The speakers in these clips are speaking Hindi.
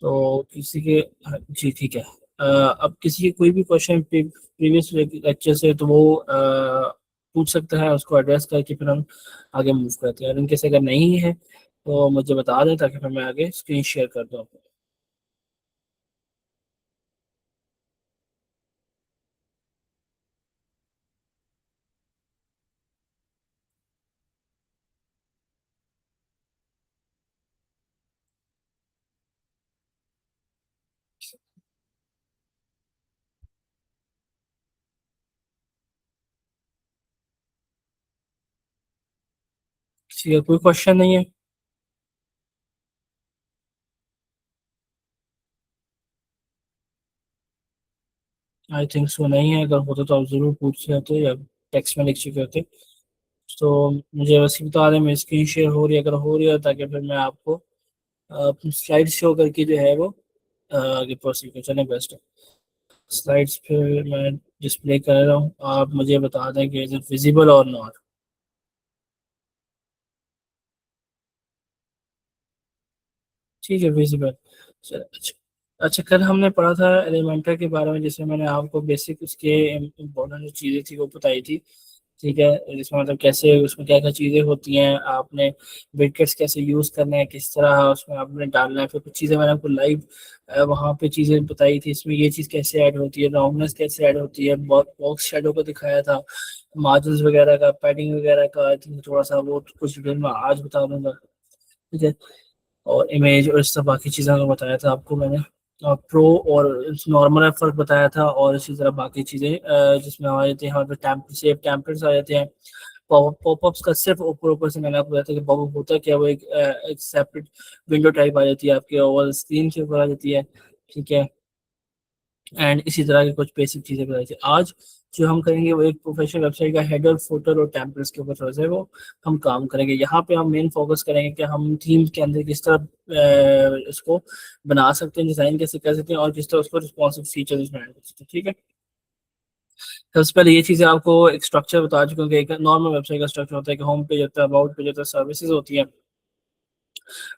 तो किसी के, हाँ, जी ठीक है। अब किसी के कोई भी क्वेश्चन प्रीवियस लेक्चर से तो वो पूछ सकता है, उसको एड्रेस करके फिर हम आगे मूव करते हैं। और इनके से अगर नहीं है तो मुझे बता दें ताकि फिर मैं आगे स्क्रीन शेयर कर दूँ आपको। किसी का कोई क्वेश्चन नहीं है? आई थिंक सो नहीं है। अगर होता तो आप ज़रूर पूछ रहे होते या टेक्स्ट में लिख चुके होते। तो मुझे बस ये बता दें मेरी स्क्रीन शेयर हो रही है, अगर हो रही है, ताकि फिर मैं आपको अपनी स्लाइड शो करके जो है वो आगे प्रोसीड कर चलें। बेस्ट है। स्लाइड्स पे मैं डिस्प्ले कर रहा हूँ, आप मुझे बता दें कि इज इट विजिबल और नॉट। ठीक है, विजिबल। अच्छा। अच्छा, कल हमने पढ़ा था एलिमेंटर के बारे में, जिसमें मैंने आपको बेसिक उसके इम्पोर्टेंट जो चीज़ें थी वो बताई थी। ठीक है, जिसमें मतलब कैसे उसमें क्या क्या चीज़ें होती हैं, आपने विकेट्स कैसे यूज़ करने हैं, किस तरह उसमें आपने डालना है। फिर कुछ चीज़ें मैंने आपको लाइव वहाँ पे चीज़ें बताई थी, इसमें ये चीज़ कैसे ऐड होती है, राउंडनेस कैसे ऐड होती है, बॉक्स शेडो को दिखाया था, मार्जिन वगैरह का, पैडिंग वगैरह का। I think थोड़ा सा वो कुछ डिटेल में आज बता दूंगा। ठीक है। और इमेज और इस सब बाकी चीज़ों का बताया था आपको मैंने। प्रो और नॉर्मल का फर्क बताया था, और इसी तरह बाकी चीज़ें जिसमें आ जाती हैं हमारे पे सेफ टेम्पलेट्स आ जाते हैं। पॉपअप्स का सिर्फ ऊपर ऊपर से मैंने आपको बताया था कि पॉपअप होता है क्या, वो एक सेपरेट विंडो टाइप आ जाती है आपके ओवल स्क्रीन के ऊपर आ जाती है। ठीक है। एंड इसी तरह की कुछ बेसिक चीज़ें बताई थी। आज जो हम करेंगे वो एक प्रोफेशनल वेबसाइट का हेडर, फुटर और टेम्पलेट्स के ऊपर थोड़ा सा वो हम काम करेंगे। यहाँ पे हम मेन फोकस करेंगे कि हम थीम के अंदर किस तरह इसको बना सकते हैं, डिज़ाइन कैसे कर सकते हैं, और किस तरह उसको रिस्पॉन्सिव फीचर उसमें ऐड कर सकते हैं। ठीक है। सबसे पहले ये चीज़ें आपको एक स्ट्रक्चर बता चुका हूँ कि एक नॉर्मल वेबसाइट का स्ट्रक्चर होता है कि होम पेज होता है, अबाउट पेज होता है, सर्विसेज होती है,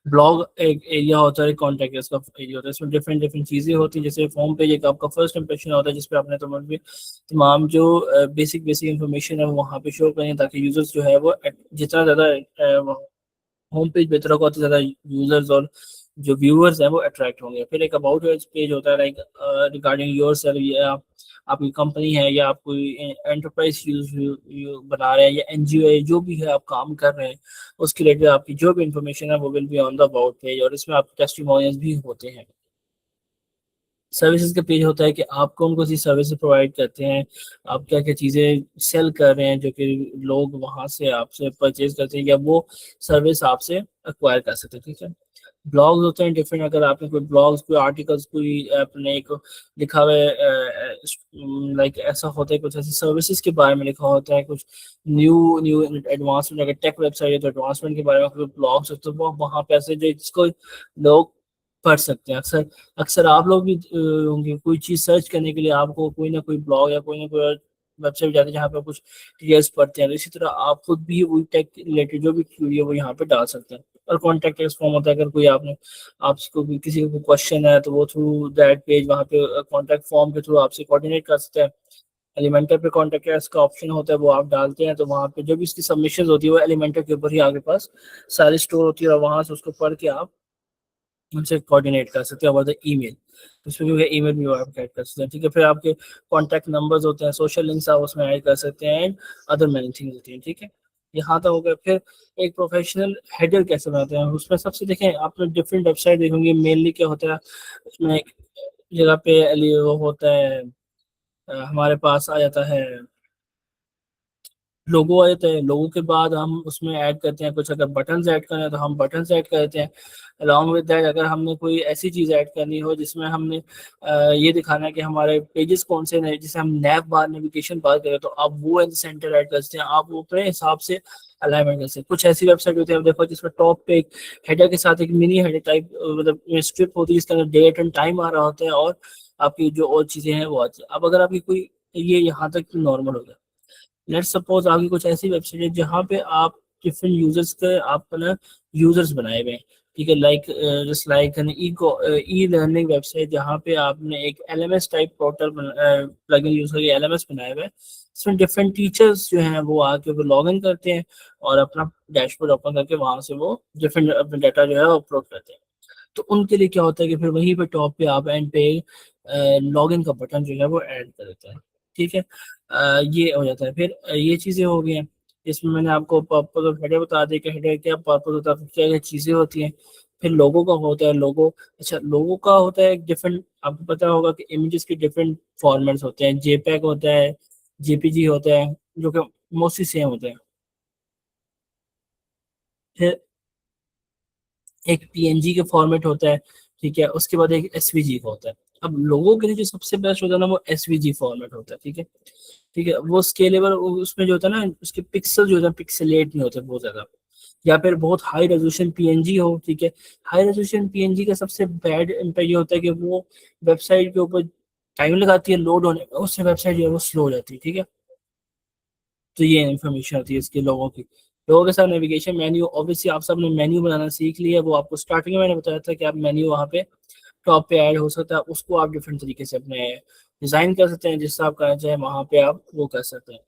ब्लॉग एक एरिया होता है, कॉन्टेक्ट का एरिया होता है। इसमें डिफरेंट डिफरेंट चीज़ें होती हैं। जैसे होम पेज एक आपका फर्स्ट इंप्रेशन होता है, जिसपे आपने तमाम जो बेसिक बेसिक इंफॉर्मेशन है वो वहाँ पे शो करें, ताकि यूजर्स जो है वो जितना ज़्यादा होम पेज बेहतर होगा उतना ज़्यादा यूजर्स और जो व्यूअर्स हैं वो अट्रैक्ट होंगे। फिर एक अबाउट पेज होता है, लाइक रिगार्डिंग योर सेल्फ, या आपकी कंपनी है, या आप कोई एंटरप्राइज यूज बना रहे हैं, या एनजीओ है, जो भी है आप काम कर रहे हैं, उसके रिलेटेड आपकी जो भी इंफॉर्मेशन है वो will be on the about page, और इसमें आपके टेस्टिमोनियल्स भी होते हैं। सर्विसेज का पेज होता है कि आप कौन कौन सी सर्विसेज प्रोवाइड करते हैं, आप क्या क्या चीज़ें सेल कर रहे हैं जो कि लोग वहाँ से आपसे परचेज करते हैं, या वो सर्विस आपसे एक्वायर कर सकते हैं। ठीक है। ब्लॉग्स होते हैं डिफरेंट। अगर आपने कोई ब्लॉग्स, कोई आर्टिकल्स, कोई अपने एक लिखा हुआ है, लाइक ऐसा होता है, कुछ ऐसी सर्विसेज के बारे में लिखा होता है, कुछ न्यू न्यू एडवांसमेंट, अगर टेक वेबसाइट है तो एडवांसमेंट के बारे में कोई ब्लॉग्स होते हैं, वो वहाँ पे ऐसे जो जिसको लोग पढ़ सकते हैं। अक्सर अक्सर आप लोग भी होंगे, कोई चीज़ सर्च करने के लिए आपको कोई ना कोई ब्लॉग या कोई ना कोई वेबसाइट जाते हैं जहाँ पे कुछ डिटेल्स पढ़ते हैं। तो इसी तरह आप खुद भी वही टेक रिलेटेड जो भी क्यूरी है वो यहाँ पे डाल सकते हैं। और कॉन्टैक्ट फॉर्म होता है, अगर कोई आपने आपको भी किसी को क्वेश्चन है तो वो थ्रू दैट पेज वहाँ पे कॉन्टैक्ट फॉर्म के थ्रू आपसे कोऑर्डिनेट कर सकते हैं। एलिमेंटर पे कॉन्टैक्ट का ऑप्शन होता है, वो आप डालते हैं तो वहाँ पे जो भी इसकी सबमिशन होती है वो एलिमेंटर के ऊपर ही आपके पास सारी स्टोर होती है, और वहाँ से उसको पढ़ के आप उनसे कोऑर्डिनेट कर सकते हैं ओवर द ईमेल। उसमें जो है ईमेल भी आप ऐड कर सकते हैं। ठीक है। फिर आपके कॉन्टैक्ट नंबर्स होते हैं, सोशल लिंक्स आप उसमें ऐड कर सकते हैं, एंड अदर मैनी थिंग्स होती हैं। ठीक है। यहाँ तक हो गया। फिर एक प्रोफेशनल हेडर कैसे बनाते हैं, उसमें सबसे देखें आपने डिफरेंट वेबसाइट देखोगे, मेनली क्या होता है उसमें एक जगह पे वो होता है, हमारे पास आ जाता है लोगो आ जाता है। लोगो के बाद हम उसमें ऐड करते हैं कुछ, अगर बटन्स ऐड करना है तो हम बटन्स ऐड करते हैं। अलॉन्ग विद दैट, अगर हमने कोई ऐसी चीज़ ऐड करनी हो जिसमें हमने ये दिखाना है कि हमारे पेजेस कौन से हैं, जिसे हम नैव बार, नेविगेशन बार करें, तो आप वो इन सेंटर ऐड कर सकते हैं। आप वो अपने हिसाब से अलाइनमेंट कर सकते हैं। कुछ ऐसी वेबसाइट होती है, आप देखो, जिसमें टॉप पे एक हेडर के साथ एक मिनी हेडर टाइप, मतलब स्ट्रिप होती है जिसके अंदर डेट एंड टाइम आ रहा होता है, और आपकी जो और चीज़ें हैं वो आती है। अब अगर आपकी कोई, ये यहाँ तक नॉर्मल हो गया। लेट्स सपोज आपकी कुछ ऐसी वेबसाइट है जहाँ पे आप डिफरेंट यूजर्स के आपने यूजर्स बनाए हुए हैं। ठीक है, like just like an e learning website जहाँ पे आपने एक LMS type portal plugin use करके एलएमएस बनाया हुआ है। इसमें डिफरेंट टीचर्स जो हैं वो आके वो लॉग इन करते हैं और अपना डैशबोर्ड ओपन करके वहां से वो डिफरेंट अपने डाटा जो है अपलोड करते हैं। तो उनके लिए क्या होता है कि फिर वहीं पे टॉप पे आप एंड पे लॉगिन का बटन जो है वो ऐड कर देते हैं। ठीक है, ये हो जाता है। फिर ये चीज़ें हो गई हैं। इसमें मैंने आपको पर्पज और हेडर बता दिया कि हेडर क्या, पर्पज होता है, क्या क्या चीज़ें होती हैं। फिर लोगों का होता है, लोगो, अच्छा लोगों का होता है एक डिफरेंट, आपको पता होगा कि इमेजेस के डिफरेंट फॉर्मेट्स होते हैं, जेपैग होता है, जेपीजी होता है, जो कि मोस्टली सेम होते हैं। फिर एक पीएनजी के फॉर्मेट होता है, ठीक है, उसके बाद एक एसवीजी का होता है। अब लोगों के लिए जो सबसे बेस्ट होता है ना वो एसवीजी फॉर्मेट होता है। ठीक है, ठीक है, वो स्केलेबल, उसमें जो होता है ना उसके पिक्सल जो होता है पिक्सेलेट नहीं होते बहुत ज्यादा, या फिर बहुत हाई रेजोल्यूशन पीएनजी हो। ठीक है, हाई रेजोल्यूशन पीएनजी का सबसे बैड इम्पैक्ट ये होता है कि वो वेबसाइट के ऊपर टाइम लगाती है लोड होने में, उससे वेबसाइट जो है वो स्लो हो जाती है। ठीक है, तो ये इन्फॉर्मेशन होती है इसके लोगों की। लोगों के साथ नेविगेशन मेन्यू, ऑब्वियसली आप सब ने मेन्यू बनाना सीख लिया, वो आपको स्टार्टिंग में मैंने बताया था कि आप मेन्यू वहाँ पे टॉप पे ऐड हो सकता है, उसको आप डिफरेंट तरीके से अपने डिजाइन कर सकते हैं, जिससे आप करना चाहें वहाँ पे आप वो कर सकते हैं।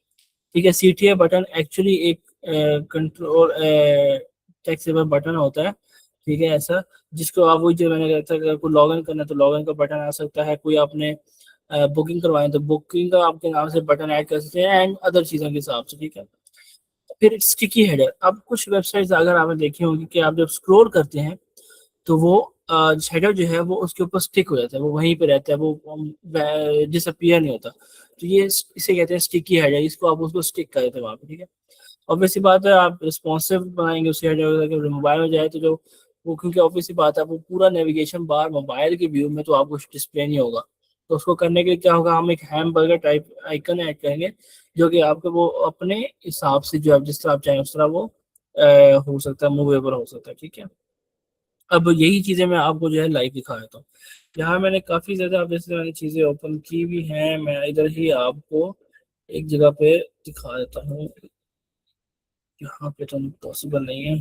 ठीक है, सीटीए बटन एक्चुअली एक कंट्रोल टेक्सेबल बटन होता है। ठीक है, ऐसा जिसको आप, वही जो मैंने कहा था, अगर कोई लॉगिन करना है तो लॉगिन का बटन आ सकता है, कोई आपने बुकिंग करवाएं तो बुकिंग का आपके नाम से बटन ऐड कर सकते हैं, एंड अदर चीज़ों के हिसाब से। ठीक है, फिर स्टिकी हेडर, अब कुछ वेबसाइट्स अगर आपने देखी होंगी कि आप जब स्क्रॉल करते हैं तो वो हेडर जो है वो उसके ऊपर स्टिक हो जाता है, वो वहीं पे रहता है, वो डिसअपियर नहीं होता। तो ये इसे कहते हैं स्टिकी हेडर, इसको आप उसको स्टिक कर देते हैं वहाँ पे। ठीक है, ऑब्वियसली बात है आप रिस्पॉन्सिव बनाएंगे उस हेडर, अगर मोबाइल में जाए तो जो वो, क्योंकि ऑब्वियसली बात है वो पूरा नेविगेशन बार मोबाइल के व्यू में तो आपको डिस्प्ले नहीं होगा। तो उसको करने के लिए क्या होगा, हम एक हैमबर्गर टाइप आइकन ऐड करेंगे, जो कि आपको वो अपने हिसाब से जो आप जिस तरह आप चाहें उस तरह वो हो सकता है, मूवेबल हो सकता है। ठीक है, अब यही चीजें मैं आपको जो है लाइव दिखा देता हूँ। यहाँ मैंने काफी ज्यादा, अब जैसे मैंने चीजें ओपन की भी हैं, मैं इधर ही आपको एक जगह पे दिखा देता हूँ। यहाँ पे तो पॉसिबल नहीं है,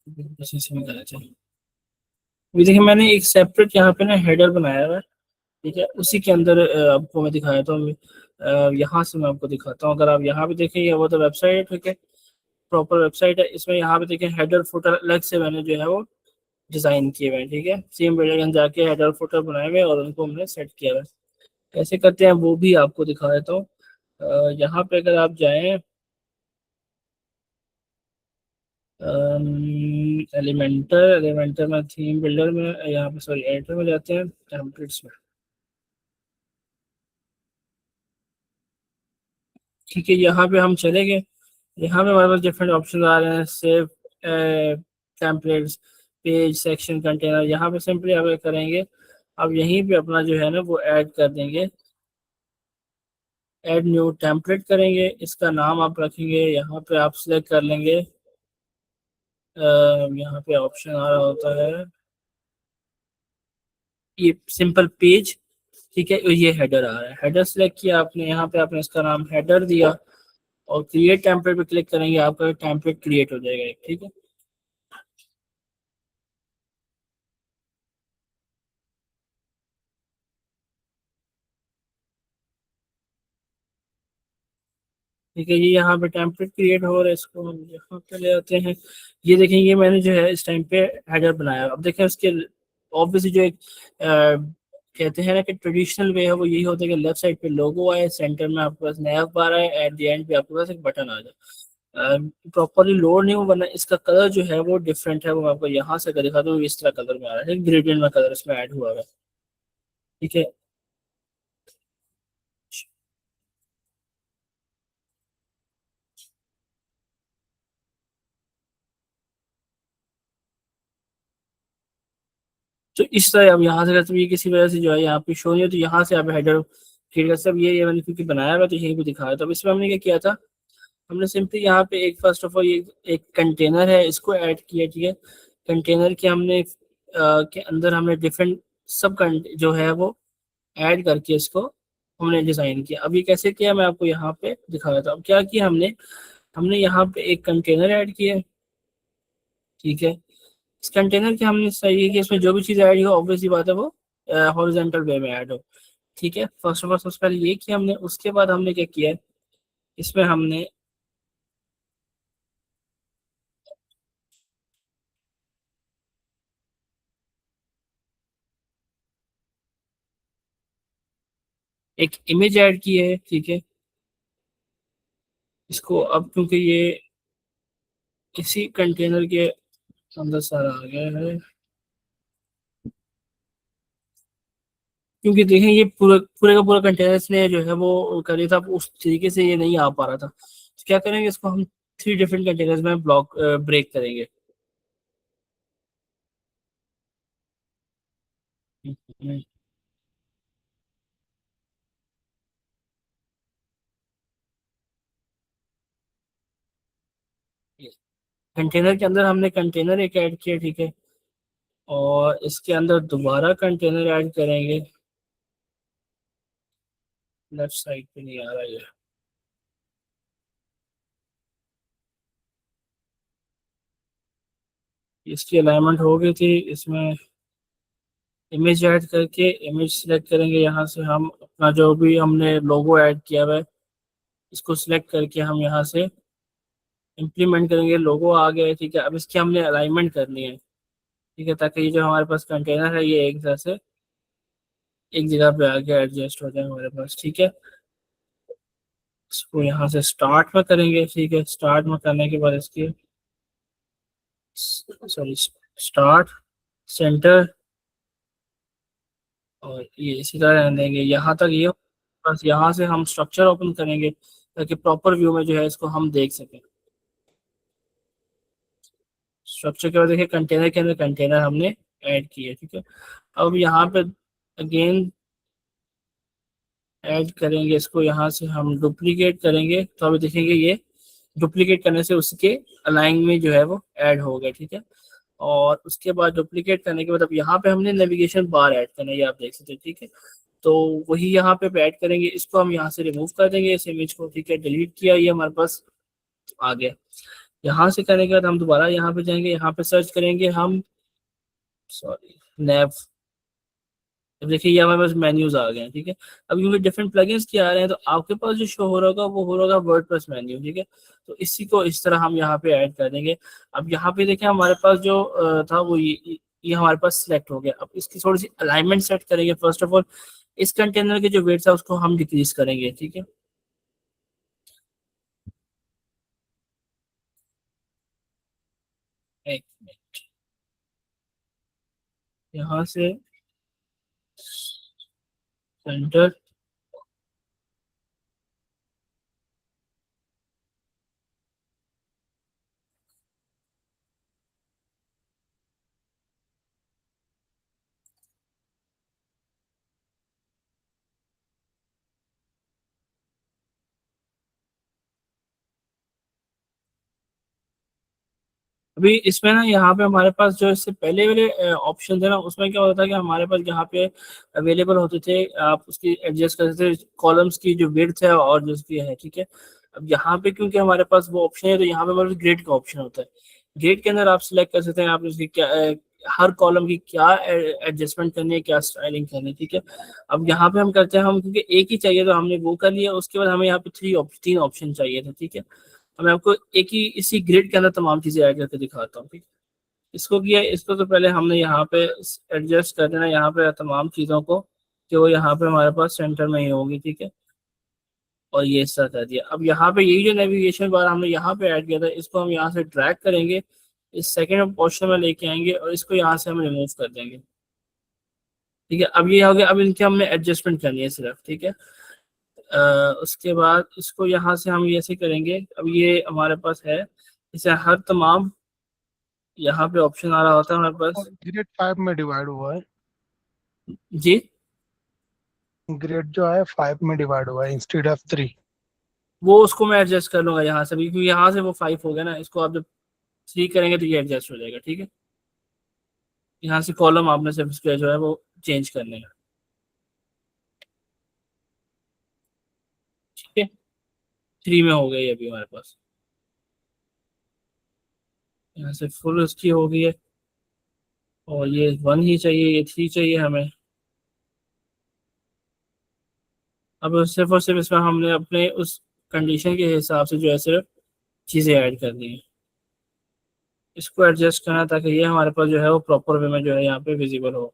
बस इसी में करना चाहिए। अभी देखिए मैंने एक सेपरेट यहाँ पे ना हेडर बनाया हुआ है। ठीक है, उसी के अंदर आपको मैं दिखाया था। यहाँ से मैं आपको दिखाता हूँ, अगर आप यहाँ पे देखें, ये वो तो वेबसाइट, ठीक है, प्रॉपर वेबसाइट है। इसमें यहाँ पे देखें हेडर फुटर अलग से मैंने जो है वो डिजाइन किए हुए हैं। ठीक है, सेम बिल्डर जाके हेडर फुटर बनाए हुए हैं और उनको हमने सेट किया हुआ है। कैसे करते हैं वो भी आपको दिखा देता हूँ। यहाँ पे अगर आप जाएं एलिमेंटर, एलिमेंटर में थीम बिल्डर में, यहाँ पे सॉरी एडिटर में जाते हैं, टेम्पलेट्स में। ठीक है, यहाँ पे हम चले गए। यहाँ पे हमारे पास डिफरेंट ऑप्शन आ रहे हैं, save templates, page, section, container. यहाँ पे सिंपली आप करेंगे, अब यहीं पे अपना जो है ना वो ऐड कर देंगे, ऐड न्यू टेम्पलेट करेंगे, इसका नाम आप रखेंगे, यहाँ पे आप सिलेक्ट कर लेंगे। यहाँ पे ऑप्शन आ रहा होता है ये सिंपल पेज। ठीक है, ये हेडर आ रहा है, हेडर सेलेक्ट किया आपने, यहाँ पे आपने इसका नाम हेडर दिया और क्रिएट टेम्पलेट पे क्लिक करेंगे, आपका टेम्पलेट क्रिएट हो जाएगा एक। ठीक है, ठीक है, ये यहाँ पे टेम्पलेट क्रिएट हो रहा है, इसको हम यहाँ पे ले आते हैं। ये देखें, ये मैंने जो है इस टाइम पे हेडर बनाया। अब देखें उसके ऑब्वियसली जो एक कहते हैं ना कि ट्रेडिशनल वे है वो यही होता है कि लेफ्ट साइड पे लोगो आए, सेंटर में आपके पास नया बार आए, एट द एंड पे आपके पास एक बटन आ जाए। प्रॉपरली लोड नहीं हुआ, वरना इसका कलर जो है वो डिफरेंट है, वो मैं आपको यहाँ से कर दिखाता हूँ। इस तरह कलर में आ रहा है, ग्रेडियंट में कलर इसमें ऐड हुआ है। ठीक है, तो इस तरह अब यहाँ से अगर ये किसी वजह से जो है यहाँ पे शो नहीं हो, तो यहाँ से आप हेडर क्रिएट कर सब। ये मैंने क्योंकि बनाया हुआ तो यहीं पे दिखाया। तो अब इसमें हमने क्या किया था, हमने सिंपली यहाँ पे एक फर्स्ट ऑफ ऑल ये एक कंटेनर है, इसको ऐड किया। ठीक है, कंटेनर के हमने के अंदर हमने डिफरेंट सब जो है वो ऐड करके इसको हमने डिजाइन किया। अब ये कैसे किया मैं आपको यहाँ पे दिखा देता हूँ। क्या किया हमने, हमने यहाँ पे एक कंटेनर ऐड किया है, ठीक है। इस कंटेनर के हमने सही है कि इसमें जो भी चीज़ ऐड हो ऑब्वियसली बात है वो हॉरिजॉन्टल वे में ऐड हो, ठीक है। फर्स्ट ऑफ ऑल सबसे पहले ये किया हमने, उसके बाद हमने क्या किया है, इसमें हमने एक इमेज ऐड की है, ठीक है। इसको अब क्योंकि ये इसी कंटेनर के अंदर सारा आ गया है, क्योंकि देखें ये पूरा पूरे का पूरा कंटेनर इसने जो है वो कर लिया था, अब उस तरीके से ये नहीं आ पा रहा था, तो क्या करेंगे, इसको हम थ्री डिफरेंट कंटेनर्स में ब्लॉक ब्रेक करेंगे। कंटेनर के अंदर हमने कंटेनर एक ऐड किया, ठीक है, और इसके अंदर दोबारा कंटेनर ऐड करेंगे। लेफ्ट साइड पे नहीं आ रहा है, इसकी अलाइनमेंट हो गई थी। इसमें इमेज ऐड करके इमेज सिलेक्ट करेंगे, यहाँ से हम अपना जो भी हमने लोगो ऐड किया हुआ है इसको सिलेक्ट करके हम यहाँ से इम्प्लीमेंट करेंगे। लोगो आ गया है, ठीक है। अब इसकी हमने अलाइनमेंट करनी है, ठीक है, ताकि ये जो हमारे पास कंटेनर है ये एक तरह से एक जगह पे आके एडजस्ट हो जाए हमारे पास, ठीक है। इसको यहाँ से स्टार्ट में करेंगे, ठीक है। स्टार्ट में करने के बाद इसकी सॉरी स्टार्ट सेंटर और ये इसी तरह रहने देंगे यहाँ तक ये। बस यहाँ से हम स्ट्रक्चर ओपन करेंगे ताकि प्रॉपर व्यू में जो है इसको हम देख सकें। स्ट्रक्चर के बाद देखिए कंटेनर के अंदर कंटेनर हमने ऐड किया, ठीक है। अब यहाँ पे अगेन ऐड करेंगे इसको, यहाँ से हम डुप्लीकेट करेंगे तो अभी देखेंगे ये डुप्लीकेट करने से उसके अलाइन में जो है वो ऐड हो गया, ठीक है। और उसके बाद डुप्लीकेट करने के बाद अब यहाँ पे हमने नेविगेशन बार ऐड करना है, ये आप देख सकते हैं, ठीक है। तो वही यहाँ पे ऐड करेंगे, इसको हम यहाँ से रिमूव कर देंगे इस इमेज को, ठीक है। डिलीट किया, ये हमारे पास आ गया। यहाँ से करने के बाद हम दोबारा यहाँ पे जाएंगे, यहाँ पे सर्च करेंगे हम सॉरी नैव। अब देखिए ये हमारे पास मेन्यूज आ गए हैं, ठीक है। अब क्योंकि डिफरेंट प्लगइन्स के आ रहे हैं तो आपके पास जो शो हो रहा होगा वो हो रहा होगा वर्डप्रेस मेन्यू, ठीक है। तो इसी को इस तरह हम यहाँ पे ऐड कर देंगे। अब यहाँ पे देखें हमारे पास जो था वो ये हमारे पास सिलेक्ट हो गया। अब इसकी थोड़ी सी अलाइनमेंट सेट करेंगे। फर्स्ट ऑफ ऑल इस कंटेनर के जो वेट था उसको हम डिक्रीज करेंगे, ठीक है। एक मिनट, यहाँ से सेंटर अभी इसमें ना यहाँ पे हमारे पास जो इससे पहले वाले ऑप्शन थे ना उसमें क्या होता था कि हमारे पास यहाँ पे अवेलेबल होते थे, आप उसकी एडजस्ट कर सकते थे कॉलम्स की जो विड्थ है और जो उसकी है, ठीक है। अब यहाँ पे क्योंकि हमारे पास वो ऑप्शन है तो यहाँ पे हमारे पास ग्रेड का ऑप्शन होता है। ग्रेड के अंदर आप सिलेक्ट कर सकते हैं आप उसकी क्या हर कॉलम की क्या एडजस्टमेंट करनी है, क्या स्टाइलिंग करनी है, ठीक है। अब यहाँ पे हम करते हैं, हम क्योंकि एक ही चाहिए तो हमने वो कर लिया। उसके बाद हमें यहाँ पे तीन ऑप्शन चाहिए थे, ठीक है। अब मैं आपको एक ही इसी ग्रिड के अंदर तमाम चीजें ऐड करके दिखाता हूँ, ठीक है। इसको किया, इसको तो पहले हमने यहाँ पे एडजस्ट कर देना यहाँ पे तमाम चीज़ों को कि वो यहाँ पे हमारे पास सेंटर में ही होगी, ठीक है। और ये इस तरह कर दिया। अब यहाँ पे यही जो नेविगेशन बार हमने यहाँ पे ऐड किया था इसको हम यहाँ से ड्रैग करेंगे, इस सेकेंड पोर्शन में लेके आएंगे और इसको यहाँ से हम रिमूव कर देंगे, ठीक है। अब ये हो गया। अब इनके हमने एडजस्टमेंट करनी है सिर्फ, ठीक है। उसके बाद इसको यहाँ से हम ऐसे करेंगे। अब ये हमारे पास है, इसे हर तमाम यहाँ पे ऑप्शन आ रहा होता है हमारे पास। ग्रेड 5 में डिवाइड हुआ है। जी, ग्रेड जो है 5 में डिवाइड हुआ है इंस्टेड ऑफ 3। वो उसको मैं एडजस्ट कर लूंगा यहाँ से भी, क्योंकि यहाँ से वो 5 हो गया ना, इसको आप जब 3 करेंगे तो ये एडजस्ट हो जाएगा, ठीक है। यहाँ से कॉलम आपने सिर्फ इसके जो है वो चेंज करने हैं, ठीक है। 3 में हो गई अभी हमारे पास। यहाँ से फुल उसकी हो गई है, और ये 1 ही चाहिए, ये 3 चाहिए हमें। अब सिर्फ और सिर्फ इसमें हमने अपने उस कंडीशन के हिसाब से जो है सिर्फ चीज़ें ऐड करनी है। इसको एडजस्ट करना ताकि ये हमारे पास जो है वो प्रॉपर वे में जो है यहाँ पे विजिबल हो।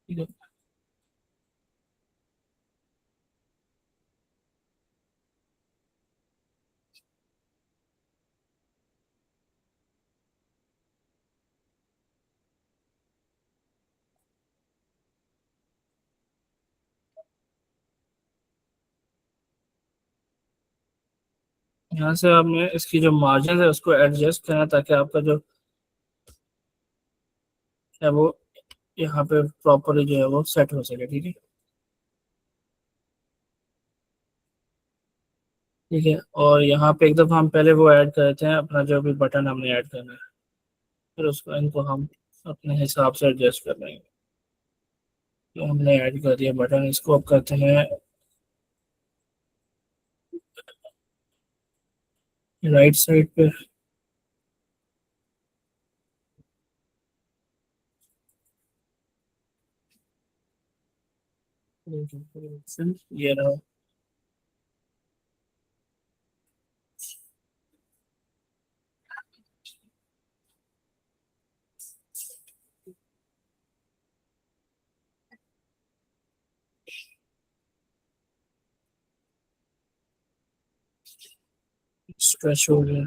ठीक है। यहाँ से आपने इसकी जो मार्जिन है उसको एडजस्ट करना ताकि आपका जो है वो यहाँ पे प्रॉपरली जो है वो सेट हो सके। ठीक है। ठीक है, और यहाँ पे एक दफ़ा हम पहले वो ऐड करते हैं अपना जो भी बटन हमने ऐड करना है, फिर उसको इनको हम अपने हिसाब से एडजस्ट कर लेंगे। तो हमने ऐड कर दिया बटन, इसको अब करते हैं राइट साइड पे। ये रहा। स्ट्रेच हो गया।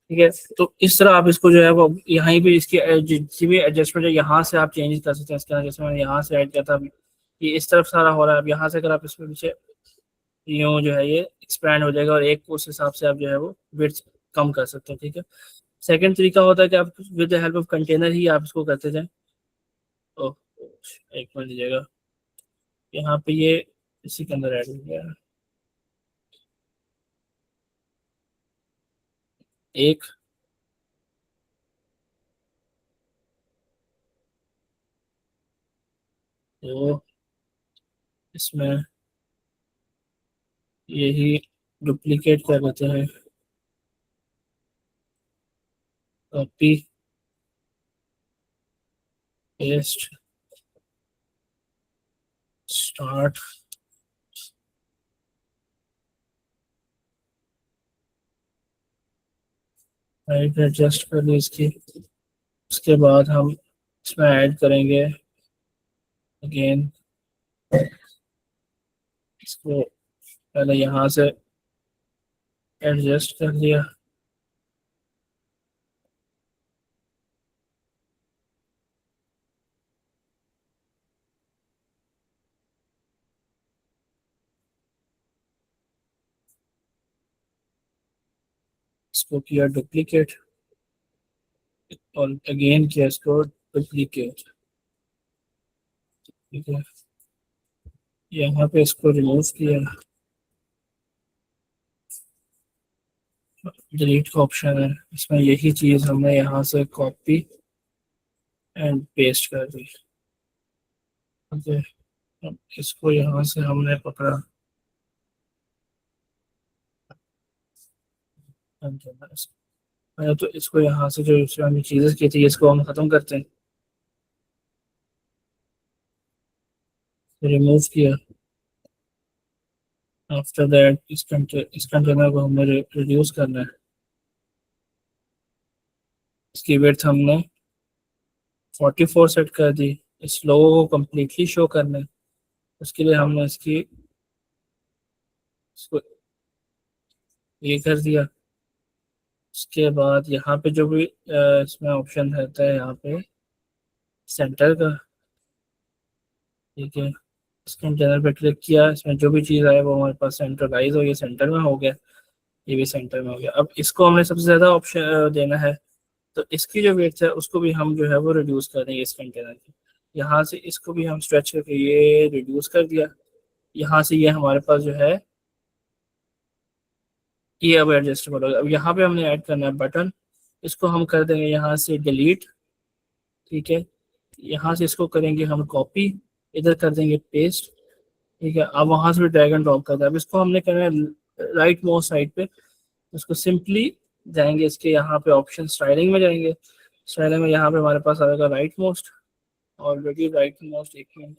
ठीक है, तो इस तरह आप इसको जो है वो यहाँ भी इसकी जितनी भी एडजस्टमेंट है यहाँ से आप चेंज कर सकते हैं। इसके अंदर जैसे मैंने यहाँ से ऐड किया था, अभी ये इस तरफ सारा हो रहा है। अब यहाँ से अगर आप इसमें पीछे यूँ जो है ये एक्सपैंड हो जाएगा, और एक को उस हिसाब से आप जो है वो विड्थ कम कर सकते हो। ठीक है। सेकंड तरीका होता है कि आप with the help of container ही आप इसको करते जाएं। ओह, एक मिनट दीजिएगा, यहाँ पे ये इसी के अंदर ऐड हो गया है। एक, दो, इसमें यही डुप्लीकेट कर लेते हैं, copy, paste, start, height adjust कर ली इसकी। उसके बाद हम इसमें ऐड करेंगे अगेन, इसको पहले यहाँ से एडजस्ट कर लिया, इसको किया डुप्लीकेट, और अगेन किया इसको डुप्लीकेट। ठीक है, यहाँ पे इसको रिमूव किया, डिलीट का ऑप्शन है इसमें, यही चीज़ हमने यहाँ से कॉपी एंड पेस्ट कर दी। ठीक है, अब इसको यहाँ से हमने पकड़ा, पहले तो इसको यहाँ से जो इसमें हमने चीज़ें की थी इसको हम ख़त्म करते हैं। रिमूव किया, आफ्टर दैट इस कंटेनर को हमने रिड्यूस करना है। इसकी विड्थ हमने 44 सेट कर दी। इस लोगो को कम्प्लीटली शो करना है, उसके लिए हमने इसको ये कर दिया। उसके बाद यहाँ पे जो भी इसमें ऑप्शन रहता है यहाँ पे सेंटर का, ठीक है। कंटेनर पे क्लिक किया, इसमें जो भी चीज़ आए वो हमारे पास सेंट्रलाइज हो, ये सेंटर में हो गया, ये भी सेंटर में हो गया। अब इसको हमने सबसे ज़्यादा ऑप्शन देना है, तो इसकी जो वेट है उसको भी हम जो है वो रिड्यूस कर देंगे इस कंटेनर की। यहाँ से इसको भी हम स्ट्रेच करके ये रिड्यूस कर दिया। यहाँ से ये हमारे पास जो है ये अब एडजस्टेबल होगा। अब यहाँ पे हमने ऐड करना है बटन, इसको हम कर देंगे यहाँ से डिलीट, ठीक है। यहाँ से इसको करेंगे हम कॉपी, इधर कर देंगे पेस्ट, ठीक है। अब वहां से भी ड्रैग एंड ड्रॉप करते हैं। अब इसको हमने करना है राइट मोस्ट साइड पे, इसको सिंपली जाएंगे इसके यहाँ पे ऑप्शन स्टाइलिंग में जाएंगे, स्टाइलिंग में यहाँ पे हमारे पास आएगा right most, already right most, एक मिनट,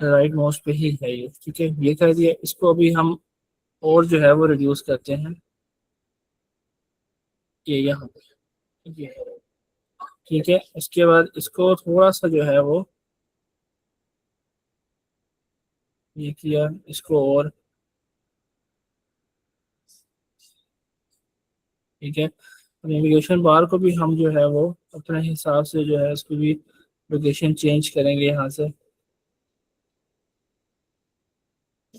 राइट मोस्ट पे ही है ये, ठीक है। ये कर दिया, इसको अभी हम और जो है वो रिड्यूस करते हैं, ये यहाँ पे, ये है, ठीक है। इसके बाद इसको थोड़ा सा जो है वो ये किया, इसको और, ठीक है। नेविगेशन बार को भी हम जो है वो अपने हिसाब से जो है उसकी भी लोकेशन चेंज करेंगे यहाँ से,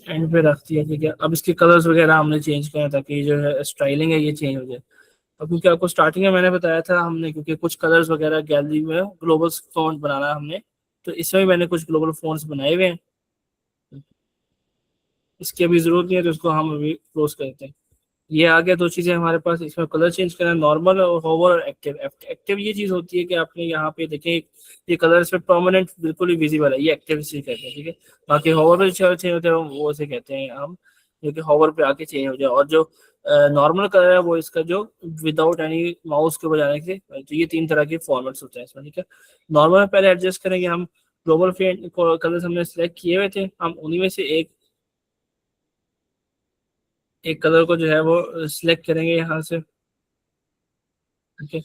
एंड पे रख दिया, ठीक है। अब इसके कलर्स वगैरह हमने चेंज किए ताकि जो है स्टाइलिंग है ये चेंज हो जाए। अब क्योंकि आपको स्टार्टिंग में मैंने बताया था हमने, क्योंकि कुछ कलर्स वगैरह गैलरी में ग्लोबल फॉन्ट बनाना है हमने, तो इसमें भी मैंने कुछ ग्लोबल फॉन्ट्स बनाए हुए हैं, इसकी अभी जरूरत नहीं है तो इसको हम अभी क्लोज करते हैं। ये आ गया, दो चीजें हमारे पास, इसमें कलर चेंज करना, नॉर्मल और होवर और एक्टिव। एक्टिव ये चीज होती है कि आपने यहाँ पे देखें ये कलर इसमें परमानेंट बिल्कुल ही विजिबल है, ये एक्टिव से कहते हैं, ठीक है। बाकी होवर पे जो चेंज होते हैं वो से कहते हैं हम, जो कि होवर पे आके चेंज हो जाए। और जो नॉर्मल कलर है वो इसका जो विदाउट एनी माउस के बजाने से, तो ये तीन तरह के फॉर्मेट्स होते हैं इसमें, ठीक है। नॉर्मल में पहले एडजस्ट करेंगे हम, ग्लोबल कलर्स हमने सेलेक्ट किए हुए थे, हम उन्हीं में से एक कलर को जो है वो सिलेक्ट करेंगे यहाँ से, ठीक है।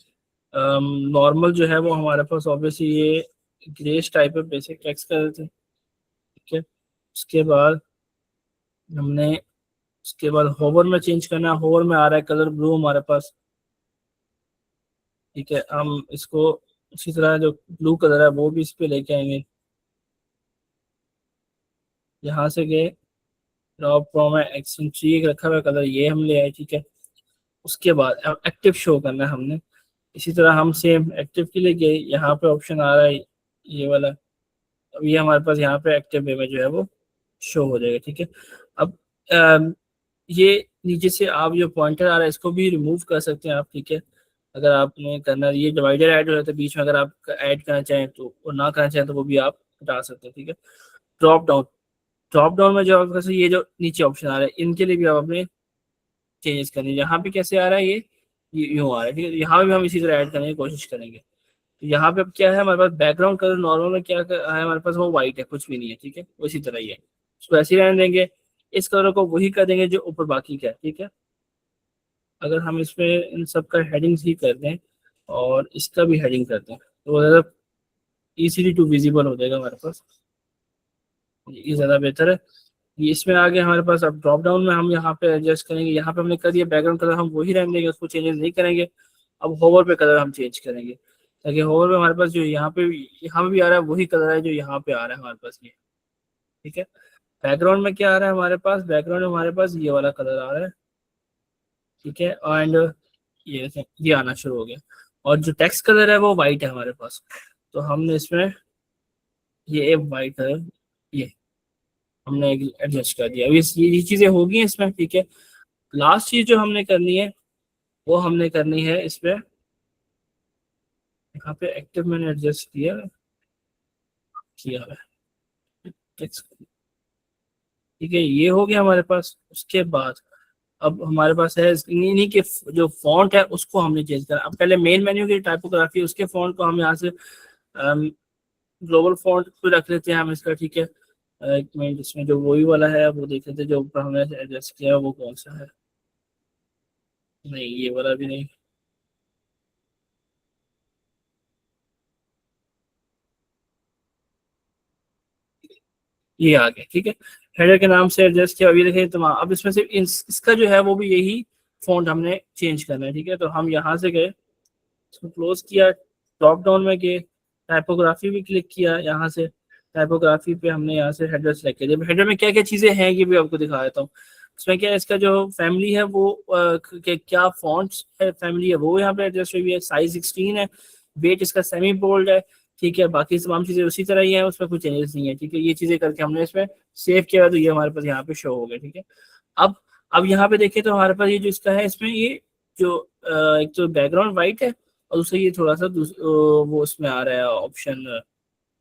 नॉर्मल जो है वो हमारे पास ऑब्वियसली ये ग्रेस टाइप है, बेसिक टेक्स्ट कलर थे, ठीक है। उसके बाद हमने, उसके बाद होवर में चेंज करना है, होवर में आ रहा है कलर ब्लू हमारे पास, ठीक है। हम इसको उसी तरह जो ब्लू कलर है वो भी इस पे लेके आएंगे, यहाँ से गए ड्रॉप फ्रॉम एक्सेंट्रिक रखा हुआ कलर ये हम ले आए, ठीक है। उसके बाद अब एक्टिव शो करना है हमने, इसी तरह हम सेम एक्टिव के लिए गए, यहाँ पे ऑप्शन आ रहा है ये वाला, अब ये हमारे पास यहाँ पे एक्टिव वे में जो है वो शो हो जाएगा, ठीक है। अब ये नीचे से आप जो पॉइंटर आ रहा है इसको भी रिमूव कर सकते हैं आप, ठीक है। अगर आपने करना, ये डिवाइडर ऐड हो जाता है बीच में, अगर आप ऐड करना चाहें तो, और ना करना चाहें तो वो भी आप हटा सकते हैं, ठीक है। ड्रॉप डाउन, ड्रॉप डाउन में जो आपके पास ये जो नीचे ऑप्शन आ रहा है इनके लिए भी आप अपने चेंजेस करने, यहाँ पे कैसे आ रहा है ये यूँ आ रहा है, ठीक है। यहाँ पे भी हम इसी तरह ऐड करने की कोशिश करेंगे। तो यहाँ पे अब क्या है हमारे पास, बैकग्राउंड कलर नॉर्मल में क्या है हमारे पास, वो व्हाइट है, कुछ भी नहीं है, ठीक है। उसी तरह ही है, उसको ऐसे ही रहने देंगे, इस कलर को वही कर देंगे जो ऊपर बाकी का है, ठीक है। अगर हम इसमें इन सब का हेडिंग्स ही कर दें और इसका भी हेडिंग कर दें तो वो ज़्यादा ईजीली टू विजिबल हो जाएगा हमारे पास, ये ज़्यादा बेहतर है। ये इसमें आगे हमारे पास, अब ड्रॉप डाउन में हम यहाँ पे एडजस्ट करेंगे, यहाँ पे हमने कर दिया बैकग्राउंड कलर हम वही रहने देंगे, उसको चेंजेस नहीं करेंगे। अब होवर पे कलर हम चेंज करेंगे, ताकि होवर पे हमारे पास जो यहाँ पे भी आ रहा है वही कलर है जो यहाँ पे आ रहा है हमारे पास, ये, ठीक है। बैकग्राउंड में क्या आ रहा है हमारे पास, बैकग्राउंड में हमारे पास ये वाला कलर आ रहा है, ठीक है। एंड ये आना शुरू हो गया, और जो टेक्स्ट कलर है वो वाइट है हमारे पास, तो हमने इसमें ये वाइट है, ये हमने एडजस्ट कर दिया। अब ये चीजें होगी इसमें, ठीक है। लास्ट चीज जो हमने करनी है वो हमने करनी है इसमें, यहाँ पे एक्टिव मैंने एडजस्ट किया है टेक्स्ट, ठीक है। ये हो गया हमारे पास। उसके बाद अब हमारे पास है इन्हीं के जो फॉन्ट है उसको हमने चेंज करा। अब पहले मेन मेन्यू की टाइपोग्राफी उसके फॉन्ट को हम यहाँ से ग्लोबल फॉन्ट पे रख लेते हैं हम इसका, ठीक है। एक मिनट, इसमें जो वही वाला है वो देख लेते हैं जो ऊपर हमने एडजस्ट किया है वो कौन सा है, नहीं ये वाला भी नहीं, ये आ गया, ठीक है। हेडर के नाम से एडजस्ट किया, अभी देखें तो अब इसमें से इसका जो है वो भी यही फॉन्ट हमने चेंज करना है, ठीक है। तो हम यहाँ से गए, इसको क्लोज किया, ड्रॉप डाउन में गए, टाइपोग्राफी भी क्लिक किया, यहाँ से टाइपोग्राफी पे हमने यहाँ से हेडर सेलेक्ट किया। हेडर में क्या क्या चीज़ें हैं ये भी आपको दिखा देता हूँ। इसमें क्या है, इसका जो फैमिली है वो क्या फॉन्ट्स है, फैमिली है वो यहाँ पे एडजस्ट हुई है, साइज 16 है, वेट इसका सेमी बोल्ड है, ठीक है। बाकी तमाम चीज़ें उसी तरह ही है, उसमें कुछ चेंजेस नहीं है, ठीक है। ये चीज़ें करके हमने इसमें सेव किया तो ये हमारे पास यहाँ पे शो हो गया, ठीक है। अब अब यहाँ पे देखिए तो हमारे पास ये जो इसका है, इसमें ये जो एक तो बैकग्राउंड वाइट है, और उससे ये थोड़ा सा वो उसमें आ रहा है ऑप्शन,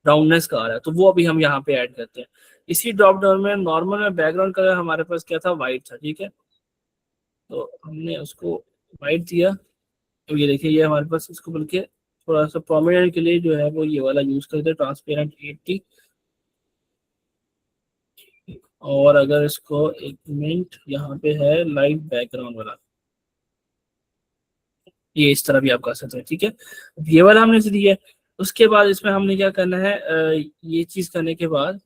राउंडनेस का आ रहा है, तो वो अभी हम यहाँ पे ऐड करते हैं। इसी ड्रॉप डाउन में नॉर्मल में बैकग्राउंड कलर हमारे पास क्या था, वाइट था, ठीक है। तो हमने उसको वाइट दिया। अब ये देखिए, ये हमारे पास इसको बल्कि थोड़ा सा प्रोमिनेंट के लिए जो है वो ये वाला यूज करते हैं, ट्रांसपेरेंट 80। और अगर इसको एक मिनट, यहाँ पे है लाइट बैकग्राउंड वाला, ये इस तरह भी आप कर सकते हैं, ठीक है। अब ये वाला हमने दिया है। उसके बाद इसमें हमने क्या करना है, ये चीज करने के बाद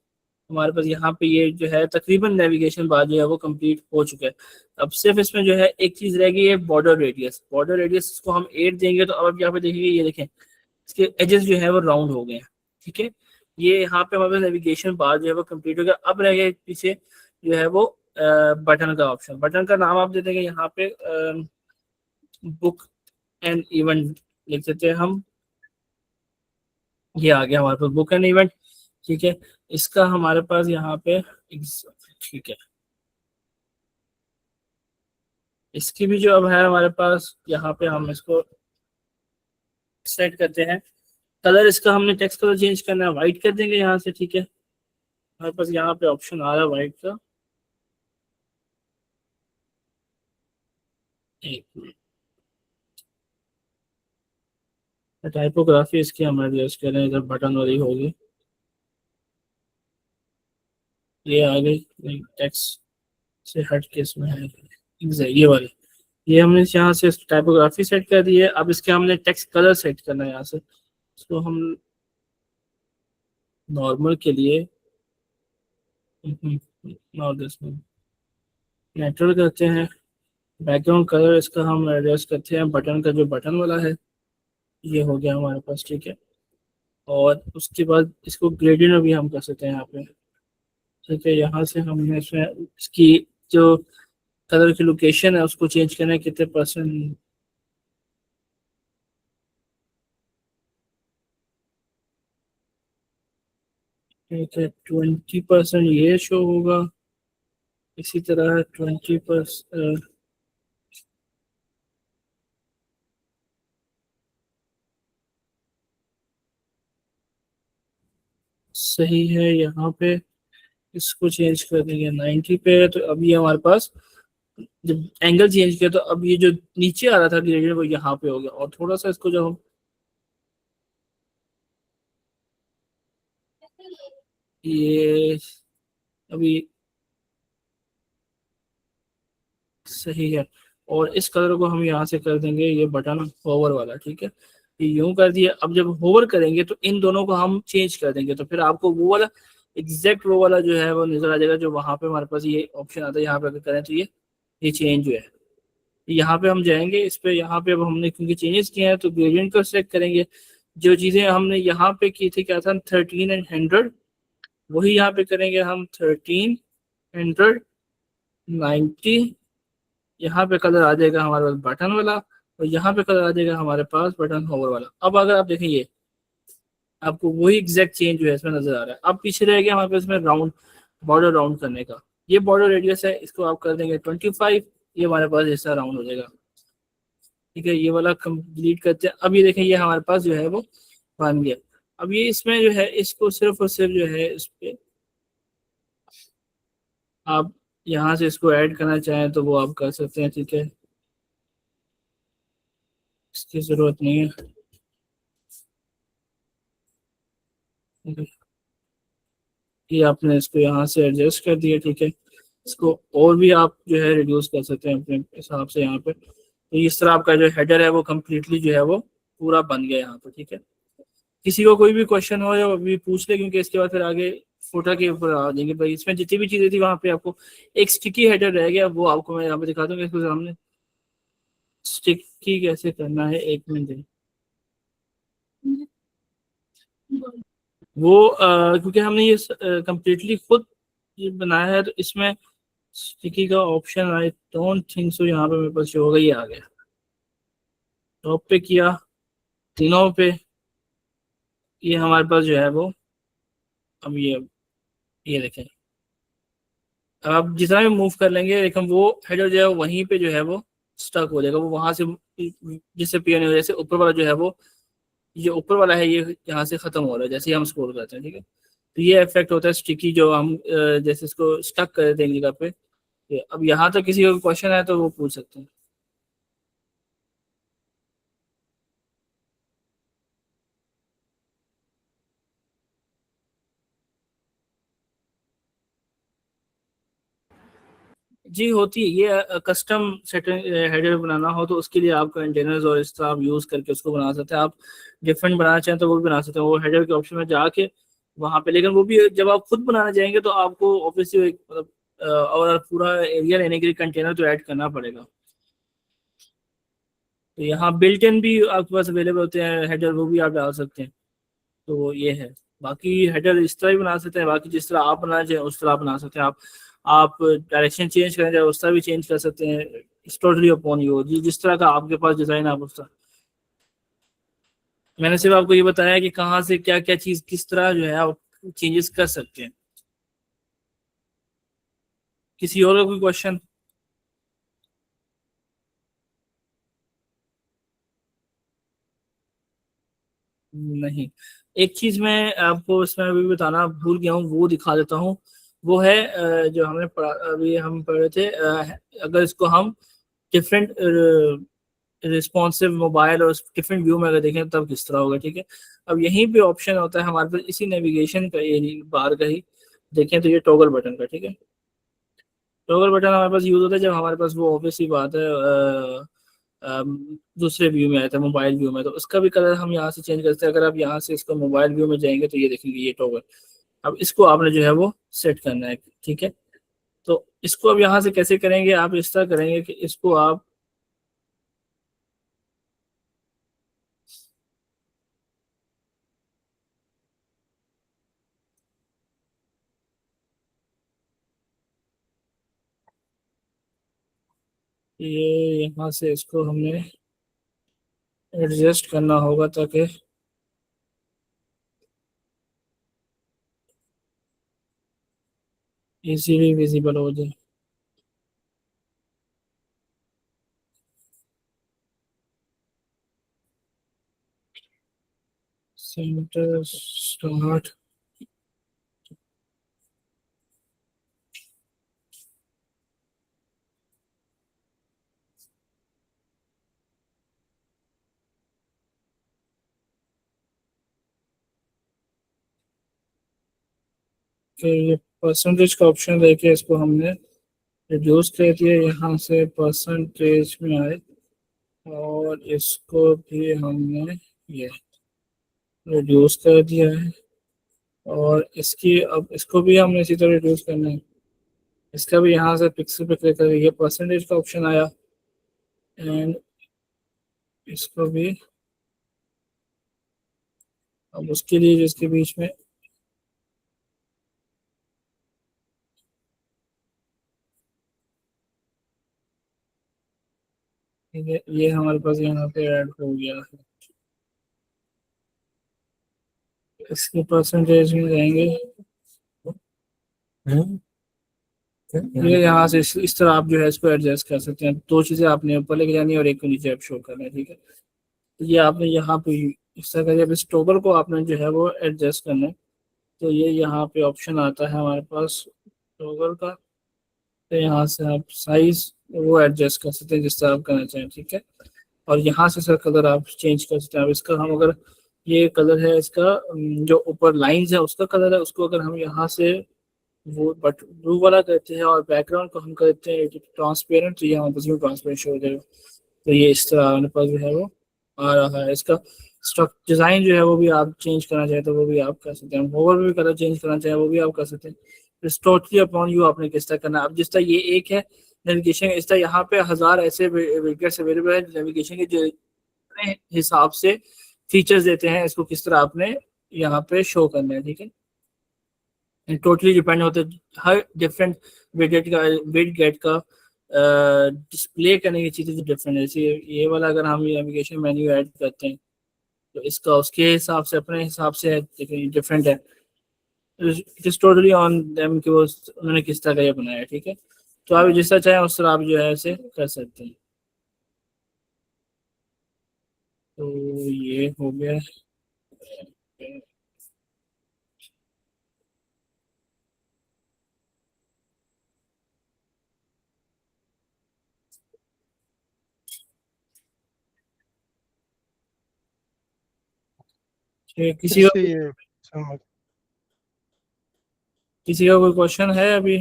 हमारे पास यहाँ पे ये जो है तकरीबन नेविगेशन बार जो है वो कंप्लीट हो चुका है। अब सिर्फ इसमें जो है एक चीज रह गई है, बॉर्डर रेडियस। बॉर्डर रेडियस को हम 8 देंगे तो अब यहाँ पे देखेंगे, ये देखें इसके एजेस जो है वो राउंड हो गए हैं, ठीक है। ये यहाँ पे हमारे नेविगेशन बार जो है वो कंप्लीट हो गया। अब रह गया पीछे जो है वो बटन का ऑप्शन। बटन का नाम आप दे देंगे यहाँ पे बुक एंड इवेंट लिख देते हैं हम। ये आ गया हमारे पास बुक एंड इवेंट, ठीक है। इसका हमारे पास यहाँ पे ठीक है, इसकी भी जो अब है हमारे पास यहाँ पे हम इसको सेट करते हैं। कलर इसका हमने टेक्स्ट कलर चेंज करना है, वाइट कर देंगे यहाँ से, ठीक है। हमारे पास यहाँ पे ऑप्शन आ रहा है वाइट का, एक मिनट। टाइपोग्राफी इसकी हम एडजस्ट करें, इधर बटन वाली होगी, ये आ गई टेक्स्ट से हट के इसमें है ये वाली। ये हमने यहाँ से टाइपोग्राफी सेट कर दी है। अब इसके हमने टेक्स्ट कलर सेट करना है यहाँ से। इसको हम नॉर्मल के लिए नेचुरल करते हैं। बैकग्राउंड कलर इसका हम एडजस्ट करते हैं, बटन का जो बटन वाला है ये हो गया हमारे पास, ठीक है। और उसके बाद इसको ग्रेडियंट भी हम कर सकते हैं यहाँ पे, ठीक है। यहाँ से हमने इसमें इसकी जो कलर की लोकेशन है उसको चेंज करना है, कितने परसेंट, ठीक है 20% ये शो होगा। इसी तरह 20%, सही है यहाँ पे। इसको चेंज कर देंगे 90 पे, तो अभी हमारे पास जब एंगल चेंज किया तो अब ये जो नीचे आ रहा था ग्रेडियंट वो यहाँ पे हो गया। और थोड़ा सा इसको जब हम ये अभी सही है, और इस कलर को हम यहाँ से कर देंगे ये बटन होवर वाला, ठीक है। ये यूं कर दिया। अब जब होवर करेंगे तो इन दोनों को हम चेंज कर देंगे, तो फिर आपको वो वाला एग्जैक्ट वो वाला जो है वो नजर आ जाएगा, जो वहां पे हमारे पास ये ऑप्शन आता है। यहाँ पे अगर करें तो ये चेंज हुआ है। यहाँ पे हम जाएंगे इस पे, यहाँ पे अब हमने क्योंकि चेंजेस किए हैं तो ग्रेडियंट को सिलेक्ट करेंगे। जो चीजें हमने यहाँ पे की थी, क्या था, 13 एंड 100, वही यहाँ पे करेंगे हम 13, 100, 90। यहाँ पे कलर आ जाएगा हमारे पास बटन वाला, और यहाँ पे कलर आ जाएगा हमारे पास बटन होवर वाला। अब अगर आप देखें, ये आपको वही एग्जैक्ट चेंज जो है इसमें नजर आ रहा है। अब पीछे रह गया हमारे पास इसमें राउंड, बॉर्डर राउंड करने का। ये बॉर्डर रेडियस है, इसको आप कर देंगे 25। ये हमारे पास ऐसा राउंड हो जाएगा, ठीक है। ये वाला कंप्लीट करते हैं। अब ये देखें, ये हमारे पास जो है वो बन गया। अब ये इसमें जो है इसको सिर्फ और सिर्फ जो है इस पे आप यहाँ से इसको ऐड करना चाहें तो वो आप कर सकते हैं, ठीक है। इसकी जरूरत नहीं है, ठीक है। ये आपने इसको यहाँ से एडजस्ट कर दिया, ठीक है। इसको और भी आप जो है रिड्यूस कर सकते हैं अपने हिसाब से यहाँ पे। तो इस तरह आपका जो हेडर है वो कम्प्लीटली जो है वो पूरा बन गया यहाँ पे, ठीक है। किसी को कोई भी क्वेश्चन हो या अभी पूछ ले, क्योंकि इसके बाद फिर आगे फुटर के ऊपर आ जाएंगे भाई। इसमें जितनी भी चीजें थी वहाँ पे आपको एक स्टिकी हेडर रह गया, वो आपको मैं यहाँ पे दिखा दूंगा इसके सामने। स्टिकी कैसे करना है, एक मिनट। वो क्योंकि हमने ये कम्प्लीटली खुद ये बनाया है, तो इसमें स्टिकी का option I don't think so यहाँ पे मेरे पास जो होगा ये आ गया। टॉप पे किया, तीनों पे, ये हमारे पास जो है वो, अब ये देखें, अब आप जितना भी मूव कर लेंगे लेकिन वो हेडर जो है वहीं पे जो है वो स्टक हो जाएगा, वो वहां से जिससे पी नहीं हो, जैसे ऊपर वाला जो है वो, ये ऊपर वाला है ये यहाँ से खत्म हो रहा है जैसे ही हम स्क्रॉल करते हैं, ठीक है। तो ये इफेक्ट होता है स्टिकी, जो हम जैसे इसको स्टक कर देते हैं एक जगह पे। अब यहाँ तक किसी को क्वेश्चन है तो वो पूछ सकते हैं। जी होती है ये, कस्टम सेटिंग हेडर बनाना हो तो उसके लिए आप कंटेनर्स और इस तरह आप यूज़ करके उसको बना सकते हैं। आप डिफरेंट बनाना चाहें तो वो भी बना सकते हैं, वो हेडर के ऑप्शन में जाके वहाँ पे। लेकिन वो भी जब आप खुद बनाना चाहेंगे तो आपको ऑब्वियसली एक मतलब और पूरा एरिया लेने के लिए कंटेनर तो ऐड करना पड़ेगा। तो यहाँ बिल्ट इन भी आपके पास अवेलेबल होते हैं हेडर, वो भी आप डाल सकते हैं। तो ये है, बाकी हेडर इस तरह भी बना सकते हैं, बाकी जिस तरह आप बनाना चाहें उस तरह आप बना सकते हैं। आप डायरेक्शन चेंज करना चाहें उस तरह भी चेंज कर सकते हैं। इट्स टोटली अपॉन यू, जिस तरह का आपके पास डिजाइन आप उस तरह। मैंने सिर्फ आपको ये बताया कि कहाँ से क्या क्या चीज किस तरह जो है आप चेंजेस कर सकते हैं। किसी और का कोई क्वेश्चन? नहीं, एक चीज मैं आपको इसमें अभी बताना भूल गया हूँ, वो दिखा देता हूँ। वो है जो हमने पढ़ा, अभी हम पढ़ रहे थे, अगर इसको हम डिफरेंट रिस्पॉन्सिव मोबाइल और डिफरेंट व्यू में अगर देखें तब किस तरह होगा, ठीक है। अब यहीं पे ऑप्शन होता है हमारे पास इसी नेविगेशन का, ये बाहर का ही देखें तो ये टॉगल बटन का, ठीक है। टॉगल बटन हमारे पास यूज होता है जब हमारे पास वो ऑब्वियसली बात है दूसरे व्यू में आया था, मोबाइल व्यू में, तो उसका भी कलर हम यहाँ से चेंज कर सकते हैं। अगर आप यहाँ से इसको मोबाइल व्यू में जाएंगे तो ये देखेंगे ये टॉगल। अब इसको आपने जो है वो सेट करना है, ठीक है। तो इसको अब यहाँ से कैसे करेंगे, आप इस तरह करेंगे कि इसको आप ये यहाँ से इसको हमने एडजस्ट करना होगा ताकि इजीली विजिबल हो जाए। सेंटर स्टार्ट, फिर ये परसेंटेज का ऑप्शन लेके इसको हमने रिड्यूस कर दिया, यहाँ से परसेंटेज में आए, और इसको भी हमने ये रिड्यूस कर दिया है। और इसकी अब इसको भी हमने इसी तरह रिड्यूस करना है। इसका भी यहाँ से पिक्सल पे क्लिक करके ये परसेंटेज का ऑप्शन आया, एंड इसको भी अब उसके लिए जिसके बीच में ये हमारे पास यहाँ पे ऐड हो गया है। इसके परसेंटेज में जाएंगे, ये यहाँ से इस तरह आप जो है इसको एडजस्ट कर सकते हैं। दो चीज़ें आपने ऊपर लेके जानी है और एक को नीचे आप शो करना है, ठीक है। तो ये आपने यहाँ पे इस तरह का, जब इस टॉगल को आपने जो है वो एडजस्ट करना है तो ये यहाँ पे ऑप्शन आता है हमारे पास टॉगल का। तो यहाँ से आप साइज वो एडजस्ट कर सकते हैं जिस तरह आप करना चाहें, ठीक है। और यहाँ से सर कलर आप चेंज कर सकते हैं। अब इसका हम अगर ये कलर है इसका, जो ऊपर लाइंस है उसका कलर है, उसको अगर हम यहाँ से वो बट ब्लू वाला करते हैं और बैकग्राउंड को हम करते हैं ट्रांसपेरेंट, तो ये हमारे पास ट्रांसपेरेंट शो हो जाएगा। तो ये इस तरह हमारे पास जो है वो आ रहा है। इसका स्ट्रक डिज़ाइन जो है वो भी आप चेंज करना चाहें तो वो भी आप कर सकते हैं, ओवर भी कलर चेंज करना चाहें वो भी आप कर सकते हैं। इट्स टोटली अपॉन यू, आपने किस तरह करना है। अब जिस तरह ये एक है नेविगेशन, इस तरह यहाँ पे 1000 ऐसे विकेट्स अवेलेबल है नेविगेशन के, जो अपने हिसाब से फीचर्स देते हैं, इसको किस तरह आपने यहाँ पे शो करना है, ठीक है। टोटली डिपेंड होता है, हर डिफरेंट विडगेट का डिस्प्ले करने की चीज़ें डिफरेंट है। जैसे ये वाला अगर हम नेविगेशन मेन्यू ऐड करते हैं तो इसका उसके हिसाब से अपने हिसाब से डिफरेंट है। It is totally on them कि वो उन्होंने किस तरह का ये बनाया है, ठीक है। तो आप जिस तरह चाहें उस तरह आप जो है इसे कर सकते हैं। तो ये हो गया। फिर से ये समझ किसी का कोई क्वेश्चन है अभी?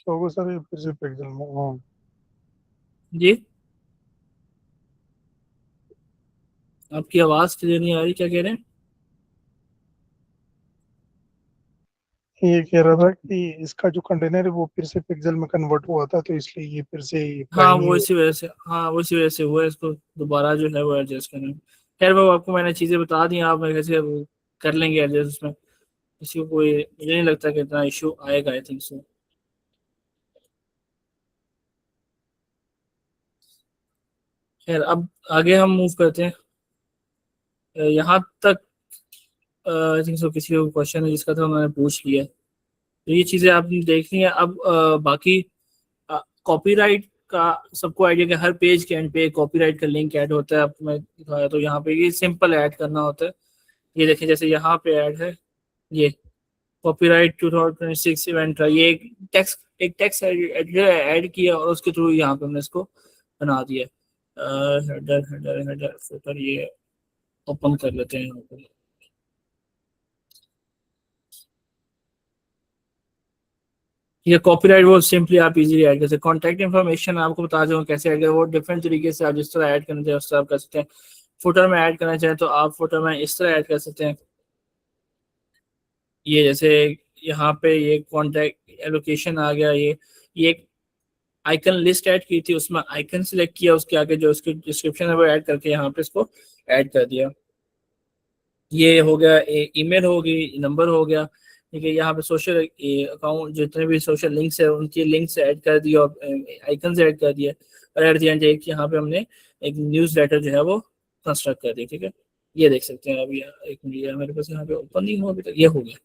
होगा सर, ये फिर से पिक्सल में। हाँ, जी, आपकी आवाज क्लियर नहीं आ रही, क्या कह रहे हैं? ये कह रहा था कि इसका जो कंटेनर है वो फिर से पिक्सल में कन्वर्ट हुआ था, तो इसलिए ये फिर से हाँ अप्लाई नहीं वो हो। इसी वजह से, हाँ वो इसी वजह से हुआ है, इसको दोबारा जो है वो एडजस्ट करना है। खैर वो आपको मैंने चीज़ें बता दी, आप मेरे से वो कर लेंगे एडजस्ट उसमें। किसी को कोई, मुझे नहीं लगता कि इतना इशू आएगा, आई थिंक सो। खैर अब आगे हम मूव करते हैं। यहाँ तक आई थिंक सो किसी को क्वेश्चन है जिसका था मैंने पूछ लिया। तो ये चीज़ें आपने देख ली हैं। अब बाकी कॉपीराइट का सबको आइडिया कि हर पेज के एंड पे कॉपीराइट का लिंक ऐड होता है। अब मैं दिखाया तो यहाँ पे ये सिंपल ऐड करना होता है। ये देखें जैसे यहाँ पे ऐड है, ये कॉपीराइट 2026 इवेंट है, ये एक टेक्स्ट ऐड किया और उसके थ्रू यहाँ पे हमने इसको बना दिया। हेडर हेडर हेडर फुटर, ये ओपन कर लेते हैं यहाँ पे। ये कॉपीराइट वो सिंपली आप इजीली ऐड कर सकते हैं। कॉन्टैक्ट इन्फॉर्मेशन आपको बता दूँ कैसे ऐड करें, वो डिफरेंट तरीके से आप जिस तरह ऐड करना चाहें उस तरह आप कर सकते हैं। फुटर में ऐड करना चाहें तो आप फुटर में इस तरह ऐड कर सकते हैं। ये जैसे यहाँ पे ये कॉन्टैक्ट एलोकेशन आ गया, ये एक आइकन लिस्ट ऐड की थी, उसमें आइकन सिलेक्ट किया, उसके आगे जो उसकी डिस्क्रिप्शन है वो ऐड करके यहाँ पे इसको ऐड कर दिया। ये हो गया, ईमेल हो गई, नंबर हो गया, ठीक है। यहाँ पे सोशल अकाउंट जितने भी सोशल लिंक्स है उनके लिंक्स ऐड कर दिए और आइकन ऐड कर दिए। और एट द एंड एक यहाँ पे हमने एक न्यूज़ लेटर जो है वो कंस्ट्रक्ट कर दी, ठीक है। ये देख सकते हैं अभी, एक मिनट मेरे पास यहाँ पे ओपन नहीं हुआ अभी तक, ये हो गया।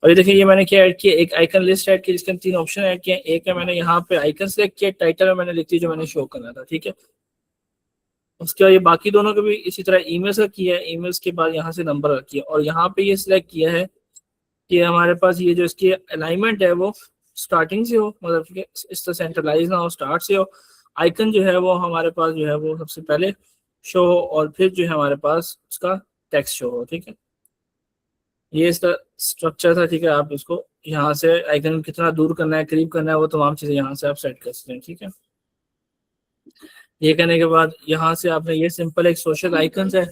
और ये देखिए, ये मैंने क्या ऐड किया, एक आइकन लिस्ट ऐड की जिसके 3 ऑप्शन ऐड किए। एक है मैंने यहाँ पे आइकन सेलेक्ट किया, टाइटल में मैंने लिख दी जो मैंने शो करना था, ठीक है। उसके बाद ये बाकी दोनों को भी इसी तरह ईमेल्स का किया है, ईमेल्स के बाद यहाँ से नंबर का किया और यहाँ पे ये सिलेक्ट किया है कि हमारे पास ये जो इसकी अलाइनमेंट है वो स्टार्टिंग से हो, मतलब कि इस तरह सेंट्रलाइज ना हो, स्टार्ट से हो। आइकन जो है वो हमारे पास जो है वो सबसे पहले शो हो और फिर जो है हमारे पास उसका टेक्स्ट शो हो, ठीक है। ये इसका स्ट्रक्चर था, ठीक है। आप इसको यहाँ से आइकन कितना दूर करना है, करीब करना है, वो तमाम चीज़ें यहाँ से आप सेट कर सकते हैं, ठीक है। ये करने के बाद यहाँ से आपने ये सिंपल एक सोशल आइकन्स है,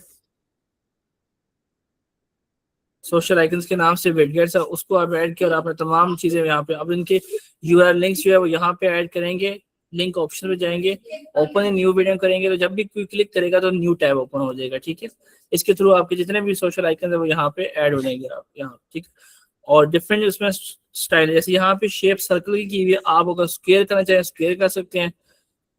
सोशल आइकन्स के नाम से विडगेट्स है, उसको आप ऐड किया और आपने तमाम चीज़ें यहाँ पे, अब इनके यूआरएल लिंक्स जो है वो यहाँ पे ऐड करेंगे। लिंक ऑप्शन पे जाएंगे, ओपन ए न्यू वीडियो करेंगे तो जब भी कोई क्लिक करेगा तो न्यू टैब ओपन हो जाएगा, ठीक है। इसके थ्रू आपके जितने भी सोशल आइकन है वो यहाँ पे ऐड हो जाएंगे आप यहाँ, ठीक है। और डिफरेंट उसमें स्टाइल, जैसे यहाँ पे शेप सर्कल की हुई है, आप अगर स्क्वायर करना चाहें स्क्वायर कर सकते हैं,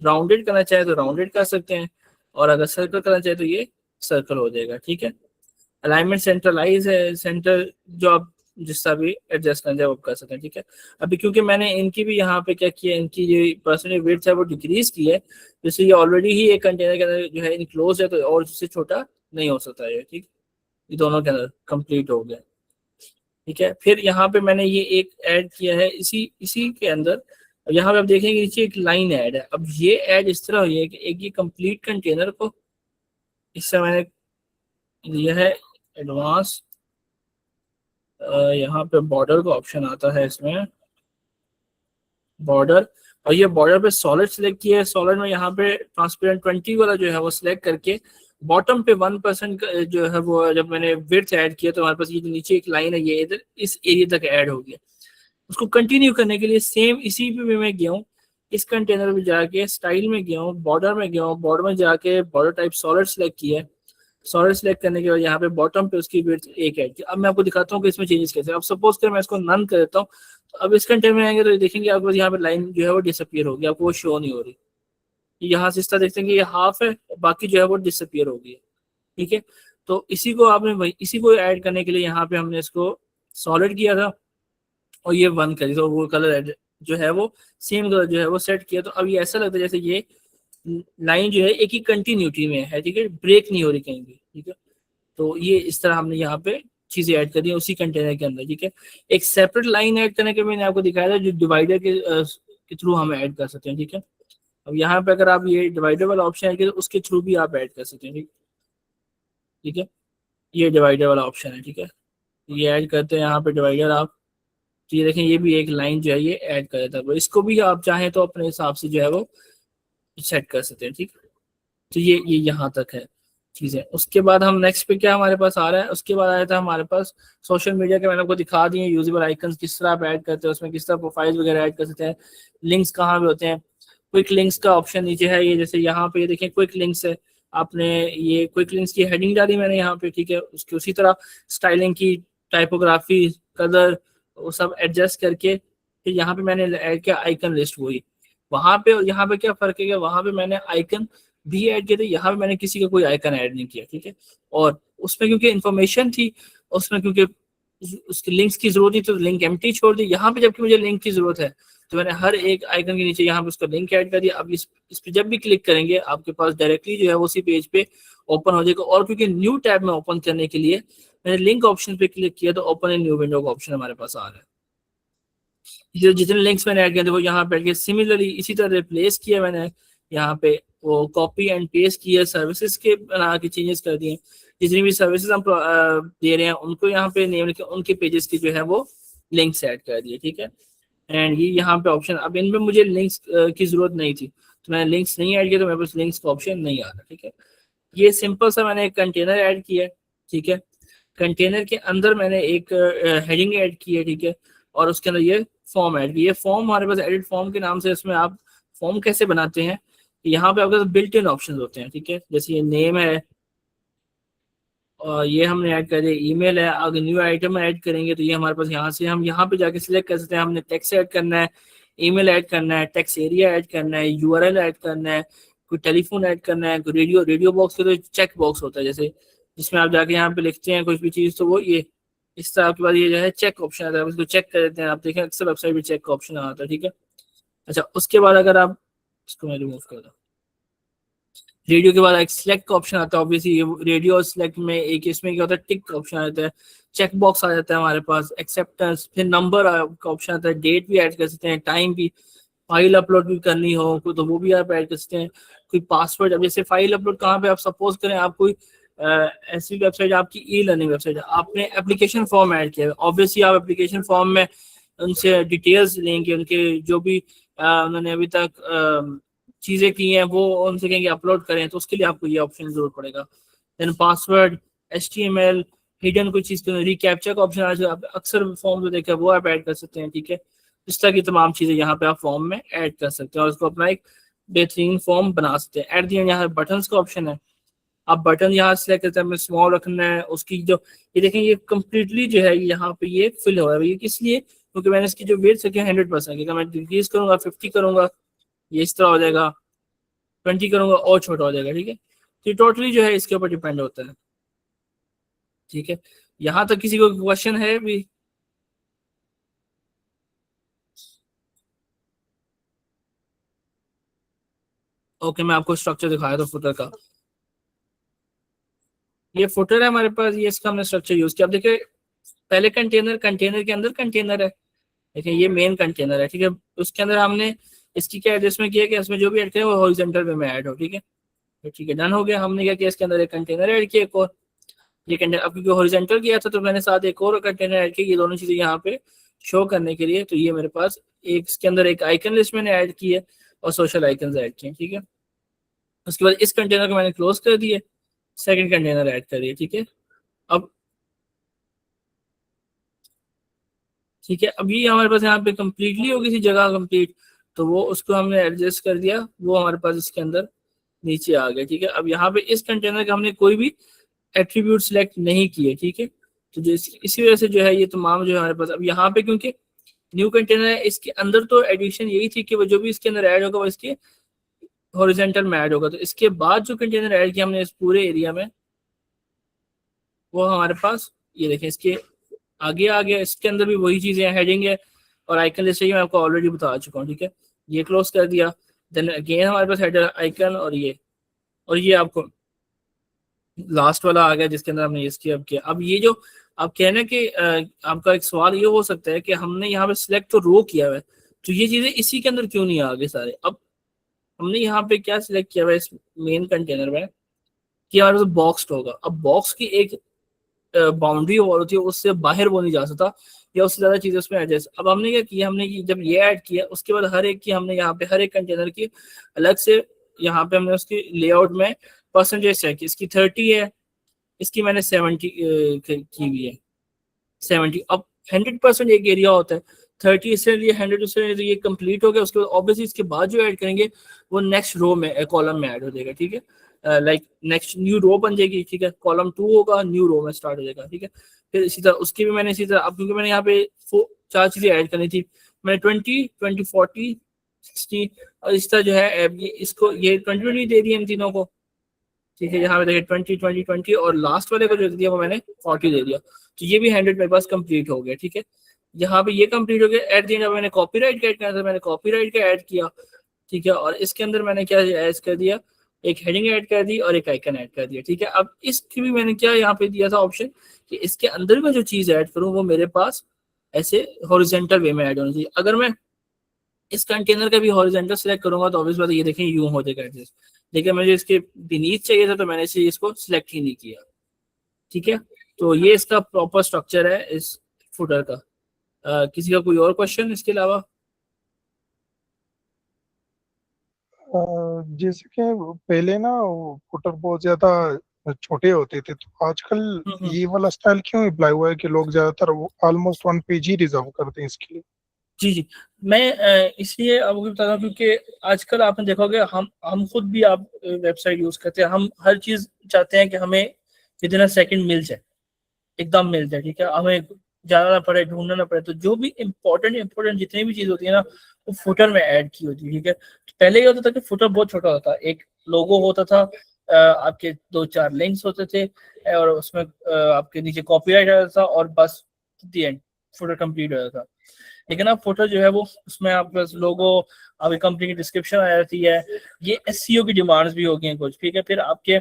राउंडेड करना चाहे तो राउंडेड कर सकते हैं, और अगर सर्कल करना चाहे तो ये सर्कल हो जाएगा, ठीक है। अलाइनमेंट सेंट्रलाइज है, सेंटर जो आप जिस तरह भी एडजस्ट करना चाहे वो कर सकते हैं, ठीक है। अभी क्योंकि मैंने इनकी भी यहाँ पे क्या किया, इनकी जो पर्सनल वेट है वो डिक्रीज की है, जैसे ये ऑलरेडी ही एक कंटेनर के अंदर जो है इनक्लोज है, तो और उससे छोटा नहीं हो सकता है, ठीक। ये दोनों के अंदर कंप्लीट हो गया, ठीक है। फिर यहाँ पे मैंने ये एक ऐड किया है इसी इसी के अंदर। यहाँ पे आप देखेंगे नीचे एक लाइन ऐड है। अब ये ऐड इस तरह हुई है कि एक ये कंप्लीट कंटेनर को इससे मैंने लिया है एडवांस, यहाँ पे बॉर्डर का ऑप्शन आता है इसमें, बॉर्डर, और ये बॉर्डर पे सॉलिड सिलेक्ट किया है। सॉलिड में यहाँ पे ट्रांसपेरेंट 20 वाला जो है वो सिलेक्ट करके बॉटम पे 1% जो है वो जब मैंने विड्थ ऐड किया तो हमारे पास ये जो नीचे एक लाइन है ये इधर इस एरिया तक ऐड हो गया। उसको कंटिन्यू करने के लिए सेम इसी पे मैं गया हूँ, इस कंटेनर में जाके स्टाइल में गया हूँ, बॉर्डर में गया हूँ, बॉर्डर में जाके बॉर्डर टाइप सॉलिड सेलेक्ट किया है। सॉलिड सेलेक्ट करने के बाद यहाँ पे बॉटम पे उसकी विड्थ 1 ऐड की। अब मैं आपको दिखाता हूँ कि इसमें चेंजेस कैसे। अब सपोज कर मैं इसको नन कर देता हूँ, तो अब इस कंटेनर में आएंगे तो देखेंगे आपको यहाँ पे लाइन जो है वो डिसअपियर होगी, आपको वो शो नहीं हो रही। यहाँ से इस तरह देखते हैं कि ये हाफ है, बाकी जो है वो डिसअपियर हो गई है, ठीक है। तो इसी को आपने वही इसी को ऐड करने के लिए यहाँ पे हमने इसको सॉलिड किया था और ये 1 करी, तो वो कलर जो है वो सेम कलर जो है वो सेट किया। तो अब ये ऐसा लगता है जैसे ये लाइन जो है एक ही कंटिन्यूटी में है, ठीक है, ब्रेक नहीं हो रही कहीं भी, ठीक है। तो ये इस तरह हमने यहाँ पे चीजें ऐड करी उसी कंटेनर के अंदर, ठीक है। एक सेपरेट लाइन ऐड करने के मैंने आपको दिखाया था जो डिवाइडर के थ्रू हम ऐड कर सकते हैं, ठीक है। अब यहाँ पे अगर आप ये डिवाइडर वाला ऑप्शन है तो उसके थ्रू भी आप ऐड कर सकते हैं, ठीक है। ये डिवाइडर वाला ऑप्शन है, ठीक है। ये ऐड करते हैं यहाँ पे डिवाइडर आप, तो ये देखें ये भी एक लाइन जो है ये ऐड कर देता है। तो इसको भी आप चाहें तो अपने हिसाब से जो है वो सेट कर सकते हैं, ठीक है। तो ये यहाँ तक है चीज़ें। उसके बाद हम नेक्स्ट पे क्या हमारे पास आ रहा है, उसके बाद आया था हमारे पास सोशल मीडिया के, मैंने आपको दिखा दिए यूजेबल आइकन्स किस तरह आप ऐड करते हैं, उसमें किस तरह प्रोफाइल वगैरह ऐड कर सकते हैं, लिंक्स कहाँ पे होते हैं। क्विक लिंक्स का ऑप्शन नीचे है, ये जैसे यहाँ पे ये देखें क्विक लिंक्स है, आपने ये क्विक लिंक्स की हेडिंग डाली मैंने यहाँ पे, ठीक है। उसकी उसी तरह स्टाइलिंग की, टाइपोग्राफी, कलर, वो सब एडजस्ट करके फिर यहाँ पे मैंने ऐड किया आइकन लिस्ट। वही वहां पे और यहाँ पे क्या फर्क है कि वहां पे मैंने आइकन भी ऐड किए थे, यहाँ पे मैंने किसी का कोई आइकन ऐड नहीं किया, ठीक है। और उसमें क्योंकि इन्फॉर्मेशन थी, उसमें क्योंकि उसकी लिंक्स की जरूरत थी तो लिंक एम्प्टी छोड़ दी। यहाँ पे जबकि मुझे लिंक की जरूरत है तो मैंने हर एक आइकन के नीचे यहाँ पे उसका लिंक ऐड कर दिया। अब इस पे जब भी क्लिक करेंगे आपके पास डायरेक्टली जो है वो उसी पेज पे ओपन हो जाएगा। और क्योंकि न्यू टैब में ओपन करने के लिए मैंने लिंक ऑप्शन पे क्लिक किया तो ओपन ए न्यू विंडो का ऑप्शन हमारे पास आ रहा है। जितने लिंक्स मैंने ऐड किए थे वो यहाँ पे ऐड किए। सिमिलरली इसी तरह रिप्लेस किया मैंने यहाँ पे, वो कॉपी एंड पेस्ट किया, सर्विसेज के बना के चेंजेस कर दिए। जितनी भी सर्विसेज हम दे रहे हैं उनको यहाँ पे नेम लिखे, उनके पेजेस की जो है वो लिंक्स ऐड कर दिए, ठीक है। एंड ये यहाँ पे ऑप्शन, अब इनमें मुझे लिंक्स की जरूरत नहीं थी तो मैंने लिंक्स नहीं ऐड किया, तो मेरे पास लिंक्स का ऑप्शन नहीं आ रहा, ठीक है। ये सिंपल सा मैंने एक कंटेनर ऐड किया है, ठीक है। कंटेनर के अंदर मैंने एक हेडिंग ऐड की है, ठीक है। और उसके अंदर ये फॉर्म ऐड की। ये फॉर्म हमारे पास एडिट फॉर्म के नाम से, इसमें आप फॉर्म कैसे बनाते हैं, यहाँ पे आपके पास बिल्ट इन ऑप्शन होते हैं, ठीक है। जैसे ये नेम है और ये हमने ऐड कर दिया, ईमेल है। अगर न्यू आइटम ऐड करेंगे तो ये हमारे पास यहाँ से हम यहाँ पे जाके सिलेक्ट कर सकते हैं, हमने टेक्स्ट ऐड करना है, ईमेल ऐड करना है, टेक्स्ट एरिया ऐड करना है, यूआरएल ऐड करना है, कोई टेलीफोन ऐड करना है, कोई रेडियो बॉक्स का तो चेक बॉक्स होता है जैसे, जिसमें आप जाके यहाँ पे लिखते हैं कुछ भी चीज़ तो वो ये इस तरह आपके पास ये जो है चेक ऑप्शन आता है, उसको चेक कर देते हैं। आप देखें अक्सर वेबसाइट पे चेक का ऑप्शन आता है, ठीक है। अच्छा उसके बाद अगर आप इसको मैं रिमूव कर दूँ, रेडियो के बाद एक सिलेक्ट का ऑप्शन आता है। ऑब्वियसली रेडियो और सिलेक्ट में एक इसमें क्या होता है, टिक का ऑप्शन आता है, चेक बॉक्स आ जाता है हमारे पास, एक्सेप्टेंस, फिर नंबर का ऑप्शन आता है, डेट भी ऐड कर सकते हैं, टाइम भी, फाइल अपलोड भी करनी हो तो वो भी आप ऐड कर सकते हैं, कोई पासवर्ड। अब जैसे फाइल अपलोड कहाँ पे, आप सपोज करें आप कोई ऐसी वेबसाइट, आपकी ई लर्निंग वेबसाइट है, आपने एप्लीकेशन फॉर्म ऐड किया है, ऑब्वियसली आप एप्लीकेशन फॉर्म में उनसे डिटेल्स लेंगे, उनके जो भी उन्होंने अभी तक चीजें की हैं वो उनसे कहेंगे अपलोड करें, तो उसके लिए आपको ये ऑप्शन जरूर पड़ेगा। देन पासवर्ड, HTML, हिडन कोई चीज, रिकैप्चा का ऑप्शन आज आप अक्सर फॉर्म जो देखा है वो आप ऐड कर सकते हैं, ठीक है। इस तरह की तमाम चीजें यहाँ पे आप फॉर्म में ऐड कर सकते हैं और उसको अपना एक बेहतरीन फॉर्म बना सकते हैं। एट दी एंड यहाँ बटन्स का ऑप्शन है, आप बटन यहाँ सेलेक्ट करते हैं, स्मॉल रखना है उसकी जो, ये देखें ये कम्प्लीटली जो है यहाँ पे ये फिल हो रहा है। ये किस लिए, क्योंकि मैंने इसकी जो वेट रखी है 100% की, मैं डिक्रीज करूंगा 50 करूंगा ये इस तरह हो जाएगा, 20 करूंगा और छोटा हो जाएगा, ठीक है। तो ये टोटली जो है इसके ऊपर डिपेंड होता है, ठीक है। यहाँ तक किसी को क्वेश्चन है भी? ओके मैं आपको स्ट्रक्चर दिखाया था फुटर का। ये फुटर है हमारे पास, ये इसका हमने स्ट्रक्चर यूज किया। अब देखिए पहले कंटेनर के अंदर कंटेनर है, देखिए ये मेन कंटेनर है, ठीक है। उसके अंदर हमने इसकी क्या एडजस्टमेंट किया कि इसमें जो भी ऐड करें वो हॉरिजॉन्टल वे में ऐड हो, ठीक है। तो ठीक है डन हो गया। हमने क्या किया, इसके अंदर एक कंटेनर ऐड किया, एक और ये कंटेनर, अब क्योंकि हॉरिजॉन्टल किया था तो मैंने साथ एक और कंटेनर ऐड किया, ये दोनों चीजें यहाँ पे शो करने के लिए। तो ये मेरे पास एक इसके अंदर एक आइकन लिस्ट मैंने ऐड की है और सोशल आइकन ऐड किए, ठीक है। उसके बाद इस कंटेनर को मैंने क्लोज कर दिया, सेकंड कंटेनर ऐड करिए, ठीक है। अब ठीक है, अब ये हमारे पास यहाँ पे कंप्लीटली होगी सी जगह कंप्लीट। तो वो उसको हमने एडजस्ट कर दिया, वो हमारे पास इसके अंदर नीचे आ गया। ठीक है, अब यहाँ पे इस कंटेनर का हमने कोई भी एट्रीब्यूट सेलेक्ट नहीं किए। ठीक है, तो जो इसी वजह से जो है ये तमाम जो है हमारे पास अब यहाँ पे, क्योंकि न्यू कंटेनर है, इसके अंदर तो एडिशन यही थी कि वो जो भी इसके अंदर ऐड होगा वो इसके हॉरिजॉन्टल में ऐड होगा। तो इसके बाद जो कंटेनर ऐड किया हमने इस पूरे एरिया में, वो हमारे पास ये देखें इसके आगे आ गया। इसके अंदर भी वही चीजें हैं, हेडिंग है और आइकन जैसे ही मैं आपको ऑलरेडी बता चुका हूँ। ठीक है, ये क्लोज कर दिया। देन अगेन हमारे पास हेडर आइकन और ये आपको लास्ट वाला आ गया जिसके अंदर हमने इसकी अब किया। अब ये जो आप कहना कि आपका एक सवाल ये हो सकता है कि हमने यहाँ पे सिलेक्ट तो रो किया हुआ है, तो ये चीजें इसी के अंदर क्यों नहीं आ गए सारे। अब हमने यहाँ पे क्या सिलेक्ट किया हुआ है इस मेन कंटेनर में कि हमारे पास बॉक्स होगा। अब बॉक्स की एक बाउंड्री वॉल होती है, उससे बाहर वो नहीं जा सकता या उससे ज्यादा चीजें उसमें एडजस्ट। अब हमने क्या किया, हमने जब ये ऐड किया उसके बाद हर एक की हमने यहाँ पे हर एक कंटेनर की अलग से यहाँ पे हमने उसकी लेआउट में परसेंटेज सेट की। इसकी 30 है, इसकी मैंने 70 की हुई है 70। अब 100% एक एरिया होता है, 30 इससे लिए 100 उससे लिए, तो ये कंप्लीट हो गया। उसके बाद ऑब्वियसली इसके बाद जो ऐड करेंगे वो नेक्स्ट रो में कॉलम में ऐड हो जाएगा। ठीक है, लाइक नेक्स्ट न्यू रो बन जाएगी। ठीक है, कॉलम 2 होगा, न्यू रो में स्टार्ट हो जाएगा। ठीक है, फिर इसी तरह उसकी भी मैंने इसी तरह, अब क्योंकि मैंने यहाँ पे 4 चीजें ऐड करनी थी, मैंने 20 40 60 और इस तरह जो है इसको ये 20 दे दिए इन तीनों को। ठीक है, यहाँ पे देखिए 20 और लास्ट वाले को जो दिया वो मैंने 40 दे दिया। तो ये भी 100 मेरे पास कंप्लीट हो गया। ठीक है, यहाँ पे ये कंप्लीट हो गया। एट द एंड मैंने कॉपीराइट का ऐड करना था, मैंने कॉपीराइट का ऐड किया। ठीक है, और इसके अंदर मैंने क्या ऐड कर दिया, एक हेडिंग ऐड कर दी और एक आइकन ऐड कर दिया। ठीक है, अब इसकी भी मैंने क्या यहाँ पे दिया था ऑप्शन कि इसके अंदर में जो चीज ऐड करूँ वो मेरे पास ऐसे हॉरिजॉन्टल वे में ऐड होनी चाहिए। अगर मैं इस कंटेनर का भी हॉरिजॉन्टल सेलेक्ट करूंगा तो ऑब्वियस बात है ये देखें यूं हो जाएगा एडजस्ट। लेकिन मुझे इसके बीनीथ चाहिए था तो मैंने इसको सिलेक्ट ही नहीं किया। ठीक है, तो ये इसका प्रॉपर स्ट्रक्चर है इस फुटर का। किसी का कोई और क्वेश्चन इसके अलावा? जैसे कि पहले ना फुटर बहुत ज्यादा छोटे होते थे, तो आजकल हम्म। ये वाला स्टाइल क्यों अप्लाई हुआ है कि लोग ज्यादातर ऑलमोस्ट 1 पेज ही रिजर्व करते हैं इसके लिए? जी जी, मैं इसलिए आपको बता रहा हूँ क्योंकि आजकल आपने देखा होगा हम खुद भी आप वेबसाइट यूज करते हैं, हम हर चीज चाहते हैं कि हमें विद इन अ सेकंड मिल जाए, एकदम मिल जाए। ठीक है, हमें जाना ना पड़े, ढूंढना ना पड़े। तो जो भी इम्पोर्टेंट जितनी भी चीज होती है ना वो फुटर में ऐड की होती है। ठीक है, तो पहले ये होता था कि फुटर बहुत छोटा होता था, एक लोगो होता था, आपके 2-4 लिंक्स होते थे और उसमें आपके नीचे कॉपीराइट आता था और बस द एंड फुटर कंप्लीट हो जाता था। लेकिन अब फोटो जो है वो उसमें आपका लोगो, आपकी कंपनी की डिस्क्रिप्शन आ जाती है, ये एसईओ की डिमांड्स भी होगी हैं कुछ। ठीक है, फिर आपके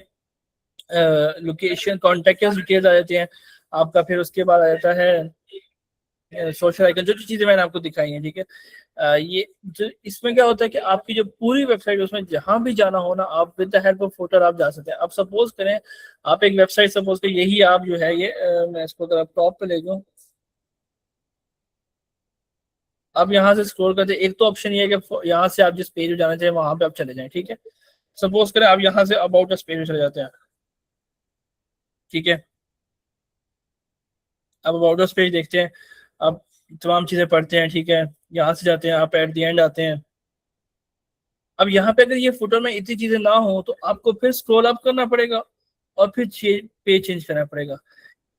लोकेशन कॉन्टेक्ट डिटेल्स आ जाते हैं आपका, फिर उसके बाद आ जाता है सोशल आइकन, जो जो चीजें मैंने आपको दिखाई हैं। ठीक है, ये जो इसमें क्या होता है कि आपकी जो पूरी वेबसाइट उसमें जहां भी जाना हो ना, आप with the help of footer आप जा सकते हैं। अब सपोज करें आप एक वेबसाइट, सपोज करें यही आप जो है ये मैं इसको टॉप पे ले जाऊँ। अब यहाँ से स्क्रॉल करते एक तो ऑप्शन ये है कि यहाँ से आप जिस पेज पे जाना चाहिए वहां पे आप चले जाएं। ठीक है, सपोज करें आप यहाँ से अबाउट अस पेज पे चले जाते हैं। ठीक है, अब अबाउट अस पेज देखते हैं, अब तमाम चीजें पढ़ते हैं। ठीक है, यहाँ से जाते हैं, आप एट द एंड आते हैं। अब यहाँ पे अगर ये फुटर में इतनी चीजें ना हो तो आपको फिर स्क्रॉल अप करना पड़ेगा और फिर पेज चेंज करना पड़ेगा।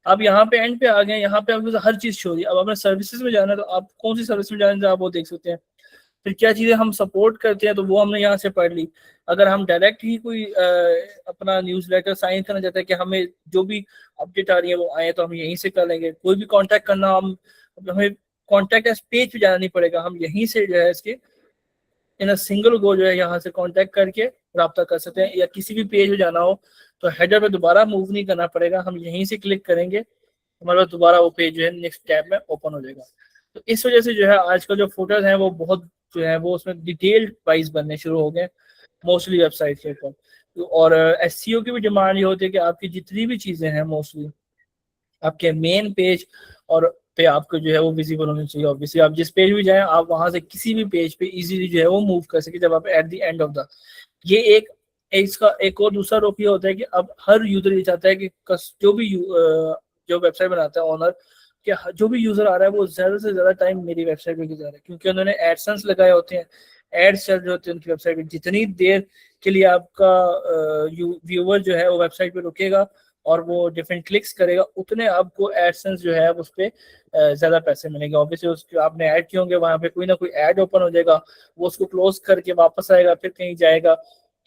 आप यहाँ पे एंड पे आ गए, यहाँ पे आपको हर चीज शो हो रही है। अब अपने सर्विसेज में जाना है तो आप कौन सी सर्विस में जाना है आप वो देख सकते हैं। फिर क्या चीजें हम सपोर्ट करते हैं तो वो हमने यहाँ से पढ़ ली। अगर हम डायरेक्ट ही कोई अपना न्यूज़लेटर साइन करना चाहते हैं कि हमें जो भी अपडेट आ रही है वो आए तो हम यहीं से कर लेंगे। कोई भी कांटेक्ट करना, हमें कांटेक्ट एस पेज पे जाना नहीं पड़ेगा, हम यहीं से जो है इसके इन सिंगल गो जो है यहाँ से कांटेक्ट करके रब्ता कर सकते हैं। या किसी भी पेज पे जाना हो तो हेडर पे दोबारा मूव नहीं करना पड़ेगा, हम यहीं से क्लिक करेंगे, हमारे पास दोबारा वो पेज जो है नेक्स्ट टैब में ओपन हो जाएगा। तो इस वजह से जो है आजकल जो फोटोज हैं वो बहुत जो है वो उसमें डिटेल्ड वाइज बनने शुरू हो गए मोस्टली वेबसाइट के ऊपर। और एसईओ की भी डिमांड ये होती है कि आपकी जितनी भी चीजें हैं मोस्टली आपके मेन पेज और पे आपको जो है वो विजिबल होनी चाहिए। ऑब्वियसली आप जिस पेज भी जाएं आप वहां से किसी भी पेज पे इजीली जो है वो मूव कर सके जब आप at the end of the ये इसका एक और दूसरा रोप ये होता है कि अब हर यूजर ये चाहता है कि जो वेबसाइट बनाता है ओनर, कि जो भी यूजर आ रहा है वो ज्यादा से ज्यादा टाइम मेरी वेबसाइट पे गुजार है, क्योंकि उन्होंने एडसेंस लगाए होते हैं। एड्स चल रहे होते हैं उनकी वेबसाइट पे, जितनी देर के लिए आपका व्यूअर जो है वो वेबसाइट पे रुकेगा और वो डिफरेंट क्लिक्स करेगा, उतने आपको एडसेंस जो है उस पर ज़्यादा पैसे मिलेंगे। ऑब्वियसली उसके आपने ऐड किए होंगे, वहाँ पे कोई ना कोई ऐड ओपन हो जाएगा, वो उसको क्लोज करके वापस आएगा, फिर कहीं जाएगा।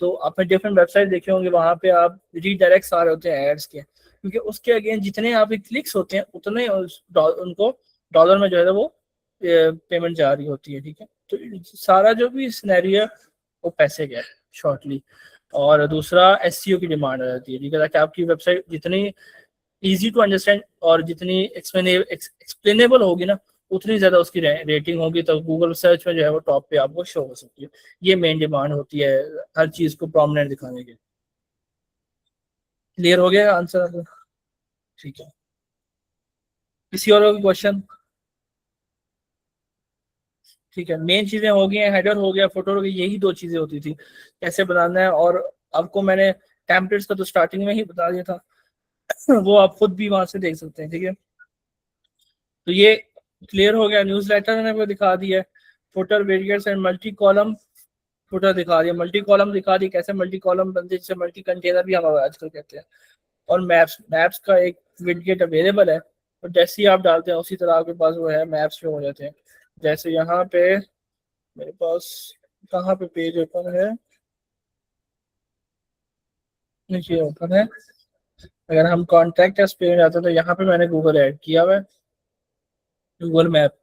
तो आपने डिफरेंट वेबसाइट देखे होंगे, वहाँ पे आप रीडायरेक्ट्स आ रहे होते हैं एड्स के, क्योंकि उसके अगेन जितने आप क्लिक्स होते हैं उतने उनको डॉलर में जो है वो पेमेंट जा रही होती है। ठीक है, तो सारा जो भी सिनेरियो है वो पैसे का है शॉर्टली। और दूसरा एसईओ की डिमांड आ जाती है, ठीक है, ताकि आपकी वेबसाइट जितनी इजी टू अंडरस्टैंड और जितनी एक्सप्लेनेबल होगी ना, उतनी ज़्यादा उसकी रेटिंग होगी, तो गूगल सर्च में जो है वो टॉप पे आपको शो हो सकती है। ये मेन डिमांड होती है हर चीज़ को प्रोमिनेंट दिखाने की। क्लियर हो गया आंसर? ठीक है, किसी और क्वेश्चन? ठीक है, मेन चीजें हो गई हैं, हेडर हो गया, फोटो हो गई, यही दो चीजें होती थी कैसे बनाना है। और आपको मैंने टेम्पलेट्स का तो स्टार्टिंग में ही बता दिया था, वो आप खुद भी वहां से देख सकते हैं। ठीक है, तो ये क्लियर हो गया। न्यूज लेटर ने आपको दिखा दिया है, footer variants and multi column footer दिखा दिया, मल्टी कॉलम दिखा दी, कैसे मल्टी कॉलम बनते हैं, जिसे मल्टी कंटेनर भी हम आजकल कहते हैं। और मैप्स मैप्स का एक विडजेट अवेलेबल है, और जैसे ही आप डालते हैं उसी तरह आपके पास वो है मैप्स पे हो जाते हैं। जैसे यहाँ पे मेरे पास कहाँ पे पेज ओपन है, नीचे ओपन है। अगर हम कॉन्टैक्ट एस पे जाते हैं तो यहाँ पे मैंने गूगल ऐड किया हुआ है, गूगल मैप।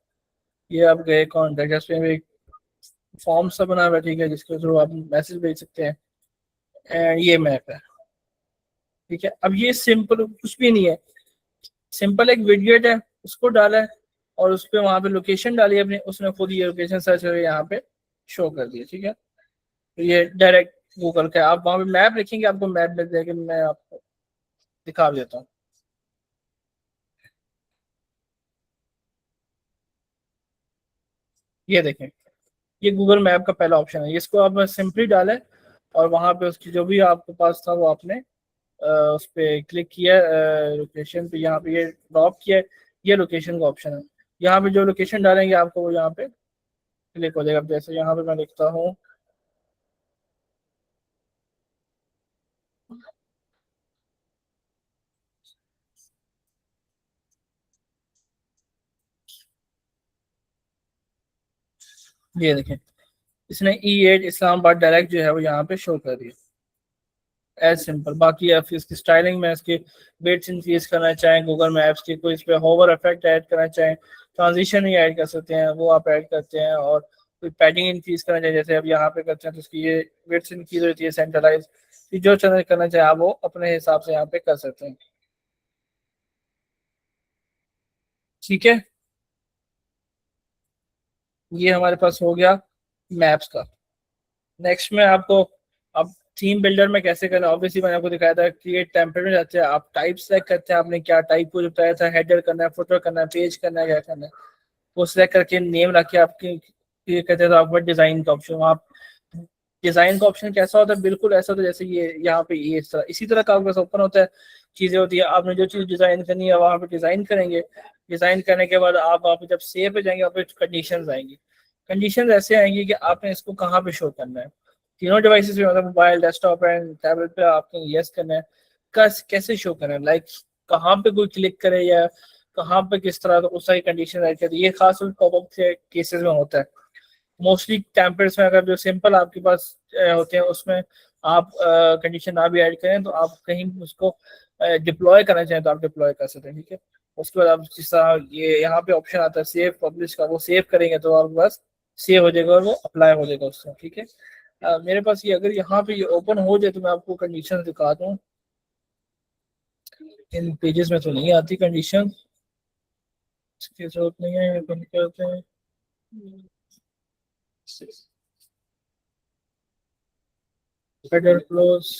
ये आप गए कॉन्टैक्ट एस पे, एक फॉर्म सा बना हुआ है, ठीक है, जिसके थ्रू आप मैसेज भेज सकते हैं। एंड ये मैप है। ठीक है, अब ये सिंपल कुछ भी नहीं है, सिंपल एक विडजेट है, उसको डाला है और उस पर वहाँ पे लोकेशन डाली है अपनी, उसने खुद ये लोकेशन सर्च करके यहाँ पे शो कर दिया। ठीक है, तो ये डायरेक्ट गूगल का है। आप वहाँ पे मैप लिखेंगे, आपको मैप मिल जाएगा। मैं आपको दिखा भी देता हूँ। ये देखें, ये गूगल मैप का पहला ऑप्शन है, इसको आप सिंपली डालें और वहाँ पे उसकी जो भी आपके पास था वो आपने उस पर क्लिक किया, लोकेशन पे यहाँ पे ये ड्रॉप किया, ये लोकेशन का ऑप्शन है। यहाँ पे जो लोकेशन डालेंगे आपको वो यहाँ पे क्लिक हो जाएगा। जैसे यहाँ पे मैं लिखता हूँ, ये देखें, इसने E8 इस्लामाबाद डायरेक्ट जो है वो यहाँ पे शो कर दिया, एज सिंपल। बाकी आप इसकी स्टाइलिंग में इसके वेट्स इंक्रीज करना चाहें, गूगल मैप्स की कोई इस पर होवर इफेक्ट ऐड करना चाहें, ट्रांजिशन ही ऐड कर सकते हैं, वो आप ऐड करते हैं। और कोई पैडिंग इंक्रीज करना चाहें, जैसे अब यहाँ पे करते हैं तो उसकी ये वेट्स इंक्रीज होती है सेंट्रलाइज। जो चैनल करना चाहें आप वो अपने हिसाब से यहाँ पे कर सकते हैं। ठीक है, ये हमारे पास हो गया मैप्स का। नेक्स्ट में आपको अब थीम बिल्डर में कैसे करना, ऑब्वियसली मैंने आपको दिखाया था, क्रिएट टेम्पलेट में जाते हैं, आप टाइप सेलेक्ट करते हैं, आपने क्या टाइप को बताया था, हेडर करना है, फुटर करना है, पेज करना है, क्या करना है, वो सिलेक्ट करके नेम रख के आपके ये कहते हैं तो आपका डिजाइन का ऑप्शन। आप डिजाइन का ऑप्शन कैसा होता है, बिल्कुल ऐसा होता है जैसे ये यहाँ पे ये इस तरह इसी तरह का आपके पास ओपन होता है। चीजें होती है, आपने जो चीज डिजाइन करनी है वहां पे डिजाइन करेंगे। डिजाइन करने के बाद आप वहाँ पे जब सेव पे जाएंगे, वहाँ पे कंडीशन आएंगी। कंडीशन ऐसे आएंगी कि आपने इसको कहाँ पे शो करना है, तीनों डिवाइसेस पे, मतलब मोबाइल, डेस्कटॉप एंड टैबलेट पे आपने यस करना है। कैसे शो करना है, लाइक कहाँ पे कोई क्लिक करे या कहाँ पे किस तरह, तो उस सारी कंडीशन ऐड कर दी। ये खास पॉपअप के केसेस में होता है। मोस्टली टेम्पलेट्स में अगर जो सिंपल आपके पास होते हैं उसमें आप कंडीशन ना भी ऐड करें, तो आप कहीं उसको डिप्लॉय करना चाहें तो आप डिप्लॉय कर सकते हैं। ठीक है, उसके बाद आप जिस तरह ये यहाँ पे ऑप्शन आता है सेव पब्लिश का, वो सेव करेंगे तो आपके पास सेव हो जाएगा और वो अप्लाई हो जाएगा उससे। ठीक है, मेरे पास ये अगर यहाँ पे ये ओपन हो जाए तो मैं आपको कंडीशन दिखा दूँ। इन पेजेस में तो नहीं आती कंडीशन, इसकी जरूरत नहीं है, ये बंद करते हैं। हेडर क्लोज,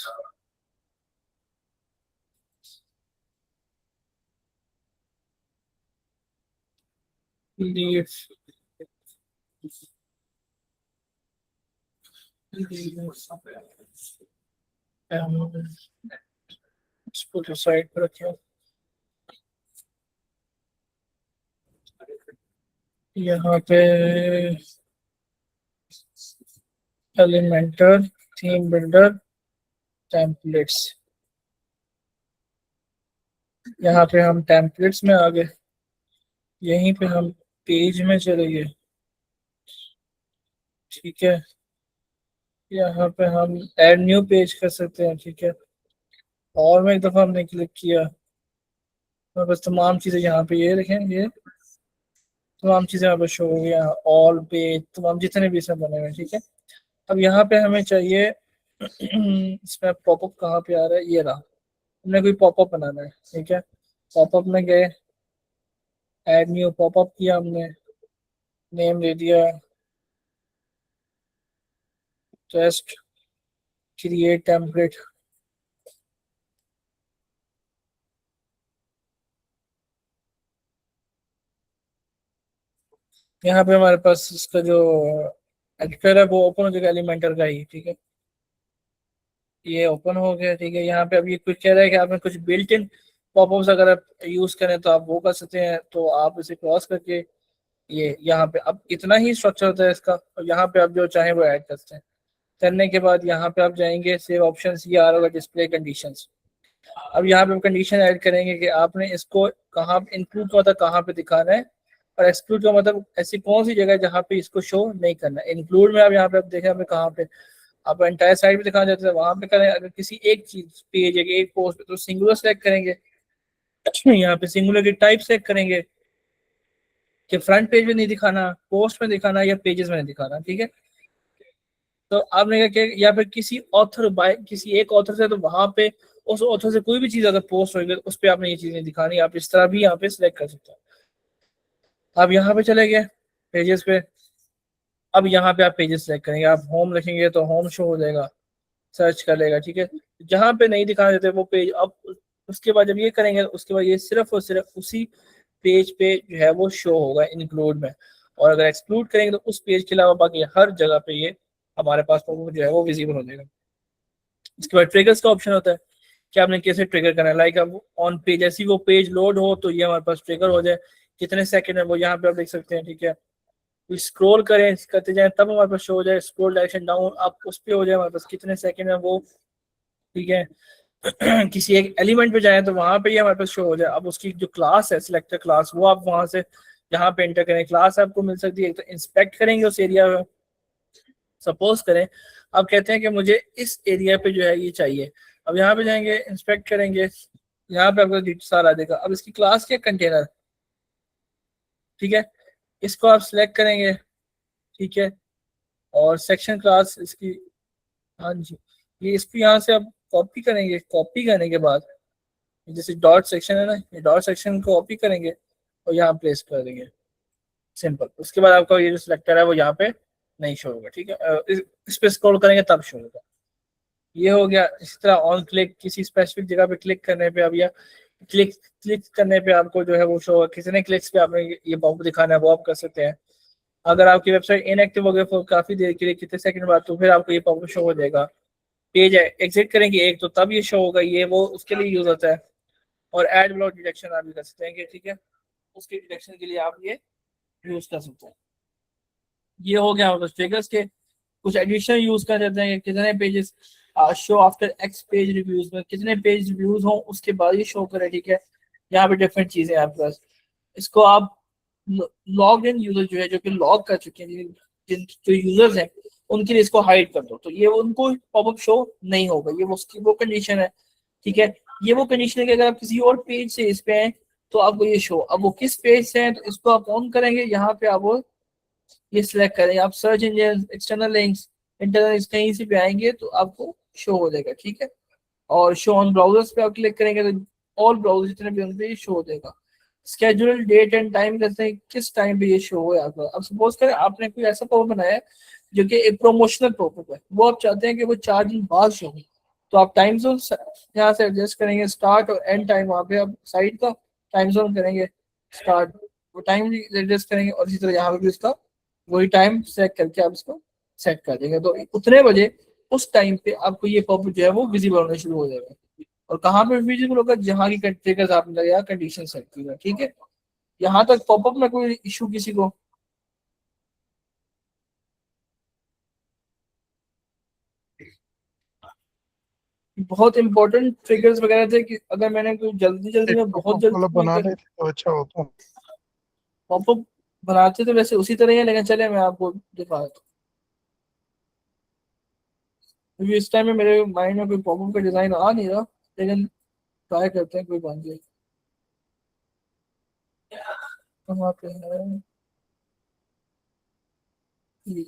लीव, इसको जो साइड पर रखिए। यहाँ पे एलिमेंटर, थीम बिल्डर, टेम्पलेट्स। यहाँ पे हम टेम्पलेट्स में आ गए, यहीं पे हम पेज में चले गए, ठीक है। यहाँ पे हम ऐड न्यू पेज कर सकते हैं, ठीक है। और में एक दफा हमने क्लिक किया तो बस तमाम चीजें यहाँ पे ये देखें, ये तमाम चीजें यहाँ पे शो हो गई, यहाँ ऑल पेज तमाम जितने भी इसमें बने हुए हैं, ठीक है। अब यहाँ पे हमें चाहिए इसमें पॉपअप कहाँ पे आ रहा है, ये रहा। हमने कोई पॉपअप बनाना है, ठीक है। पॉपअप में गए, ऐड न्यू पॉपअप किया हमने, नेम दे दिया टेस्ट क्रिएट टेम्पलेट। यहाँ पे हमारे पास इसका जो एडिटर है वो ओपन हो जाएगा, एलिमेंटर का ही, ठीक है। ये ओपन हो गया, ठीक है। यहाँ पे अब ये कुछ कह रहा है कि आपने कुछ बिल्ट इन पॉपअप्स अगर आप यूज करें तो आप वो कर सकते हैं, तो आप इसे क्रॉस करके ये यहाँ पे अब इतना ही स्ट्रक्चर होता है इसका, और यहाँ पे आप जो चाहें वो ऐड कर सकते हैं। करने के बाद यहाँ पे आप जाएंगे सेव ऑप्शंस, ये आ रहा होगा डिस्प्ले कंडीशंस। अब यहाँ पे कंडीशन ऐड करेंगे कि आपने इसको कहाँ इंक्लूड का मतलब कहाँ पे दिखाना है, और एक्सक्लूड का मतलब ऐसी कौन सी जगह है जहाँ पे इसको शो नहीं करना है। इंक्लूड में आप यहाँ पे आप देखें हमें कहाँ पे आप एंटायर साइड पे दिखाना चाहते हैं वहां पे करें। अगर किसी एक चीज पेज है एक पोस्ट पे तो सिंगुलर सेलेक्ट करेंगे, यहाँ पे सिंगुलर की टाइप सेलेक्ट करेंगे कि फ्रंट पेज में नहीं दिखाना, पोस्ट में दिखाना या पेजेस में नहीं दिखाना, ठीक है। तो आपने क्या किया, या फिर किसी ऑथर बाय किसी एक ऑथर से, तो वहां पे उस ऑथर से कोई भी चीज अगर पोस्ट होगी तो उस पर आपने ये चीजें दिखानी, आप इस तरह भी यहाँ पे सिलेक्ट कर सकते हैं। आप यहाँ पे चले गए पेजेस पे, अब यहाँ पे आप पेजेस सिलेक्ट करेंगे, आप होम लिखेंगे तो होम शो हो जाएगा, सर्च कर लेगा, ठीक है। जहां पे नहीं दिखा देते वो पेज, अब उसके बाद जब ये करेंगे उसके बाद ये सिर्फ और सिर्फ उसी पेज पे जो है वो शो होगा इंक्लूड में, और अगर एक्सक्लूड करेंगे तो उस पेज के अलावा बाकी हर जगह पे ये हमारे पास वो जो है वो विजिबल हो जाएगा। इसके बाद ट्रिगर्स का ऑप्शन होता है कि आपने कैसे ट्रिगर करना है, लाइक अब ऑन पेज जैसी वो पेज लोड हो तो ये हमारे पास ट्रिगर हो जाए, कितने सेकंड है वो यहाँ पे आप देख सकते हैं, ठीक है। स्क्रॉल करें करते जाए तब हमारे पास शो हो जाए, स्क्रॉल डायरेक्शन डाउन आप उस पर हो जाए हमारे पास कितने सेकंड है वो, ठीक है। किसी एक एलिमेंट पे जाए तो वहां पे ही हमारे पास शो हो जाए। अब उसकी जो क्लास है सिलेक्टर क्लास, वो आप वहां से यहाँ पे एंटर करें, क्लास आपको मिल सकती है। तो इंस्पेक्ट करेंगे उस एरिया में, सपोज करें अब कहते हैं कि मुझे इस एरिया पे जो है ये चाहिए। अब यहाँ पे जाएंगे इंस्पेक्ट करेंगे, यहाँ पे आपको डिटेल सारा देगा। अब इसकी क्लास क्या, कंटेनर, ठीक है। इसको आप सिलेक्ट करेंगे, ठीक है। और सेक्शन क्लास इसकी, हाँ जी, ये इसको यहाँ से आप कॉपी करेंगे, कॉपी करने के बाद जैसे डॉट सेक्शन है ना, ये डॉट सेक्शन को कॉपी करेंगे और यहाँ प्लेस कर देंगे, सिंपल। उसके बाद आपका ये जो सिलेक्टर है वो यहाँ पे नहीं शो होगा, ठीक है। इस पे स्क्रॉल करेंगे तब शो होगा। ये हो गया। इसी तरह ऑन क्लिक किसी स्पेसिफिक जगह पे क्लिक करने पे, अब या क्लिक क्लिक करने पे आपको जो है वो शो होगा, कितने क्लिक्स पे आपने ये पॉप दिखाना है वो आप कर सकते हैं। अगर आपकी वेबसाइट इनएक्टिव हो गया फॉर काफी देर के लिए, कितने सेकंड बाद, तो फिर आपको ये पॉप शो हो जाएगा। पेज एग्जिट करेंगे एक तो तब ये शो होगा, ये वो उसके लिए यूज होता है। और एड ब्लॉक डिटेक्शन आप भी कर सकते हैं कि ठीक है, उसके डिटेक्शन के लिए आप ये यूज कर सकते हैं। ये हो गया मतलब ट्रिगर्स के। कुछ एडिशनल यूज कर देते हैं कि कितने pages show after x page reviews में, कितने पेज रिव्यूज हो उसके बाद ये शो करे, ठीक है। यहाँ पे डिफरेंट चीजें हैं आपके पास। इसको आप लॉग इन यूजर जो है जो कि लॉग कर चुके हैं, जिन जो यूजर्स हैं उनके लिए इसको हाइड कर दो, तो ये उनको पॉपअप शो नहीं होगा। ये उसकी वो कंडीशन है, ठीक है। ये वो कंडीशन है कि अगर आप किसी और पेज से इस पे हैं तो आपको ये शो, अब वो किस पेज से है तो इसको आप ऑन करेंगे, यहाँ पे आप वो ये सिलेक्ट करें, आप search engine, external links, internal links कहीं से भी आएंगे तो आपको शो हो जाएगा, ठीक है। और शो ऑन ब्राउजर्स पे आप क्लिक करेंगे तो ऑल ब्राउजर जितने भी होंगे ये शो हो जाएगा। स्केड्यूल डेट एंड टाइम करते हैं किस टाइम पे ये शो हो आपका। अब सपोज करें आपने कोई ऐसा पॉपअप बनाया है जो कि एक प्रमोशनल पॉपअप है, वो आप चाहते हैं कि वो 4 दिन बाद शो हो, तो आप टाइम जोन यहाँ से एडजस्ट करेंगे, स्टार्ट और एंड टाइम वहाँ पे आप साइड का टाइम जोन करेंगे, स्टार्ट वो टाइम एडजस्ट करेंगे, और इसी तरह यहाँ पे भी इसका वही टाइम सेट करके आप इसको सेट कर देंगे, तो उतने बजे उस टाइम पे आपको ये पॉपअप जो है वो विजिबल होना शुरू हो जाएगा। और कहाँ पे विजिबल होगा, जहाँ की ट्रिगर्स आपने लगाया कंडीशन सेट की, ठीक है। यहाँ तक पॉपअप में कोई इशू किसी को? बहुत इंपॉर्टेंट ट्रिगर्स वगैरह थे कि अगर मैंने कोई जल्दी एक में बहुत पॉपअप वाला जल्दी में बना लेते तो अच्छा होता। पॉपअप बनाते तो वैसे उसी तरह ही है, लेकिन चले मैं आपको दिखा देता हूँ, क्योंकि इस टाइम में मेरे माइंड में कोई पॉपअप का डिजाइन आ नहीं रहा, लेकिन ट्राई करते हैं कोई बन जाए। कहाँ पे है ये?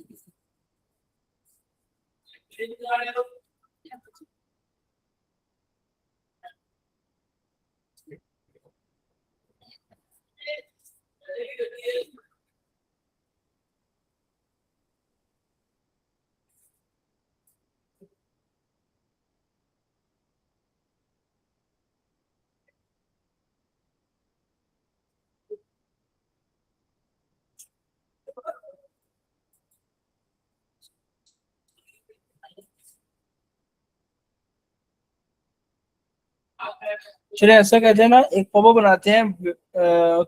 चलिए ऐसा कहते हैं ना, एक पॉपअप बनाते हैं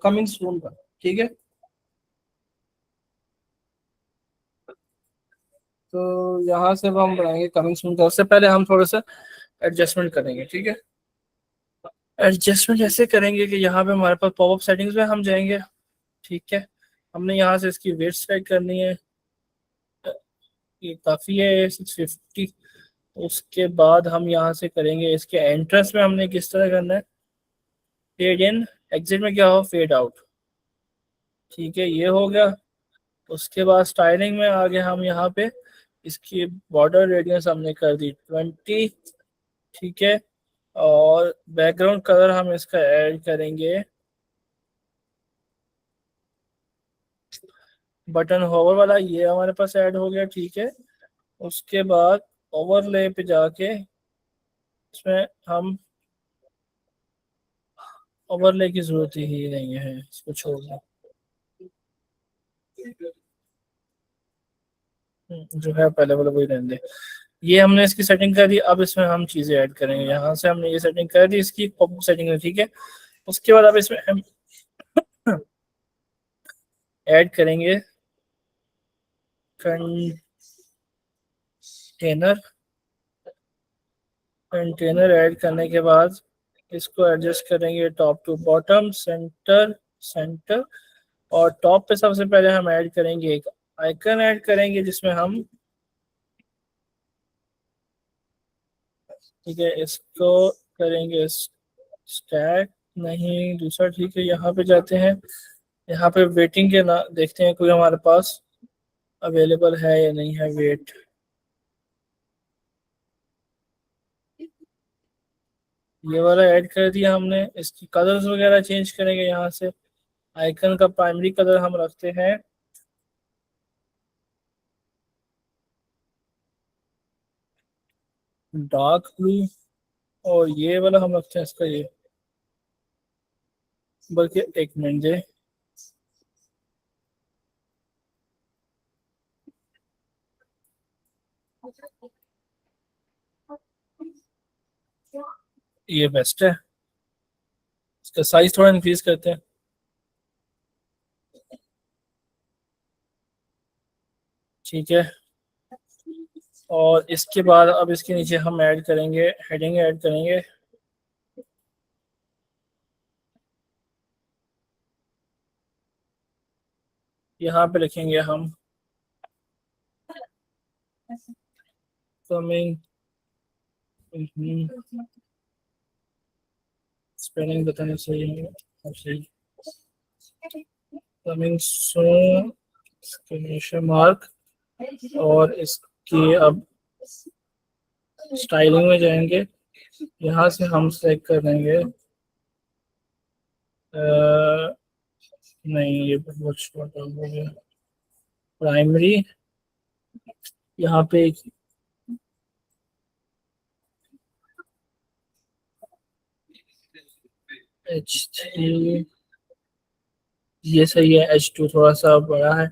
कमिंग सून का, ठीक है। तो यहाँ से अब हम बनाएंगे कमिंग सून का, उससे पहले हम थोड़ा सा एडजस्टमेंट करेंगे, ठीक है। एडजस्टमेंट ऐसे करेंगे कि यहाँ पे हमारे पास पॉपअप सेटिंग्स में हम जाएंगे, ठीक है। हमने यहाँ से इसकी वेट सेट करनी है, ये काफ़ी है 650। उसके बाद हम यहाँ से करेंगे इसके एंट्रेंस में हमने किस तरह करना है, फेड इन, एग्जिट में क्या हो, फेड आउट, ठीक है, ये हो गया। उसके बाद स्टाइलिंग में आगे हम यहाँ पे इसकी बॉर्डर रेडियस हमने कर दी 20, ठीक है। और बैकग्राउंड कलर हम इसका ऐड करेंगे, बटन होवर वाला, ये हमारे पास ऐड हो गया, ठीक है। उसके बाद ओवरले पे जाके इसमें हम, ओवरले की जरूरत ही नहीं है, इसको छोड़ दें, जो है पहले वाला वही रहने दे। ये हमने इसकी सेटिंग कर दी, अब इसमें हम चीजें ऐड करेंगे। यहाँ से हमने ये सेटिंग कर दी इसकी पॉपअप सेटिंग है, ठीक है। उसके बाद अब इसमें हम ऐड करेंगे कंटेनर। कंटेनर ऐड करने के बाद इसको एडजस्ट करेंगे top to bottom, center center. और टॉप पे सबसे पहले हम ऐड करेंगे एक आइकन ऐड करेंगे, जिसमें हम, ठीक है, इसको करेंगे स्टैक, नहीं दूसरा, ठीक है। यहाँ पे जाते हैं, यहाँ पे वेटिंग के ना देखते हैं कोई हमारे पास अवेलेबल है या नहीं है, वेट। ये वाला ऐड कर दिया हमने। इसकी कलर्स वगैरह चेंज करेंगे यहाँ से। आइकन का प्राइमरी कलर हम रखते हैं डार्क ब्लू, और ये वाला हम रखते हैं इसका ये, बल्कि एक मिनट दे, ये बेस्ट है। इसका साइज थोड़ा इंक्रीज करते हैं, ठीक है। और इसके बाद अब इसके नीचे हम ऐड करेंगे, हेडिंग ऐड करेंगे। यहाँ पे लिखेंगे हम कमिंग, स्पेलिंग बताना सही है, सही, कमिंग सून, एक्सक्लेमेशन मार्क। और इसकी अब स्टाइलिंग में जाएंगे, यहाँ से हम सेलेक्ट कर देंगे, नहीं ये बहुत छोटा हो गया, प्राइमरी। यहाँ पे H3, ये सही है, H2 थोड़ा सा बड़ा है।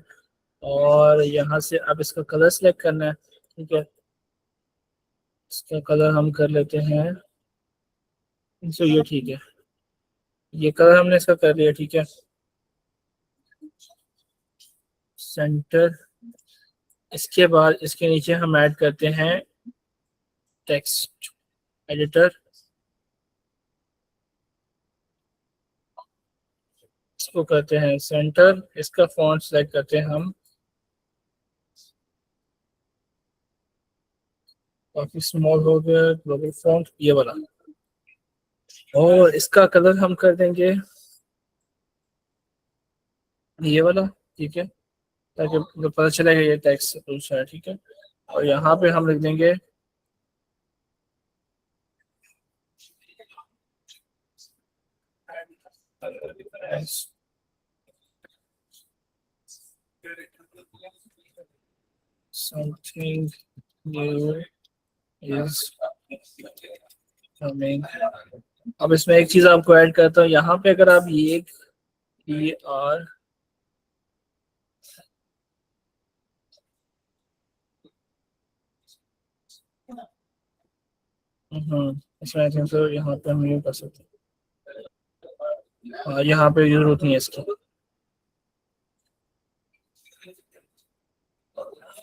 और यहाँ से अब इसका कलर सेलेक्ट करना है, ठीक है। इसका कलर हम कर लेते हैं, तो ये ठीक है, ये कलर हमने इसका कर लिया, ठीक है। सेंटर। इसके बाद इसके नीचे हम ऐड करते हैं टेक्स्ट, एडिटर, इसको करते हैं सेंटर, इसका फॉन्ट सेलेक्ट करते हैं हम, काफी स्मॉल हो गया, ग्लोबल फॉन्ट ये वाला, और इसका कलर हम कर देंगे ये वाला, ठीक है, ताकि मतलब पता चलेगा ये टेक्स्ट दूसरा है, ठीक है। और यहाँ पे हम लिख देंगे something new is coming। अब इसमें एक चीज आपको ऐड करता हूँ, यहाँ पे अगर आप ये आर इसमें आई थिंक तो यहाँ पे हम ये कर सकते हैं, हाँ यहाँ पे जरूरत नहीं है इसकी,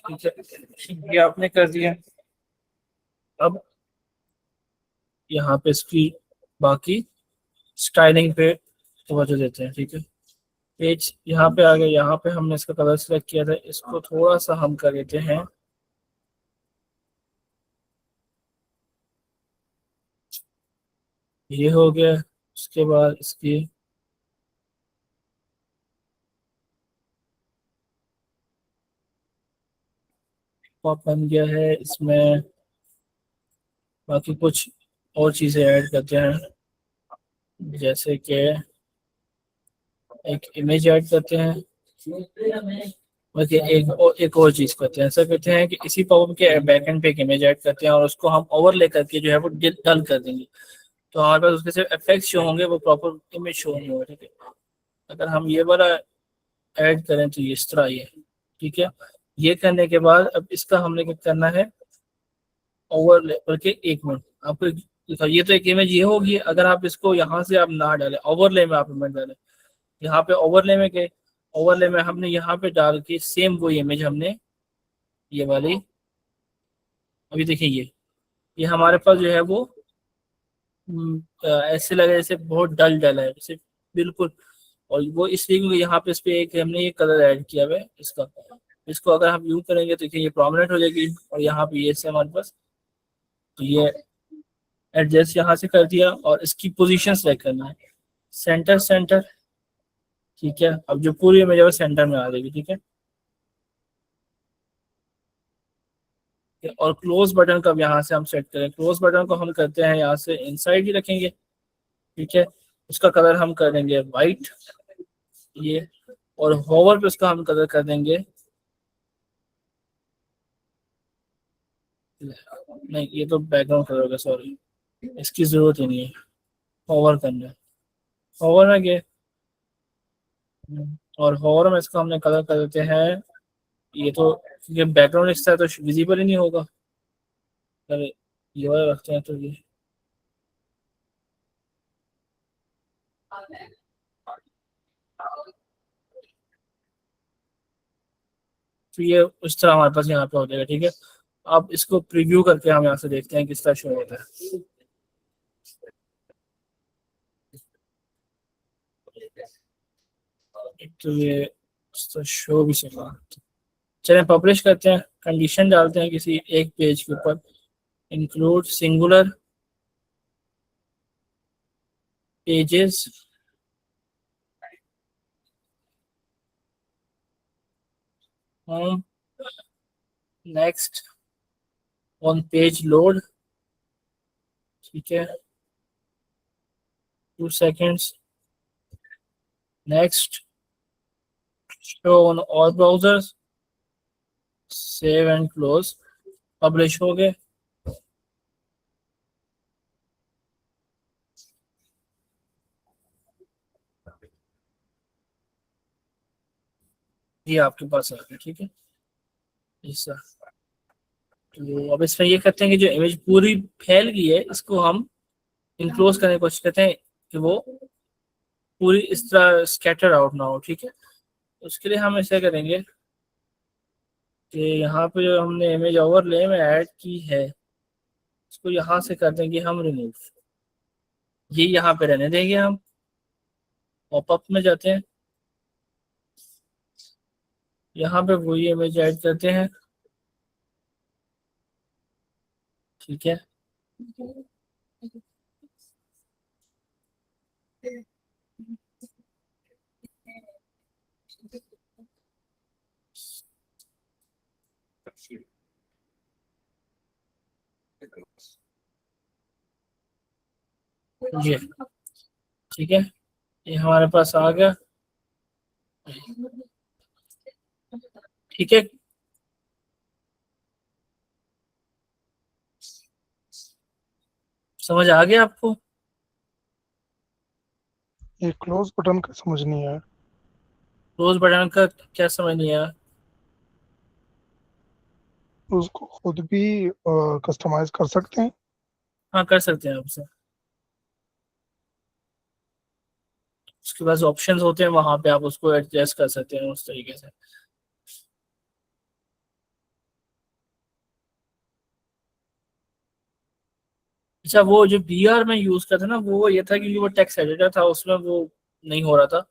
ठीक है, ये आपने कर दिया। अब यहाँ पे इसकी बाकी स्टाइलिंग पे तवज्जो देते हैं, ठीक है। पेज यहाँ पे आ गया, यहाँ पे हमने इसका कलर सेलेक्ट किया था, इसको थोड़ा सा हम कर देते हैं, ये हो गया। उसके बाद इसकी पॉप बन गया है, इसमें बाकी कुछ और चीज़ें ऐड करते हैं, जैसे कि एक इमेज ऐड करते हैं, ओके, एक और चीज़ करते हैं, ऐसा करते हैं कि इसी पॉप के बैकएंड पे एक इमेज ऐड करते हैं और उसको हम ओवरले करके जो है वो डल कर देंगे, तो हमारे पास उसके सिर्फ इफेक्ट शो होंगे, वो प्रॉपर इमेज शो नहीं होगा, ठीक है। अगर हम ये वाला ऐड करें तो ये इस तरह ये, ठीक है। ये करने के बाद अब इसका हमने क्या करना है, ओवरले करके, एक मिनट आपको ये तो एक इमेज ये होगी, अगर आप इसको यहाँ से आप ना डालें, ओवरले में आप इमेज डालें, यहाँ पे ओवरले में गए, ओवरले में हमने यहाँ पे डाल के सेम वो इमेज हमने ये वाली, अभी देखिए ये हमारे पास जो है वो ऐसे लगे जैसे बहुत डल डल है, जैसे बिल्कुल, और वो इसलिए क्योंकि यहाँ पे इस पे एक हमने ये कलर ऐड किया हुआ है इसका, इसको अगर हम यूज करेंगे तो देखिए ये प्रोमिनेंट हो जाएगी, और यहाँ पे ये से हमारे पास, तो ये एडजस्ट यहाँ से कर दिया, और इसकी पोजीशन सेलेक्ट करना है, सेंटर सेंटर, ठीक है। अब जो पूरी इमेज है वो सेंटर में आ जाएगी, ठीक है। और क्लोज बटन का अब यहाँ से हम सेट करें, क्लोज बटन को हम करते हैं यहाँ से इनसाइड ही रखेंगे, ठीक है। उसका कलर हम कर देंगे वाइट, ये, और होवर पे उसका हम कलर कर देंगे, नहीं ये तो बैकग्राउंड कलर होगा, सॉरी, इसकी जरूरत ही नहीं है, होवर करना है, होवर में गए, और होवर में इसका हमने कलर कर देते हैं, ये तो ये बैकग्राउंड इस तरह तो विजिबल ही नहीं होगा, अगर ये वाला रखते हैं तो ये, तो ये उस तरह हमारे पास यहाँ पे हो जाएगा, ठीक है। अब इसको प्रीव्यू करके हम यहाँ से देखते हैं किस तरह शो होता है, तो ये शो भी सका, चलें पब्लिश करते हैं, कंडीशन डालते हैं किसी एक पेज के ऊपर, include singular pages, home, next, on page load, ठीक है, 2 seconds, next, show on all browsers, save and close, publish हो गए। ये आपके पास आ गया, ठीक है, ऐसा। तो अब इसमें ये करते हैं कि जो इमेज पूरी फैल गई है इसको हम इनक्लोज करने की कोशिश करते हैं कि वो पूरी इस तरह स्कैटर आउट ना हो, ठीक है। उसके लिए हम ऐसे करेंगे कि यहाँ पे जो हमने इमेज ओवरले में ऐड की है, इसको यहाँ से कर देंगे हम रिमूव, ये यहाँ पे रहने देंगे हम। पॉपअप में जाते हैं, यहाँ पे वही इमेज ऐड करते हैं, ठीक है। ये ठीक है, ये हमारे पास आ गया, ठीक है। समझ आ गया आपको? ये क्लोज बटन का समझ नहीं आया। क्लोज बटन का क्या समझ नहीं आया? उसको खुद भी कस्टमाइज कर सकते हैं। हाँ कर सकते हैं आपसे, उसके पास ऑप्शंस होते हैं, वहां पे आप उसको एडजस्ट कर सकते हैं उस तरीके से। अच्छा, वो जो बी आर में यूज करता था ना, वो ये था क्योंकि वो टेक्स्ट एडिटर था, उसमें वो नहीं हो रहा था।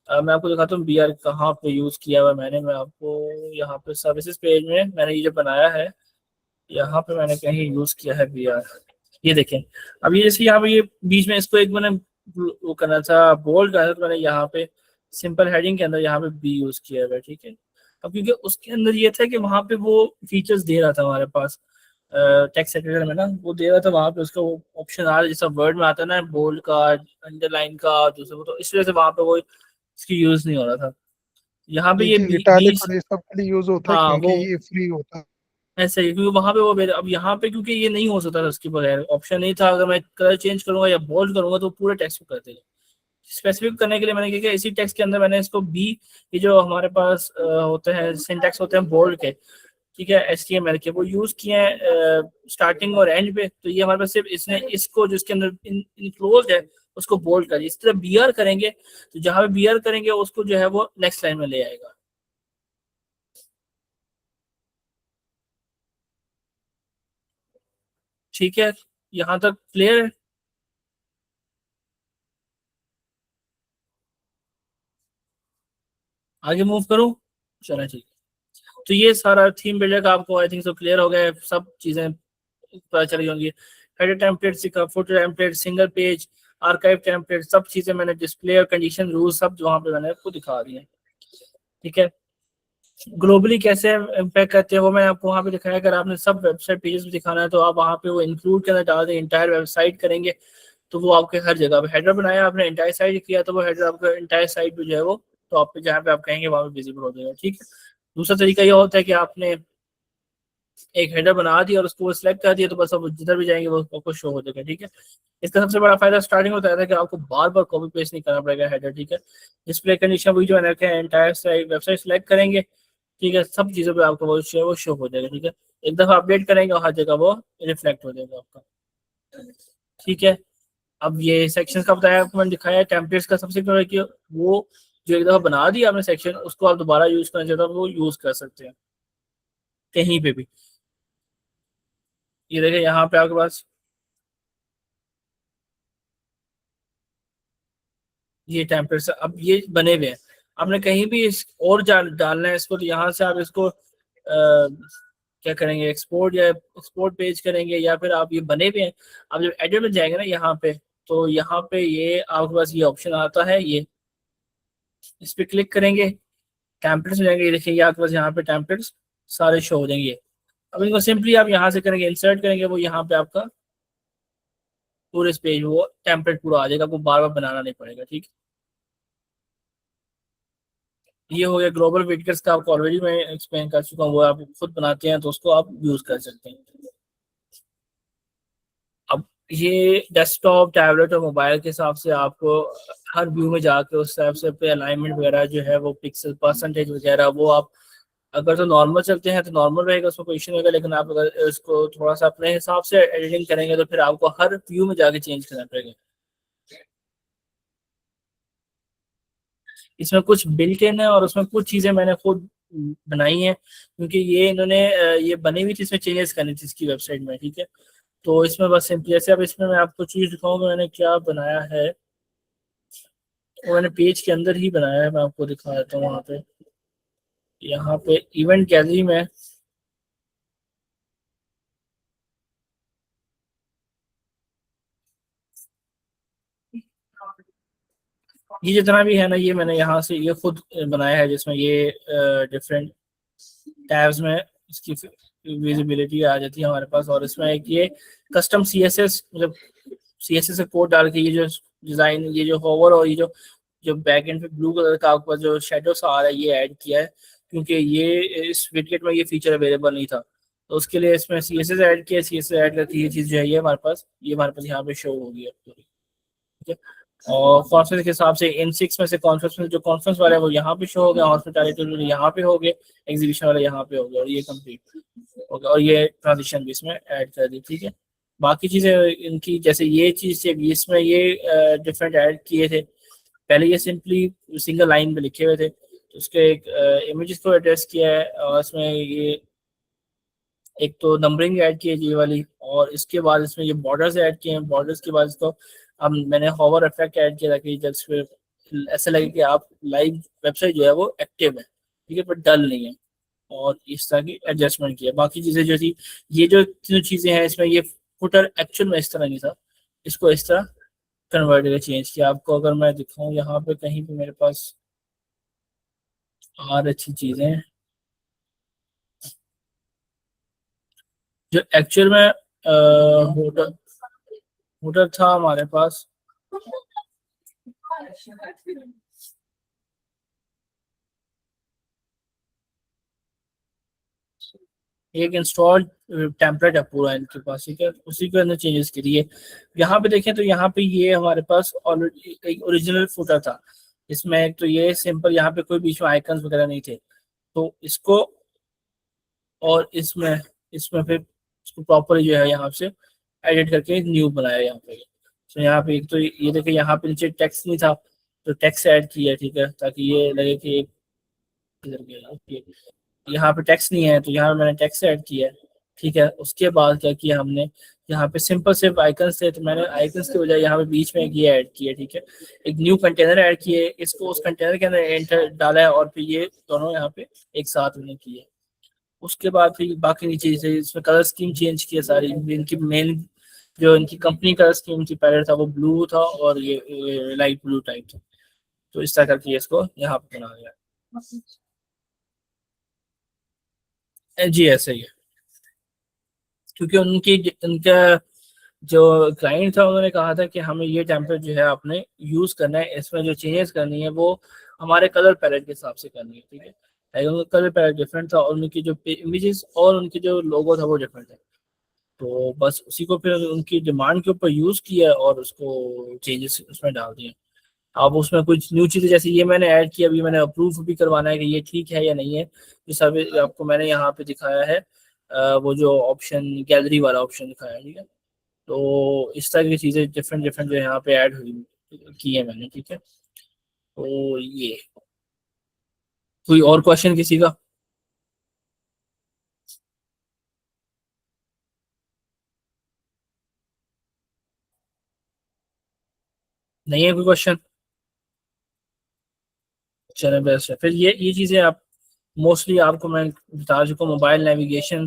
मैं आपको दिखाता हूँ बी आर कहाँ पे यूज किया हुआ है मैंने। मैं आपको यहाँ पे सर्विसेज पेज में मैंने ये जो बनाया है, यहाँ पे मैंने कहीं यूज किया है बी आर। ये देखें, अब ये जैसे यहाँ पे ये बीच में इसको एक मैंने वो करना था, बोल्ड करना था, तो मैंने यहाँ पे सिंपल हेडिंग के अंदर यहाँ पे बी यूज किया हुआ है, ठीक है। अब क्योंकि उसके अंदर ये था कि वहां पे वो फीचर्स दे रहा था हमारे पास, टेक्स्ट एडिटर में ना वो दे रहा था, वहां पे उसका वो ऑप्शन आ रहा है जैसा वर्ड में आता है ना, बोल्ड का, अंडरलाइन का, दूसरे को, तो इस वजह से वहां पे वो इसकी यूज नहीं हो रहा था। यहाँ पे ये देखिए, बी इटालिक बीस, और ये सब के लिए यूज होता है हाँ क्योंकि वो ये फ्री होता है। ऐसा ही, क्योंकि वहां पे वो अब यहाँ पे क्योंकि ये नहीं हो सकता था, उसके बगैर ऑप्शन नहीं था। अगर मैं कलर चेंज करूंगा या बोल्ड करूंगा तो पूरे टेक्स्ट को कर देगा। स्पेसिफिक करने के लिए मैंने क्या किया, इसी टेक्स्ट के अंदर मैंने इसको बी, ये जो हमारे पास होते हैं सिंटैक्स होते हैं बोल्ड के, ठीक है, HTML के, वो यूज किए हैं स्टार्टिंग और एंड पे। तो ये हमारे पास सिर्फ इसने इसको जिसके अंदर इनक्लोज है उसको बोल्ड कर दिया। इस तरह बीआर करेंगे तो जहां पे बीआर करेंगे उसको जो है वो नेक्स्ट लाइन में ले आएगा। ठीक है, यहाँ तक क्लियर है? आगे मूव करूँ? चलो ठीक है। तो ये सारा थीम बिल्डर का आपको आई थिंक सो क्लियर हो गया है, सब चीजें पता चली होंगी। हेडर टेम्पलेट सीखा, footer template, single page, archive template, सब चीजें मैंने डिस्प्ले और कंडीशन रूल सब वहां पे मैंने आपको दिखा दिए, ठीक है। ग्लोबली कैसे इम्पैक्ट करते हैं वो मैंने आपको वहाँ पे दिखाया। अगर आपने सब वेबसाइट पेजेस भी दिखाना है तो आप वहाँ पे वो इंक्लूड के अंदर डाल दें, इंटायर वेबसाइट करेंगे तो वो आपके हर जगह पे हेडर बनाया आपने, इंटायर साइट किया तो वो हेडर आपका इंटायर साइट पे जो है वो टॉप पे जहाँ पे आप कहेंगे वहाँ पे विजिबल हो जाएगा, ठीक है। दूसरा तरीका ये होता है कि आपने एक हेडर बना दिया और उसको सिलेक्ट कर दिया तो बस आप जिधर भी जाएंगे वो आपको शो हो जाएगा, ठीक है। इसका सबसे बड़ा फायदा स्टार्टिंग होता है कि आपको बार बार कॉपी पेस्ट नहीं करना पड़ेगा हेडर, ठीक है। डिस्प्ले कंडीशन वही जो है एंटायर वेबसाइट सेलेक्ट करेंगे, ठीक है, सब चीज़ों पे आपको वो शो हो जाएगा, ठीक है। एक दफ़ा अपडेट करेंगे और हर जगह वो रिफ्लेक्ट हो जाएगा आपका, ठीक है। अब ये सेक्शन का बताया आपको मैंने दिखाया है। टेम्पलेट्स का सबसे बड़ा कि वो जो एक दफ़ा बना दिया आपने सेक्शन, उसको आप दोबारा यूज़ करना चाहते हो वो यूज़ कर सकते हैं कहीं पे भी। ये देखिए यहाँ पे आपके पास ये टेम्पलेट्स अब ये बने हुए हैं। आपने कहीं भी इस और डालना है इसको तो यहाँ से आप इसको क्या करेंगे, एक्सपोर्ट या एक्सपोर्ट पेज करेंगे, या फिर आप ये बने हुए हैं। आप जब एडिट में जाएंगे ना यहाँ पे, तो यहाँ पे ये आपके पास ये ऑप्शन आता है, ये इस पे क्लिक करेंगे, टेम्पलेट्स में जाएंगे, ये देखिए ये आपके पास यहाँ पे टेम्पलेट्स सारे शो हो जाएंगे। अब इनको सिंपली आप यहाँ से करेंगे, इंसर्ट करेंगे, वो यहाँ पे आपका पूरे इस पेज वो टेम्पलेट पूरा आ जाएगा, आपको बार बार बनाना नहीं पड़ेगा, ठीक है। ये हो गया ग्लोबल विडगेट्स का, आपको ऑलरेडी मैं एक्सप्लेन कर चुका हूँ, वो आप खुद बनाते हैं तो उसको आप यूज कर सकते हैं। अब ये डेस्कटॉप, टैबलेट और मोबाइल के हिसाब से आपको हर व्यू में जाके उस हिसाब से पे अलाइनमेंट वगैरह जो है वो पिक्सल परसेंटेज वगैरह वो आप अगर तो नॉर्मल चलते हैं तो नॉर्मल रहेगा, उसमें कोई इशू नहीं होगा। लेकिन आप अगर इसको थोड़ा सा अपने हिसाब से एडिटिंग करेंगे तो फिर आपको हर व्यू में जाके चेंज करना पड़ेगा। इसमें कुछ बिल्ट इन है और उसमें कुछ चीज़ें मैंने खुद बनाई हैं, क्योंकि ये इन्होंने ये बनी हुई थी, इसमें चेंजेस करनी थी इसकी वेबसाइट में, ठीक है। तो इसमें बस सिंपली जैसे अब इसमें मैं आपको चीज़ दिखाऊंगा मैंने क्या बनाया है, वो मैंने पेज के अंदर ही बनाया है, मैं आपको दिखा देता हूँ। वहाँ पे यहाँ पे इवेंट गैलरी में ये जितना भी है ना, ये मैंने यहाँ से ये खुद बनाया है, जिसमें ये डिफरेंट टैब्स में इसकी विजिबिलिटी आ जाती है हमारे पास। और इसमें एक ये कस्टम CSS, मतलब CSS से कोड डाल के ये जो डिजाइन, ये जो होवर और ये जो जो बैक एंड पे ब्लू कलर का आपका जो शेडो सा आ रहा है, ये ऐड किया है, क्योंकि ये इस विडजेट में ये फीचर अवेलेबल नहीं था। तो उसके लिए इसमें CSS ऐड किया, CSS ऐड करके ये चीज़ जो है ये हमारे पास यहाँ पे शो होगी अब। ठीक है। और कॉन्फ्रेंस के हिसाब से इन 6 में से कॉन्फ्रेंस में जो कॉन्फ्रेंस वाले हैं वो यहाँ पे शो हो गए, हॉस्पिटैलिटी यहाँ पे हो गए, एग्जीबिशन वाले यहाँ पे हो गए, और ये कंप्लीट हो गया। और ये ट्रांजिशन भी इसमें ऐड कर दी। ठीक है। बाकी चीज़ें इनकी जैसे ये चीज़ थी, इसमें ये डिफरेंट ऐड किए थे। पहले ये सिंपली सिंगल लाइन में लिखे हुए थे, तो उसके एक इमेजेस को एड्रेस किया है, और इसमें ये एक तो नंबरिंग ऐड की है ये वाली, और इसके बाद इसमें ये बॉर्डर्स ऐड किए हैं। बॉर्डर्स के बाद इसको अब मैंने हॉवर इफेक्ट ऐड किया ताकि जब फिर ऐसा लगे कि आप लाइव वेबसाइट जो है वो एक्टिव है, ठीक है, पर डल नहीं है। और इस तरह की एडजस्टमेंट किया। बाकी चीज़ें जो थी, ये जो तीनों चीज़ें हैं इसमें, ये फुटर एक्चुअल में इस तरह नहीं था, इसको इस तरह कन्वर्ट करके चेंज किया। आपको अगर मैं दिखाऊं यहाँ पे कहीं पे मेरे पास और अच्छी चीज़ें हैं जो एक्चुअल में होटल होटल था हमारे पास। एक इंस्टॉल टेम्पलेट है पूरा इनके पास, ठीक है, उसी के अंदर चेंजेस करिए। यहाँ पे देखें तो यहाँ पे ये हमारे पास ऑलरेडी एक ओरिजिनल फुटर था। इसमें एक तो ये सिंपल, यहाँ पे कोई बीच में आइकन्स वगैरह नहीं थे, तो इसको और इसमें इसमें फिर इसको प्रॉपरली जो है यहाँ से एडिट करके न्यू बनाया यहाँ पे। तो यहाँ पे एक तो ये देखिए, यहाँ पे नीचे टेक्स्ट नहीं था, तो टेक्स्ट ऐड किया, ठीक है, ताकि ये लगे कि एक इधर गया, ओके, यहाँ पे टेक्स्ट नहीं है तो यहाँ पे मैंने टेक्स्ट ऐड किया है। ठीक है। उसके बाद क्या किया हमने, यहाँ पे सिंपल सिर्फ आइकन्स थे, तो मैंने आइकन्स के बजाय यहाँ पे बीच में एक ये ऐड किया। ठीक है। एक न्यू कंटेनर ऐड किए, इसको उस कंटेनर के अंदर एंटर डाला है, और फिर ये दोनों यहाँ पे एक साथ उन्हें किए। उसके बाद फिर बाकी नीचे से इसमें कलर स्कीम चेंज किया सारी। इनकी मेन जो इनकी कंपनी कलर स्कीम थी पहले था वो ब्लू था, और ये लाइट ब्लू टाइप था। तो इस तरह करके इसको यहाँ पे बना दिया। जी ऐसे ही है, क्योंकि उनकी उनका जो क्लाइंट था उन्होंने कहा था कि हमें ये टेम्पलेट जो है आपने यूज करना है, इसमें जो चेंजेस करनी है वो हमारे कलर पैलेट के हिसाब से करनी है। ठीक है। लेकिन उनका कलर पैलेट डिफरेंट था, और उनकी जो इमेजेस और उनकी जो लोगो था वो डिफरेंट है। तो बस उसी को फिर उनकी डिमांड के ऊपर यूज किया और उसको चेंजेस उसमें डाल दिए। अब उसमें कुछ न्यू चीज़ें जैसे ये मैंने ऐड किया, अभी मैंने अप्रूव भी करवाना है कि ये ठीक है या नहीं है। ये सब आपको मैंने यहाँ पे दिखाया है, वो जो ऑप्शन गैलरी वाला ऑप्शन दिखाया है। ठीक है। तो इस तरह की चीज़ें डिफरेंट डिफरेंट जो यहाँ पे ऐड हुई की है मैंने। ठीक है। तो ये कोई और क्वेश्चन किसी का? नहीं है कोई क्वेश्चन? चले बेस्ट है फिर। ये चीज़ें आप मोस्टली आपको मैं बता चुका हूँ। मोबाइल नेविगेशन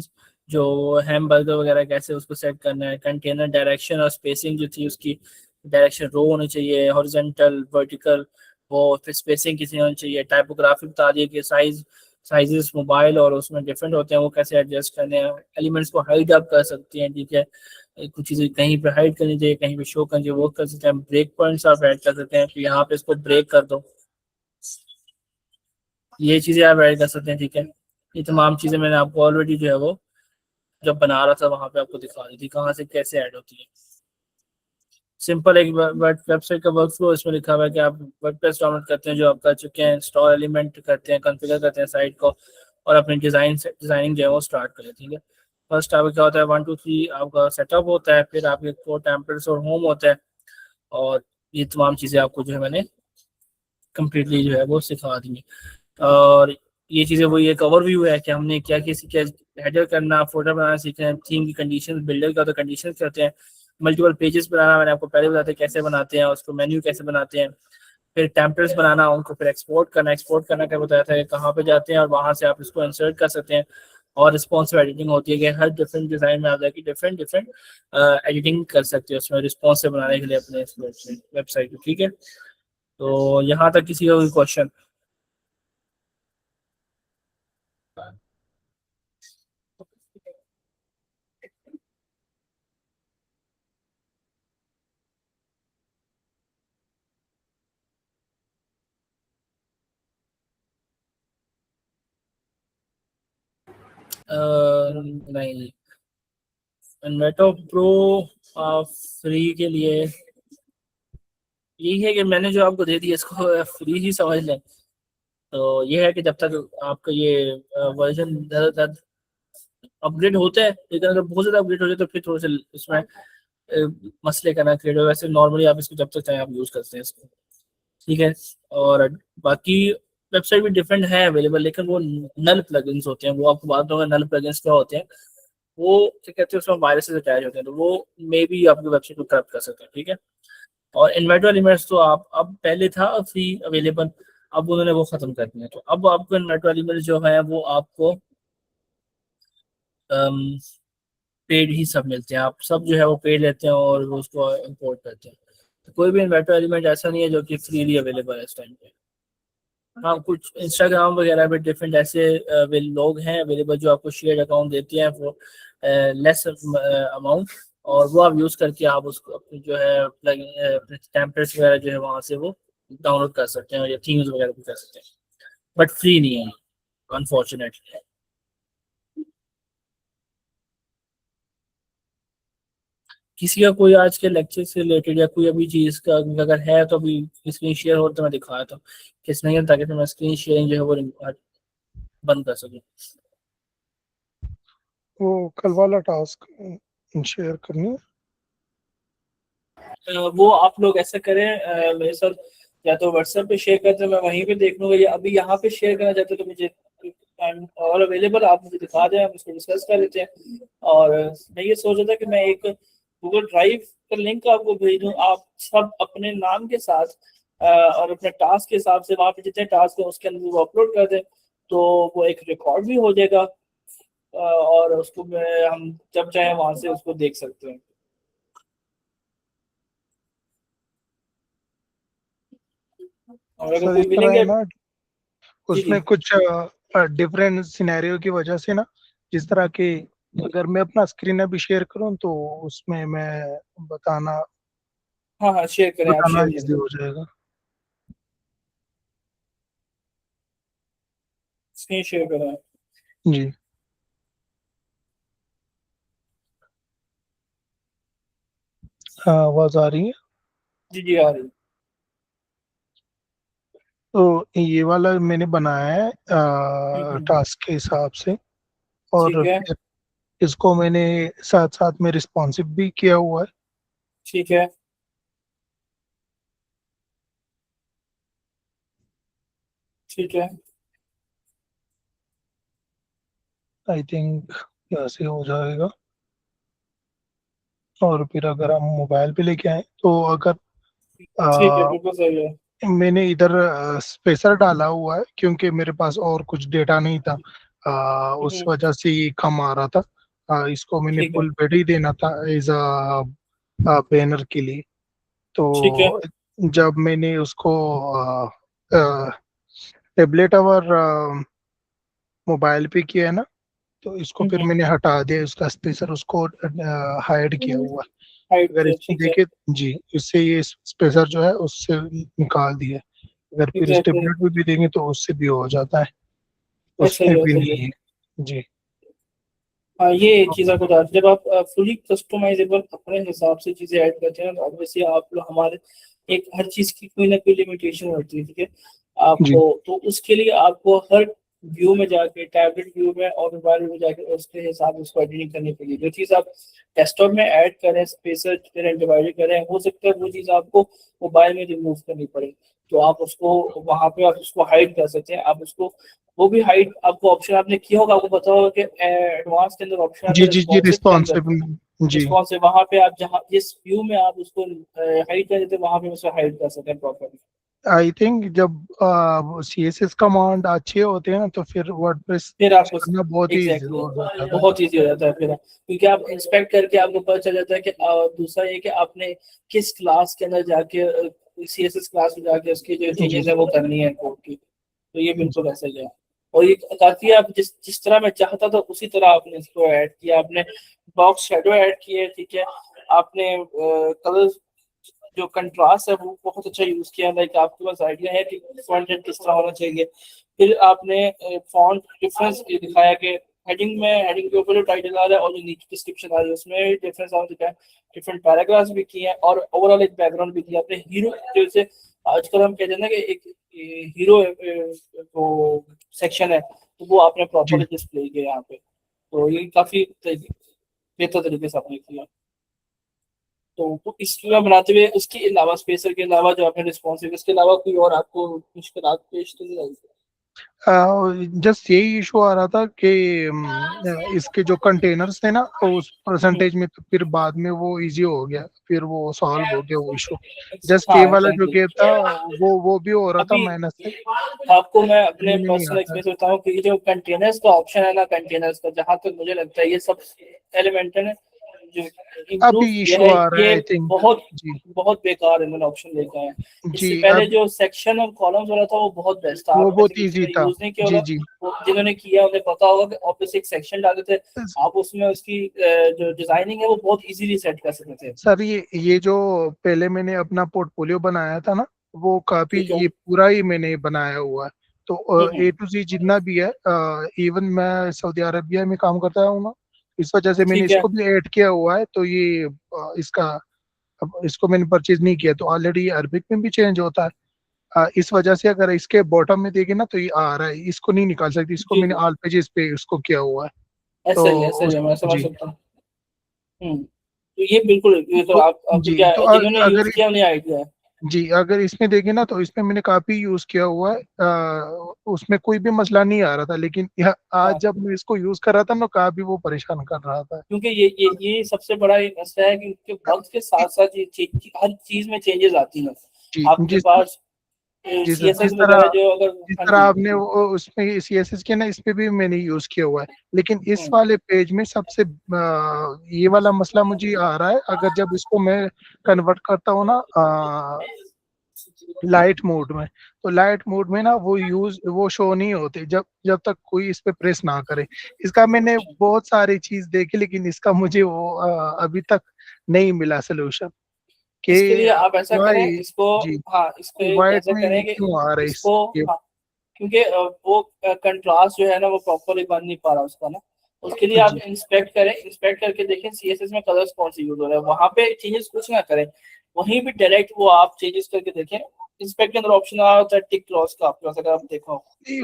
जो हैमबर्गर वगैरह कैसे उसको सेट करना है, कंटेनर डायरेक्शन और स्पेसिंग जो थी उसकी डायरेक्शन रो होनी चाहिए, हॉरिजॉन्टल वर्टिकल, वो फिर स्पेसिंग कितनी होनी चाहिए, टाइपोग्राफी बता दिए कि साइजेस मोबाइल और उसमें डिफरेंट होते हैं, वो कैसे एडजस्ट करने हैं। एलिमेंट्स को हाइड अप कर सकते हैं, ठीक है, कुछ चीज़ें कहीं पे हाइड करनी चाहिए, कहीं पे शो करनी चाहिए, वो कर सकते हैं। ब्रेक पॉइंट्स आप ऐड कर सकते हैं, तो यहाँ पे इसको ब्रेक कर दो, ये चीज़ें आप ऐड कर सकते हैं। ठीक है। ये तमाम चीज़ें मैंने आपको ऑलरेडी जो है वो जब बना रहा था वहां पे आपको दिखा दी थी कहाँ से कैसे ऐड होती है। सिंपल एक वेबसाइट का वर्क फ्लो इसमें लिखा हुआ है कि आप वर्डप्रेस डाउनलोड करते हैं जो आप कर चुके हैं, इंस्टॉल एलिमेंट करते हैं, कॉन्फ़िगर करते हैं साइट को, और अपनी डिजाइनिंग जो है वो स्टार्ट करें। ठीक है। फर्स्ट आपका क्या होता है, 1 2 3 आपका सेटअप होता है, फिर आपके कोड टेम्पलेट्स और होम होता है, और ये तमाम चीज़ें आपको जो है मैंने कम्प्लीटली जो है वो सिखा दी। और ये चीज़ें वही एक ओवरव्यू है कि हमने क्या किसी क्या हेडर करना, फोल्डर बनाना सीख रहे हैं, थीम की कंडीशन, बिल्डर का तो कंडीशन करते हैं, मल्टीपल पेजेस बनाना मैंने आपको पहले बताया कैसे बनाते हैं, उसको मेन्यू कैसे बनाते हैं, फिर टेम्पलेट्स बनाना, उनको फिर एक्सपोर्ट करना क्या बताया था कि कहाँ पे जाते हैं और वहाँ से आप इसको इंसर्ट कर सकते हैं। और रिस्पॉन्सिव एडिटिंग होती है कि हर डिफरेंट डिजाइन में आप जाके डिफरेंट डिफरेंट एडिटिंग कर सकते हो उसमें रिस्पॉन्सिव बनाने के लिए अपने वेबसाइट को। ठीक है, तो यहाँ तक किसी का कोई क्वेश्चन? नहीं, इन्वेटो प्रो फ्री के लिए यही है कि मैंने जो आपको दे दिया इसको फ्री ही समझ लें। तो ये है कि जब तक आपका ये वर्जन अपग्रेड होता है, लेकिन अगर बहुत ज़्यादा अपग्रेड हो जाए तो फिर थोड़े से उसमें मसले का ना क्रिएट हो। वैसे नॉर्मली आप इसको जब तक चाहें आप यूज़ करते हैं इसको। ठीक है, और बाकी वेबसाइट भी डिफरेंट है अवेलेबल, लेकिन वो नल प्लगइन्स होते हैं, वो आपको बात दूंगा नल प्लगइन्स क्या होते हैं। वो क्या कहते हैं, उसमें वायरसेस अटैच होते हैं, तो वो मे बी आपकी वेबसाइट को करप्ट कर सकते हैं। ठीक है, और इन्वर्टर एलिमेंट्स तो आप अब पहले था फ्री अवेलेबल, अब उन्होंने वो खत्म कर दिया, तो अब आपको इन्वर्टर एलिमेंट्स जो है वो आपको पेड ही सब मिलते हैं, आप सब जो है वो पेड लेते हैं और वो उसको इम्पोर्ट करते हैं। तो कोई भी इन्वर्टर एलिमेंट ऐसा नहीं है जो कि फ्रीली अवेलेबल है इस टाइम पे। हाँ, कुछ इंस्टाग्राम वगैरह पे डिफरेंट ऐसे वे लोग हैं अवेलेबल जो आपको शेयर अकाउंट देते हैं फॉर लेस अमाउंट, और वो आप यूज़ करके आप उसको अपनी जो है प्लग टेम्पलेट्स वगैरह जो है वहाँ से वो डाउनलोड कर सकते हैं या थीम्स वगैरह भी कर सकते हैं, बट फ्री नहीं है अनफॉर्चुनेटली। किसी का कोई आज के लेक्चर से रिलेटेड या कोई अभी चीज़ का अगर है तो अभी स्क्रीन शेयर हो तो मैं दिखाया था, किस नहीं है, ताकि तो मैं स्क्रीन शेयरिंग जो है वो बंद कर सकूँ। वो कल वाला टास्क शेयर करनी है। वो आप लोग ऐसा करें मेरे साथ, या तो व्हाट्सएप पे शेयर करते हैं, मैं वहीं पे देख लूंगा, या अभी यहाँ पे शेयर करना चाहते हो तो मुझे टाइम और अवेलेबल आप मुझे दिखा दें, हम इसको डिस्कस कर लेते हैं। और मैं ये सोच रहा था कि मैं एक गूगल ड्राइव का लिंक आपको भेज दूँ, आप सब अपने नाम के साथ और अपने टास्क के हिसाब से वहाँ पे जितने टास्क हैं उसके अंदर वो अपलोड कर दें, तो वो एक रिकॉर्ड भी हो जाएगा और उसको हम जब चाहे वहां से उसको देख सकते हैं। और अगर सर कोई इस तरह है मिलेंगे। ना, जी जी। उसमें कुछ डिफरेंट सिनेरियो की वजह से ना, जिस तरह की अगर मैं अपना स्क्रीन अभी शेयर करूं तो उसमें मैं बताना हाँ हाँ, शेयर करें, आप बताना शेयर इजी करें। हो जाएगा। स्क्रीन शेयर करें। जी हाँ, आवाज आ रही है। जी जी, आ रही। तो ये वाला मैंने बनाया है हम्म। टास्क के हिसाब से, ठीक और है। फिर इसको मैंने साथ साथ में रिस्पॉन्सिव भी किया हुआ है। ठीक है। ठीक है। आई थिंक ऐसे हो जाएगा। और फिर अगर हम मोबाइल पे लेके आए तो अगर ठीक है, आ, बिल्कुल सही है। मैंने इधर स्पेसर डाला हुआ है क्योंकि मेरे पास और कुछ डेटा नहीं था, उस हम्म। वजह से ये कम आ रहा था। इसको मैंने ठीक है। फुल बेड ही देना था एज अ बैनर के लिए। ठीक है। तो जब मैंने उसको टेबलेट और मोबाइल पे किया है ना, तो इसको फिर हम्म। मैंने हटा दिया, उसका स्पेसर उसको हाइड किया हुआ है। हाइट अगर किया, इसमें ठीक है। देखे, जी, इससे ये स्पेसर जो है उससे निकाल दिया। अगर फिर इस एग्जैक्टली। टेबलेट में भी देंगे तो उससे भी हो जाता है, ऐसा उसमें ही है, भी सही है। नहीं है। जी हाँ, ये एक चीज़ आपको बता, जब आप फुली कस्टमाइजेबल अपने हिसाब से चीज़ें ऐड करते हैं तो ऑब्वियसली आप लोग हमारे एक हर चीज़ की कोई ना कोई लिमिटेशन होती है। ठीक है, जी आपको तो उसके लिए आपको हर व्यू में जाके, टैबलेट व्यू में और मोबाइल व्यू में जाके उसके हिसाब से उसको एडिटिंग करनी पड़ेगी। जो चीज़ आप डेस्कटॉप में ऐड करें, स्पेसर करें, डिवाइड करें, हो सकता है वो चीज़ आपको मोबाइल में रिमूव करनी पड़े, तो आप उसको वहाँ पे आप उसको हाइड कर सकते हैं, आप उसको वो भी हाइट आपको ऑप्शन आपने किया होगा, आपको पता होगा कि एडवांस के अंदर ऑप्शन आता जी है जी जी, रिस्पॉन्सिव के अंदर। रिस्पॉन्सिव। जी। रिस्पॉन्सिव वहाँ पे आप जहाँ जिस व्यू में आप उसको हाइट कर देते हैं वहाँ पे उसको हाइट कर सकते हैं प्रॉपरली। आई थिंक जब CSS कमांड अच्छे होते हैं ना तो फिर वर्डप्रेस फिर आपको करना बहुत ही इजी एग्जैक्टली हो जाता है। बहुत ईजी हो जाता है फिर, क्योंकि आप इंस्पेक्ट करके आपको पता चल जाता है कि दूसरा ये कि आपने किस क्लास के अंदर जाके CSS क्लास में जाके उसकी जो जी चेंजेस है वो करनी है कोड की। तो ये जी बिल्कुल ऐसा ही है। और ये काफी आप जिस जिस तरह मैं चाहता था उसी तरह आपने इसको ऐड किया, आपने बॉक्स शेडो ऐड किए, ठीक है, आपने कलर जो कंट्रास्ट है वो बहुत अच्छा यूज किया, लाइक आपके पास आइडिया है कि फ्रंट एंड किस तरह होना चाहिए। फिर आपने फॉन्ट डिफरेंस दिखाया कि हेडिंग में, हेडिंग के ऊपर जो टाइटल आ रहा है और जो नीचे डिस्क्रिप्शन आ रही है उसमें डिफरेंस आ रहा है, डिफरेंट पैराग्राफ्स भी किए हैं और ओवरऑल एक बैकग्राउंड भी दिया। अपने हीरो जैसे आजकल हम कहते हैं ना कि एक हीरो वो सेक्शन है, तो वो आपने जी। प्रॉपरली डिस्प्ले किया यहाँ पे। तो ये काफी बेहतर तरीके से आपने किया। तो इसमें बनाते हुए उसके अलावा, स्पेसर के अलावा जो आपने रिस्पॉन्सिव, इसके अलावा कोई और आपको मुश्किल पेश तो नहीं आई? जस्ट यही इशू आ रहा था कि इसके जो कंटेनर्स थे ना तो उस हम्म, परसेंटेज में तो फिर बाद में वो इजी हो गया, फिर वो सॉल्व हो गया वो इशू। जस्ट ये हाँ वाला जो एग्जैक्टली। गेप था वो भी हो रहा था अभी माइनस से, आपको मैं अपने समझ में नहीं पर्सनल आता। एक्सपीरियंस बताऊं कि ये जो कंटेनर्स का ऑप्शन है ना, कंटेनर्स का जहां तक मुझे लगता है ये सब एलिमेंट है जो इम्प्रूव अभी किया इशू है, आ रहा है ये आई थिंक। बहुत जी बहुत बेकार इन्होंने ऑप्शन लेके आए हैं। जी। इससे पहले अब जो सेक्शन और कॉलम्स वाला था वो बहुत बेस्ट था, वो आप में से बहुत किसी इजी ने था। यूज नहीं किया जी होगा। जी। वो जिन्होंने किया उन्हें पता होगा कि ऑब्वियस एक सेक्शन डालते थे, आप उसमें उसकी जो डिजाइनिंग है वो बहुत इजीली सेट कर सकते थे। सर ये जो पहले मैंने अपना पोर्टफोलियो बनाया था ना, वो काफी, ठीक है। ये पूरा ही मैंने बनाया हुआ है। तो हम्म, A to Z जितना भी है, इवन मैं सऊदी अरबिया में काम करता हूँ ना, इस वजह से मैंने ठीक है। इसको भी ऐड किया हुआ है। तो ये इसका, अब इसको मैंने परचेज नहीं किया तो ऑलरेडी अरबिक में भी चेंज होता है। इस वजह से अगर इसके बॉटम में देखे ना तो ये आ रहा है, इसको नहीं निकाल सकती, इसको जी मैंने जी, ऑल पेजेस पे इसको किया हुआ है। ऐसा ही है, तो ऐसा ही उस है, मैं समझ जी। सकता हूँ। तो ये बिल्कुल, ये तो तो आप जी क्या तो जिन्होंने यूज अगर, किया उन्हें आइडिया है। जी अगर इसमें देखें ना तो इसमें मैंने काफी यूज किया हुआ है। उसमें कोई भी मसला नहीं आ रहा था, लेकिन आज हाँ, जब मैं इसको यूज कर रहा था ना काफी वो परेशान कर रहा था। क्योंकि ये सबसे बड़ा एक मसला है कि उनके वक्त के साथ साथ हर चीज में चेंजेस आती हैं। जी आपके पास जी सर, CSS वगैरह जो अगर, जिस हाँ तरह जी। आपने वो उसमें CSS किया ना, इस पे भी मैंने यूज किया हुआ है। लेकिन इस हम्म, वाले पेज में सबसे ये वाला मसला मुझे आ रहा है, अगर जब इसको मैं कन्वर्ट करता हूँ ना लाइट मोड में, तो लाइट मोड में ना वो शो नहीं होते जब जब तक कोई इस पे प्रेस ना करे। इसका मैंने बहुत सारी चीज देखी, लेकिन इसका मुझे वो अभी तक नहीं मिला सोल्यूशन कि इसके लिए आप ऐसा करें वाई। इसको, जी। हाँ इस पे वाइट ऐसा में करें ये कि क्यों आ रहा है इसको, ये? हाँ, क्योंकि वो कंट्रास्ट जो है ना वो प्रॉपरली बन नहीं पा रहा उसका ना। उसके लिए आप जी इंस्पेक्ट करें, इंस्पेक्ट करके देखें CSS में कलर्स कौन से यूज हो रहा है, वहां पे चेंजेस कुछ ना करें, वहीं भी डायरेक्ट वो आप चेंजेस करके देखें। इंस्पेक्ट के अंदर ऑप्शन आ रहा होता है टिक क्रॉस का, आपके पास अगर आप देखो।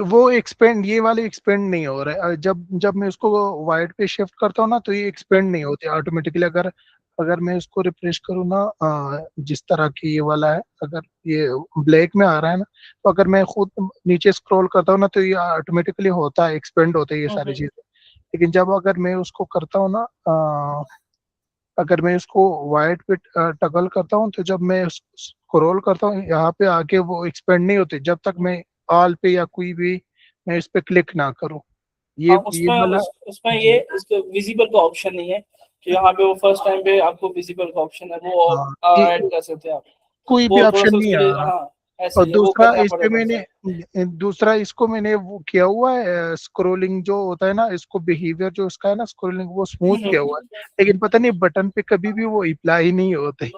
वो एक्सपेंड, ये वाले एक्सपेंड नहीं हो रहा है। जब जब मैं उसको वाइट पे शिफ्ट करता हूँ ना तो ये एक्सपेंड नहीं होते ऑटोमेटिकली। अगर अगर मैं इसको रिफ्रेश करूँ ना, जिस तरह की ये वाला है, अगर ये ब्लैक में आ रहा है ना, तो अगर मैं खुद नीचे स्क्रॉल करता हूँ ना तो ये ऑटोमेटिकली होता है, एक्सपेंड होते हैं ये सारी चीजें। लेकिन जब अगर मैं उसको करता हूँ ना, अगर मैं इसको वाइट पे टगल करता हूँ, तो जब मैं स्क्रॉल करता हूँ यहाँ पे आके वो एक्सपेंड नहीं होते जब तक मैं ऑल पे या कोई भी मैं इस पे क्लिक ना करूँ। हाँ, ये वाला। उसमें ये जी। इसको विजिबल का ऑप्शन नहीं है, तो यहाँ पे वो फर्स्ट टाइम पे आपको विजिबल का ऑप्शन है वो हाँ, ऐड कर सकते हैं आप। कोई भी वो थोड़ा ऑप्शन सा नहीं उसके आ लिए, रहा। हाँ ऐसा और ही है, वो दूसरा करना इस पे पड़ेगा मैंने, सर। दूसरा इसको मैंने वो किया हुआ है, स्क्रोलिंग जो होता है ना, इसको बिहेवियर जो उसका है ना स्क्रोलिंग, वो स्मूथ किया हुआ है। लेकिन पता नहीं बटन पे कभी भी वो अप्लाई नहीं होते।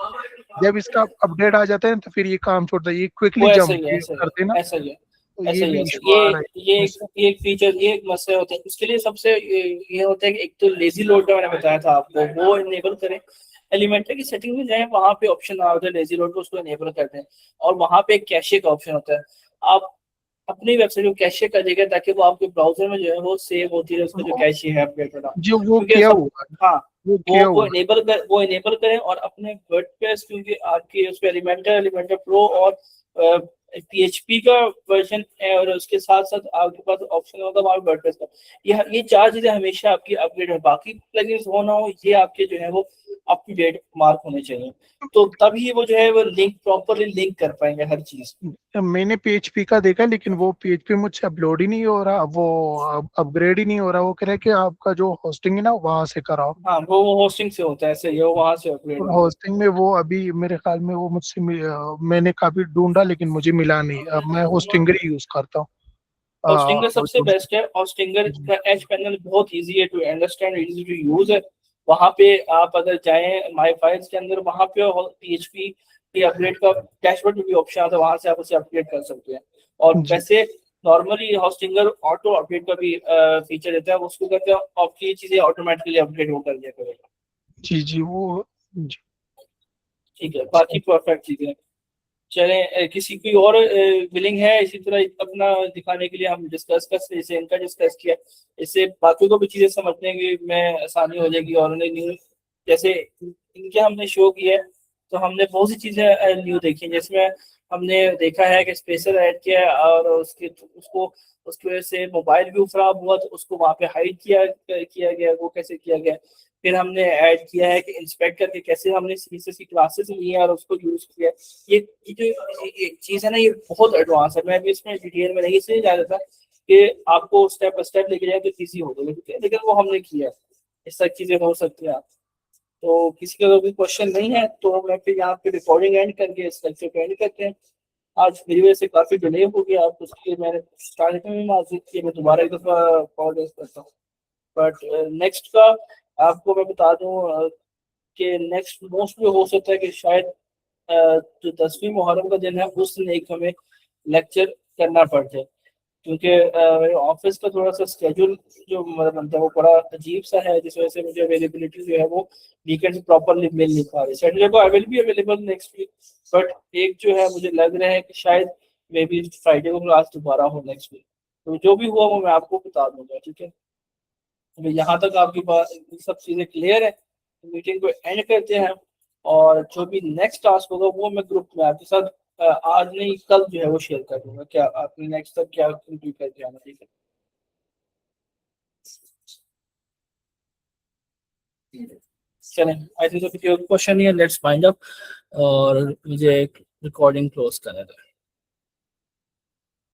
जब इसका अपडेट आ जाता है तो फिर ये काम छोड़ता है, ये क्विकली वो ऐसा जंप ही है, ऐसा ही करते ना। है, ऐसा ही है, तो ऐसा ये ही है, भी ऐसा इशू आ रहा ये है इससे। ये एक फीचर, ये एक मसले होते हैं उसके लिए। सबसे ये होता है कि एक तो लेजी लोड का मैंने बताया था आपको, वो इनेबल करें। एलिमेंटर की सेटिंग में जाए, वहां पे ऑप्शन आ होता है लेजी लोड को, उसको इनेबल करते हैं। और वहां पे एक कैशे का ऑप्शन होता है, आप अपनी वेबसाइट को कैशे कर देगा ताकि वो आपके ब्राउजर में जो है वो सेव होती रहे, उसका जो कैशे है अपडेट होना। जो वो क्योंकि किया सब, हुआ है, हाँ, वो किया वो हुआ इनेबल करें और अपने वर्डप्रेस, क्योंकि आपके उस पे एलिमेंटर, एलिमेंटर प्रो और PHP का वर्जन है और उसके साथ साथ आपके पास ऑप्शन होगा वहाँ पे वर्डप्रेस का। ये चार चीजें हमेशा आपकी अपग्रेड है, बाकी प्लगइन्स हो ना हो ये आपके जो है वो अप टू डेट मार्क होने चाहिए, तो तभी वो जो है वो लिंक प्रॉपरली लिंक कर पाएंगे हर चीज। मैंने PHP का देखा, लेकिन वो PHP मुझसे अपलोड ही नहीं हो रहा, वो अपग्रेड ही नहीं हो रहा। वो कह रहे कि आपका जो होस्टिंग है ना वहां से कराओ। हाँ वो होस्टिंग से होता है, ऐसे ही वो वहां से अपग्रेड और होगा। होस्टिंग में वो अभी मेरे ख्याल में वो मैंने काफी ढूंढा लेकिन मुझे मिला नहीं। अब मैं होस्टिंगर ही यूज करता हूँ। होस्टिंगर सबसे जो बेस्ट है, होस्टिंगर जी का एज पैनल बहुत इजी है to understand, easy to use है। वहां पे आप अगर जाएं माई फाइल्स के अंदर, वहां पे PHP के अपग्रेड का डैशबोर्ड में भी ऑप्शन आता है, वहां से आप उसे अपग्रेड कर सकते हैं। और जी वैसे नॉर्मली होस्टिंगर ऑटो अपडेट का भी फीचर देता है, उसको करते हैं आपकी चीजें ऑटोमेटिकली अपग्रेड वो कर दिया करेगा। जी जी वो जी ठीक है, बाकी परफेक्ट चीजें। चलें, किसी की और विलिंग है इसी तरह अपना दिखाने के लिए, हम डिस्कस कर, जैसे इनका डिस्कस किया, इससे बाकियों को भी चीजें समझने की में आसानी हो जाएगी। और उन्हें न्यू जैसे इनके हमने शो किया है, तो हमने बहुत सी चीजें न्यू देखी हैं, जिसमें हमने देखा है कि स्पेसर ऐड किया है और उसके उसको उसकी वजह से मोबाइल व्यू खराब हुआ, तो उसको वहाँ पे हाइड किया गया, वो कैसे किया गया। फिर हमने ऐड किया है कि इंस्पेक्ट करके कैसे हमने सीएसएस की क्लासेस ली हैं और उसको यूज किया है। ये जो चीज है ना, ये बहुत एडवांस है, मैं भी इसमें डिटेल में नहीं से जा रहा था कि आपको स्टेप बाय स्टेप लेके जाए तो इजी हो जाएगा, ठीक है, लेकिन वो हमने किया है। इस सब चीजें हो सकती हैं आप, तो किसी का कोई क्वेश्चन नहीं है तो मैं फिर यहाँ पे रिकॉर्डिंग एंड करके इस लेक्चर को एंड करते हैं। आज मेरी वजह से काफी डिले हो गया, आप उसके लिए मैंने स्टार्टिंग में भी माजूर किया, मैं दोबारा एक दफा अपॉलोजाइज करता हूँ। बट नेक्स्ट का आपको मैं बता दूं कि नेक्स्ट मोस्टली हो सकता है कि शायद जो 10वीं मुहर्रम का दिन है उस दिन एक हमें लेक्चर करना पड़ जाए, क्योंकि मेरे ऑफिस का थोड़ा सा स्केड्यूल जो मेरा बनता है वो बड़ा अजीब सा है, जिस वजह से मुझे अवेलेबिलिटी जो है वो वीकेंड प्रॉपरली मिल नहीं पा रही। सैटरडे को I will be available next week, but एक जो है मुझे लग रहा है कि शायद मे बी फ्राइडे को क्लास दोबारा हो नेक्स्ट वीक। तो जो भी हुआ वो मैं आपको बता दूंगा, ठीक है। तो यहाँ तक आपकी बात सब चीज़ें क्लियर है, तो मीटिंग को एंड करते हैं। और जो भी नेक्स्ट टास्क होगा वो मैं ग्रुप में आपके साथ आज नहीं कल जो है वो शेयर कर दूंगा, क्या आपने नेक्स्ट तक क्या कंप्लीट करके आना, ठीक है। चलें, आई थिंक तो किसी और क्वेश्चन नहीं है, लेट्स फाइंड आउट। और मुझे एक रिकॉर्डिंग क्लोज करने दो।